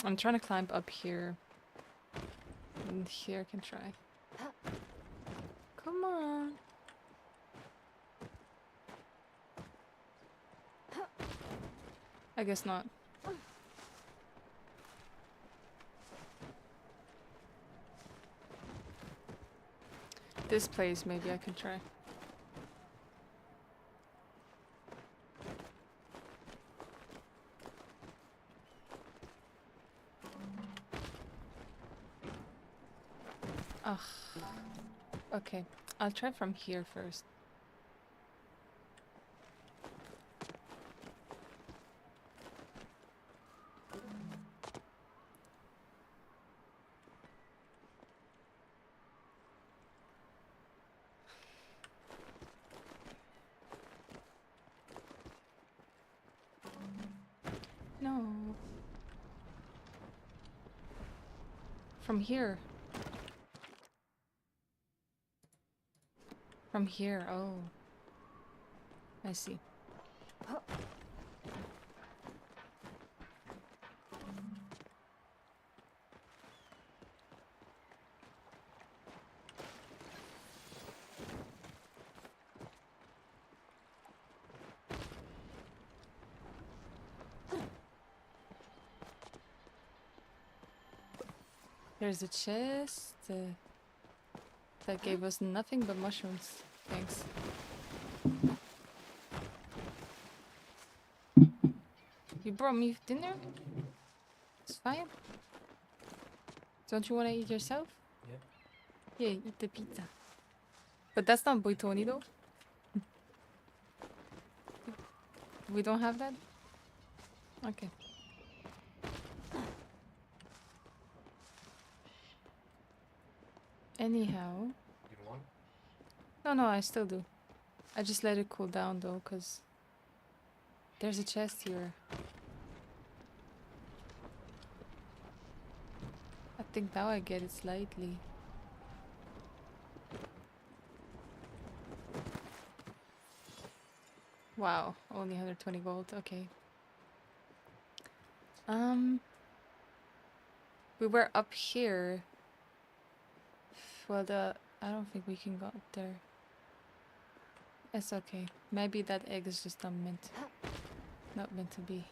I'm trying to climb up here. And here I can try. Come on. I guess not. This place, maybe I can try. Ugh. Okay, I'll try from here first. from here. From here, oh. I see. There's a chest that gave us nothing but mushrooms. Thanks. You brought me dinner? It's fine. Don't you want to eat yourself? Yeah. Yeah, eat the pizza. But that's not boitoni though. We don't have that? Okay. Anyhow. You want? No, I still do. I just let it cool down though, cause there's a chest here. I think now I get it slightly. Wow, only 120 gold, okay. We were up here. Well, I don't think we can go up there. It's okay. Maybe that egg is just not meant to be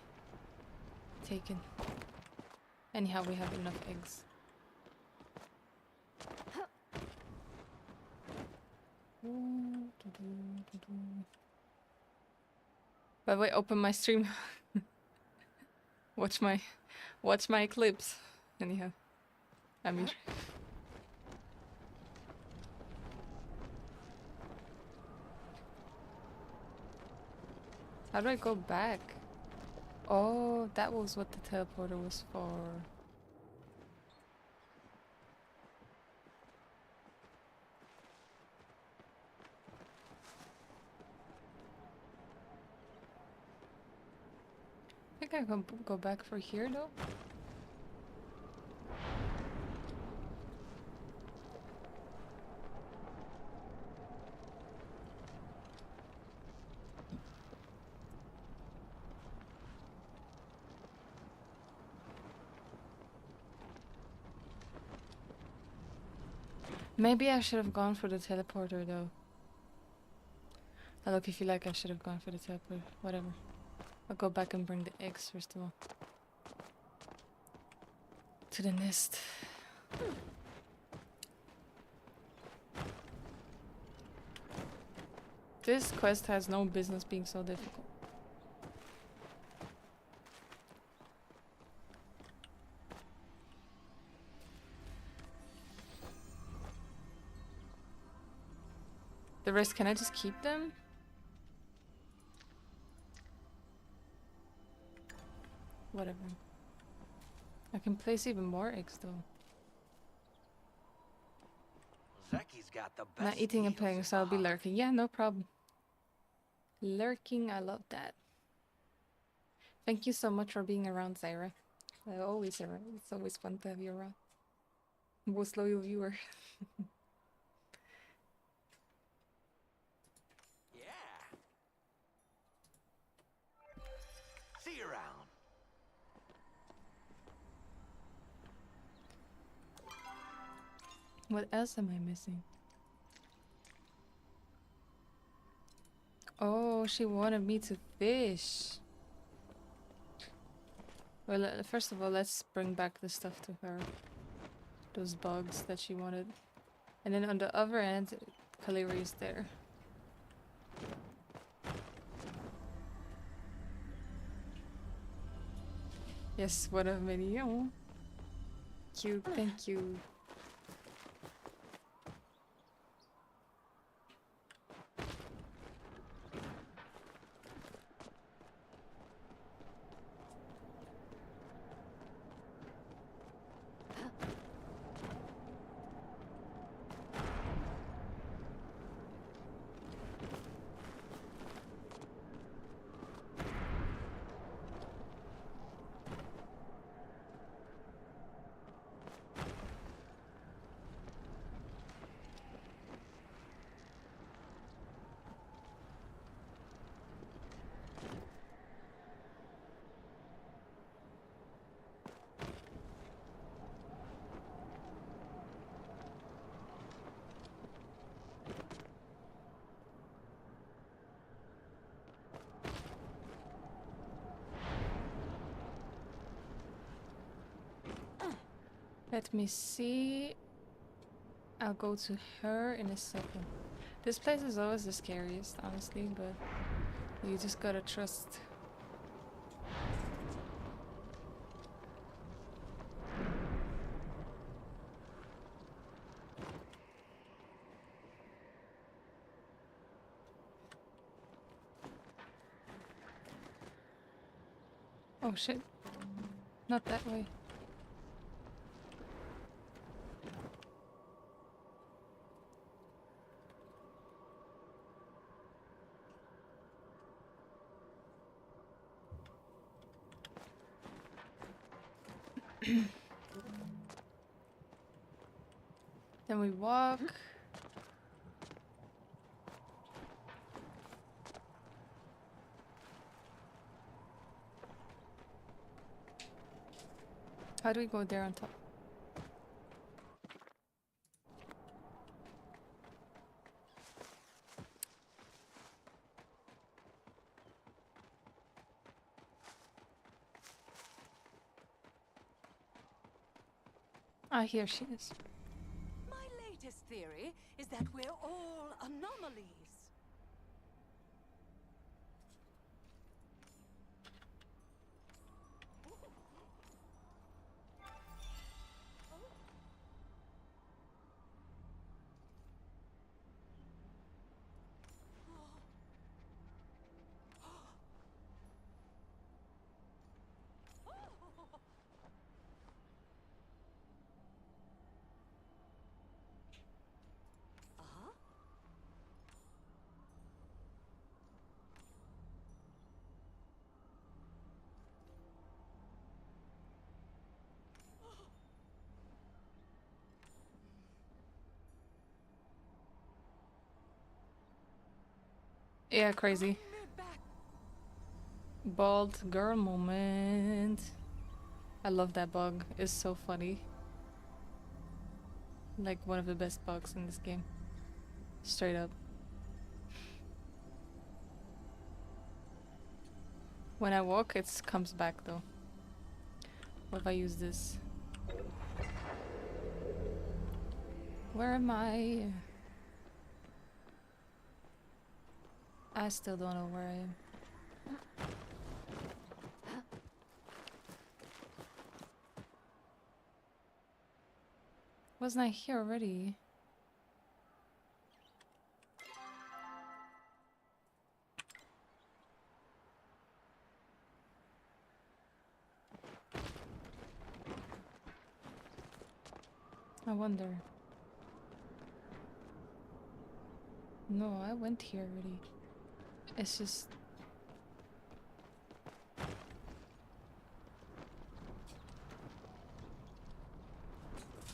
taken. Anyhow, we have enough eggs. By the way, open my stream. watch my clips. Anyhow, I'm here. How do I go back? Oh, that was what the teleporter was for. I think I can go back for here though. Maybe I should have gone for the teleporter though. Look, if you like, I should have gone for the teleporter. Whatever. I'll go back and bring the eggs first of all. To the nest. This quest has no business being so difficult. The rest, can I just keep them? Whatever. I can place even more eggs though. Zeki's got the best Not eating and deals playing, in so I'll be Baja. lurking. Yeah, no problem. Lurking, I love that. Thank you so much for being around, Zaira. Always around. It's always fun to have you around. Most loyal viewer. Yeah. See you around. What else am I missing? Oh, she wanted me to fish. Well, first of all, let's bring back the stuff to her. Those bugs that she wanted. And then on the other end, Kaleri is there. Yes, what a video. Cute, thank you. Let me see. I'll go to her in a second. This place is always the scariest, honestly, but you just gotta trust. Oh shit. Not that way. Then we walk. How do we go there on top? Ah, here she is. My latest theory is that we're all anomalies. Uh-huh. Yeah, crazy. Bring me back. Bald girl moment. I love that bug. It's so funny. Like one of the best bugs in this game. Straight up. When I walk, it comes back though. What if I use this? Where am I? I still don't know where I am. Wasn't I here already? I wonder. No, I went here already. It's just...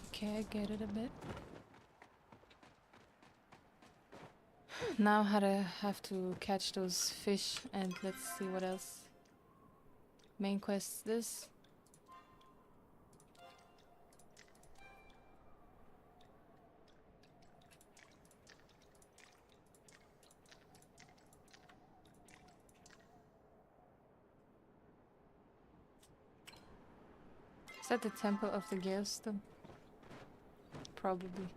Okay, I get it a bit. Now how to have to catch those fish, and let's see what else. Main quest this. Is that the Temple of the Gales though? Probably.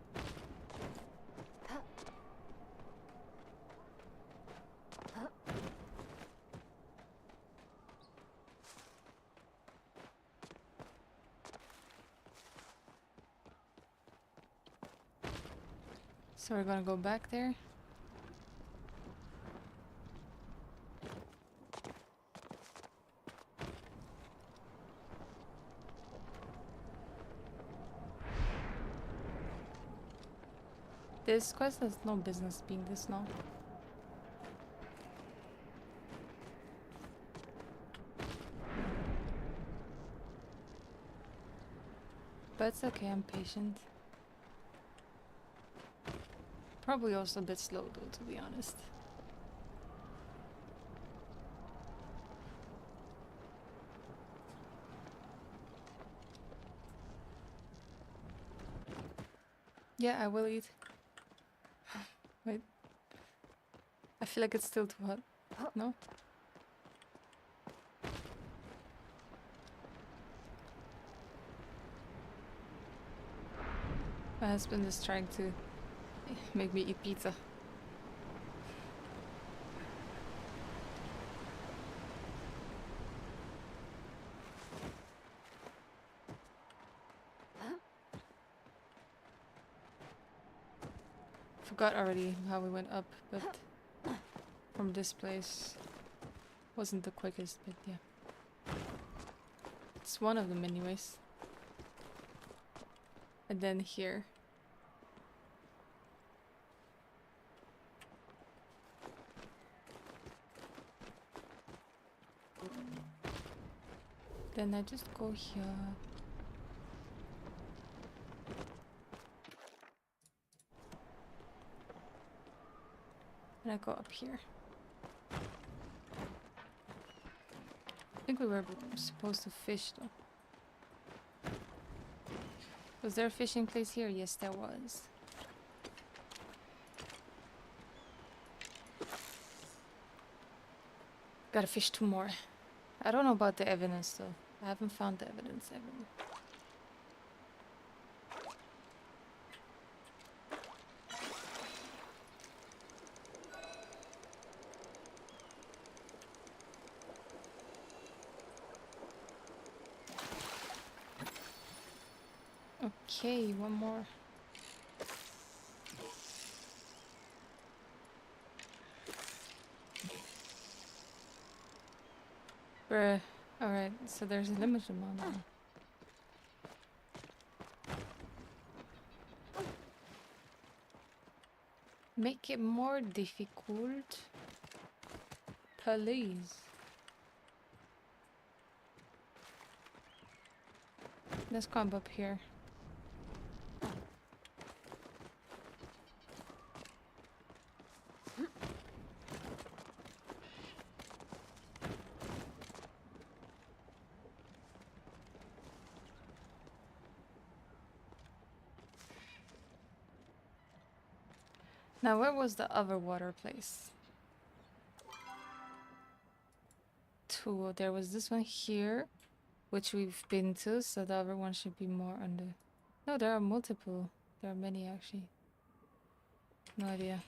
So we're gonna go back there. This quest has no business being this long. But it's okay, I'm patient. Probably also a bit slow though, to be honest. Yeah, I will eat. Wait. I feel like it's still too hot. No? My husband is trying to make me eat pizza. Forgot already how we went up, but from this place wasn't the quickest, but yeah. It's one of them anyways. And then here. Then I just go here. And I go up here. I think we were supposed to fish though. Was there a fishing place here? Yes, there was. Gotta fish 2 more. I don't know about the evidence though. I haven't found the evidence ever. Okay, one more. Bruh. Alright, so there's a limited amount of them. Make it more difficult. Please. Let's climb up here. Now, where was the other water place? 2. There was this one here, which we've been to, so the other one should be more on the... No, there are multiple. There are many, actually. No idea.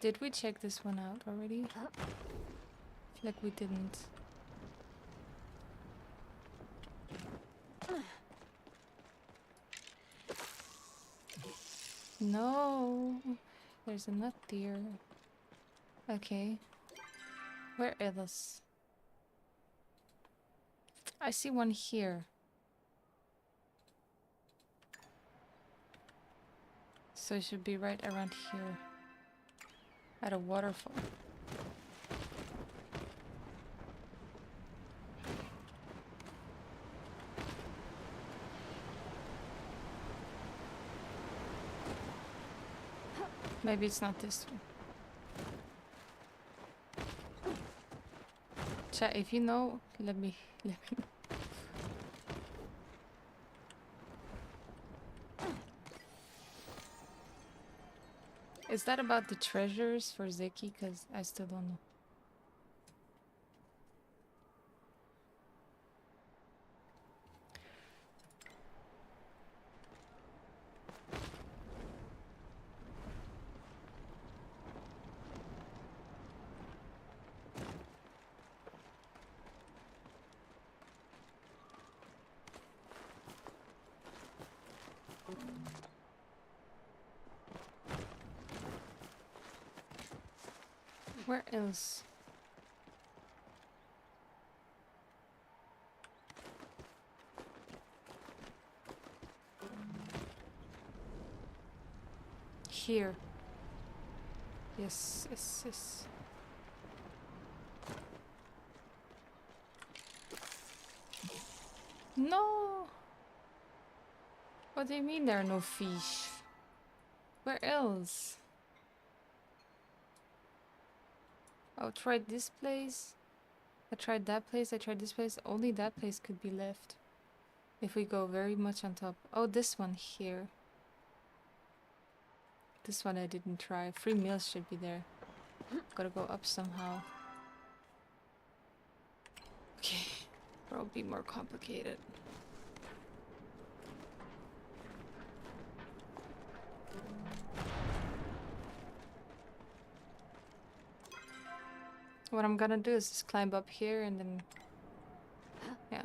Did we check this one out already? I feel like we didn't. No, there's a nut there. Okay, where else? I see one here. So it should be right around here. At a waterfall. Maybe it's not this one. Chat, if you know, let me know. Is that about the treasures for Zeki? Because I still don't know. Where else? Here. Yes, yes, yes. No! What do you mean there are no fish? Where else? I tried this place. I tried that place. I tried this place. Only that place could be left. If we go very much on top. Oh, this one here. This one I didn't try. 3 meals should be there. Gotta go up somehow. Okay. it'll be more complicated. What I'm gonna do is just climb up here and then... Yeah.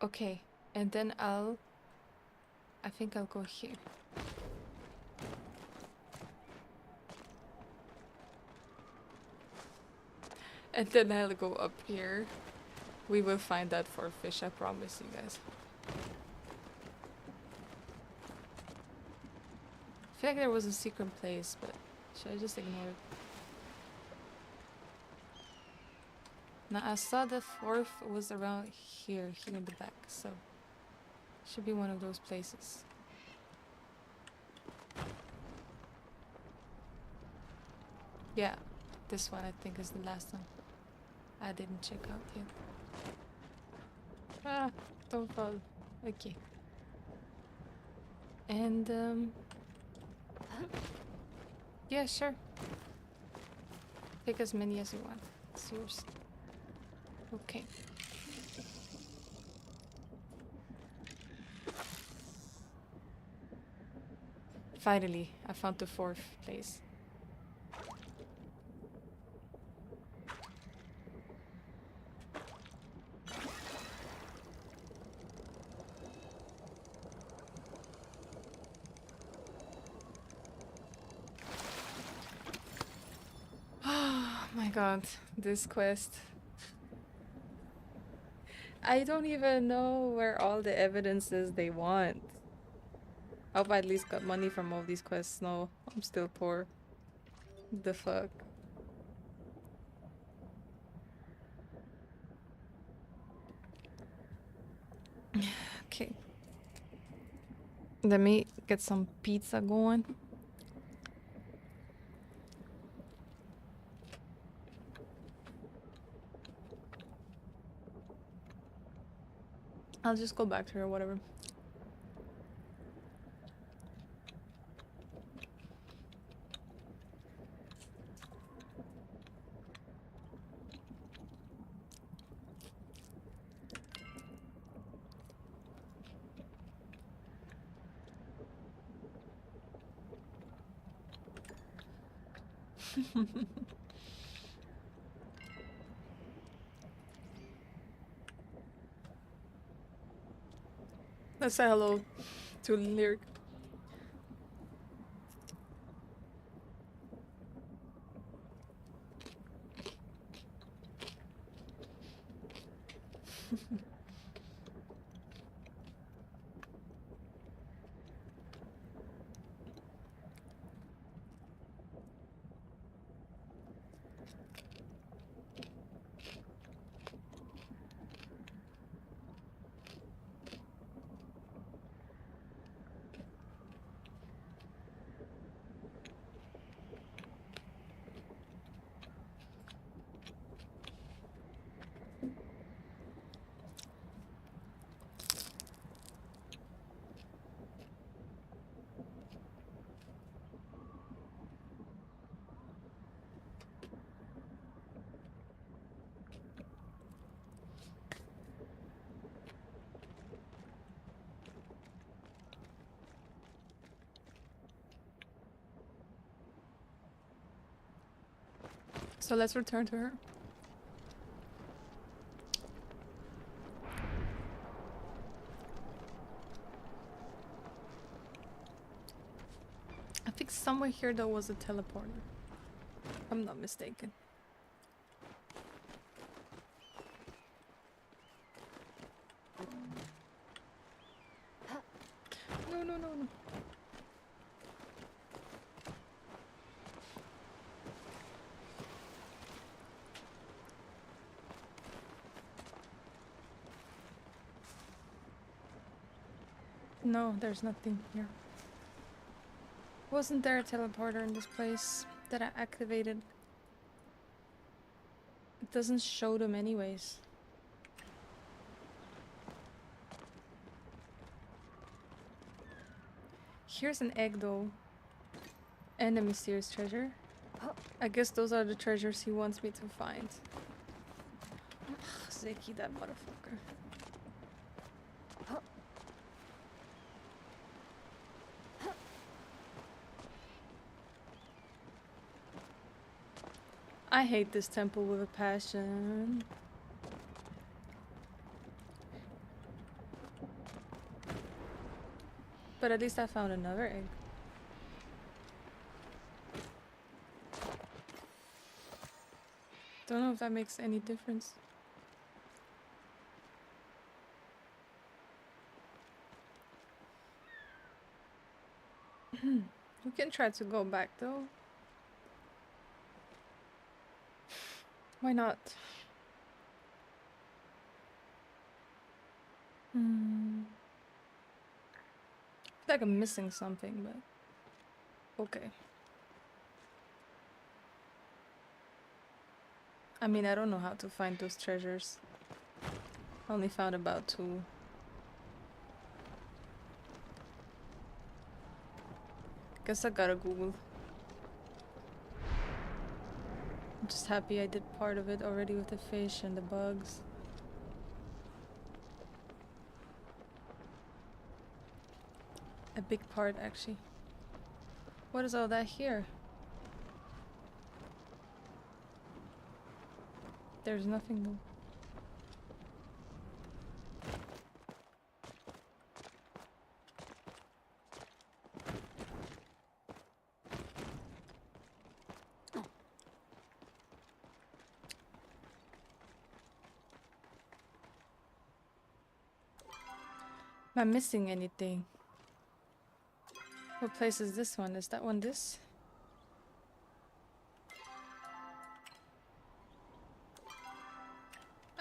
Okay, and then I think I'll go here. And then I'll go up here. We will find that for fish, I promise you guys. I feel like there was a secret place, but should I just ignore it? Now I saw the fourth was around here in the back, so should be one of those places. Yeah, this one I think is the last one. I didn't check out yet. Ah, don't fall. Okay. And yeah, sure. Take as many as you want. It's yours. Okay. Finally, I found the fourth place. Oh my god, this quest. I don't even know where all the evidence is they want. I hope I at least got money from all these quests. No, I'm still poor. The fuck? Okay. Let me get some pizza going. I'll just go back to her, whatever. Let's say hello to Lyric. So let's return to her. I think somewhere here there was a teleporter. If I'm not mistaken. No, no, no, no. No, there's nothing here. Wasn't there a teleporter in this place that I activated? It doesn't show them anyways. Here's an egg though. And a mysterious treasure. I guess those are the treasures he wants me to find. Zeki, that motherfucker. I hate this temple with a passion. But at least I found another egg. Don't know if that makes any difference. We can try to go back though. Why not? I feel like I'm missing something, but okay. I mean, I don't know how to find those treasures. I only found about 2. Guess I gotta Google. I'm just happy I did part of it already with the fish and the bugs. A big part, actually. What is all that here? There's nothing though. Am I missing anything? What place is this one? Is that one this?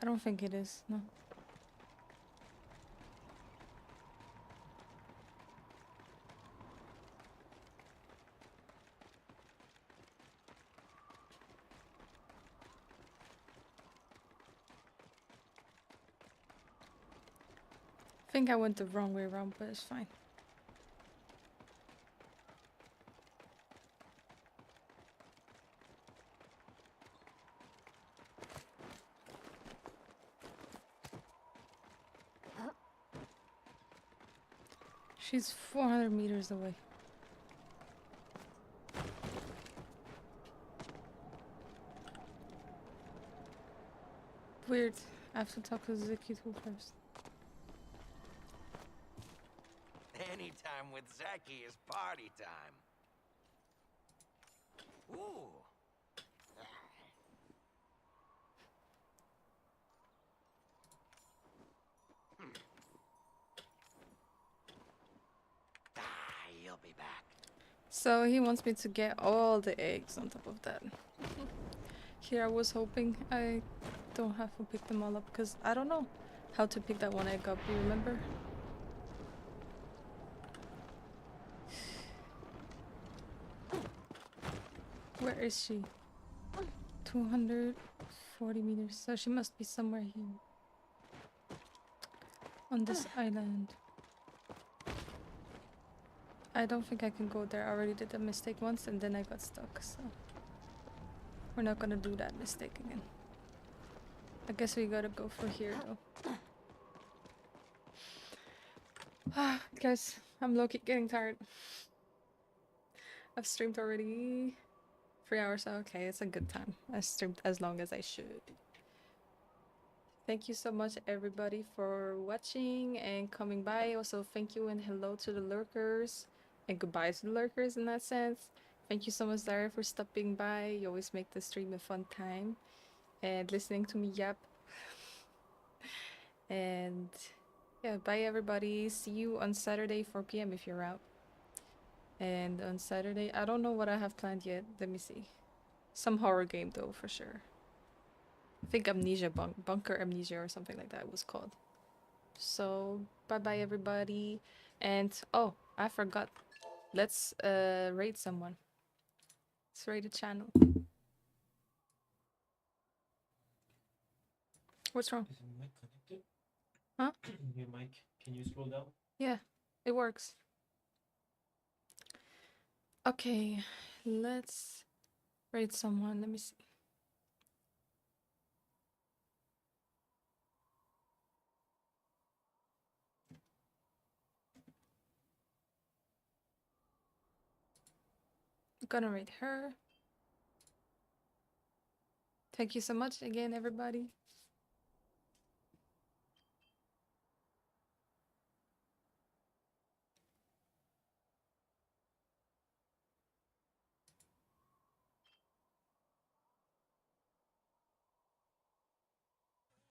I don't think it is, no. I think I went the wrong way around, but it's fine. She's 400 meters away. Weird. I have to talk to Zeki first. Anytime with Zeki is party time. Ooh. You'll be back. So he wants me to get all the eggs on top of that. Here I was hoping I don't have to pick them all up because I don't know how to pick that one egg up, you remember? Where is she? 240 meters. So she must be somewhere here. On this island. I don't think I can go there. I already did a mistake once and then I got stuck, so we're not gonna do that mistake again. I guess we gotta go for here though. Guys, I'm low-key getting tired. I've streamed already 3 hours, okay, it's a good time. I streamed as long as I should. Thank you so much everybody for watching and coming by. Also, thank you and hello to the lurkers. And goodbye to the lurkers in that sense. Thank you so much, Zara, for stopping by. You always make the stream a fun time. And listening to me yap. And yeah, bye everybody. See you on Saturday, 4 p.m. if you're out. And on Saturday, I don't know what I have planned yet. Let me see. Some horror game though, for sure. I think Amnesia Bunker Amnesia or something like that it was called. So, bye-bye everybody. And, oh, I forgot. Let's raid someone. Let's raid a channel. What's wrong? Is your mic connected? Huh? Your mic, can you scroll down? Yeah, it works. Okay, let's rate someone. Let me see. I'm gonna rate her. Thank you so much again, everybody.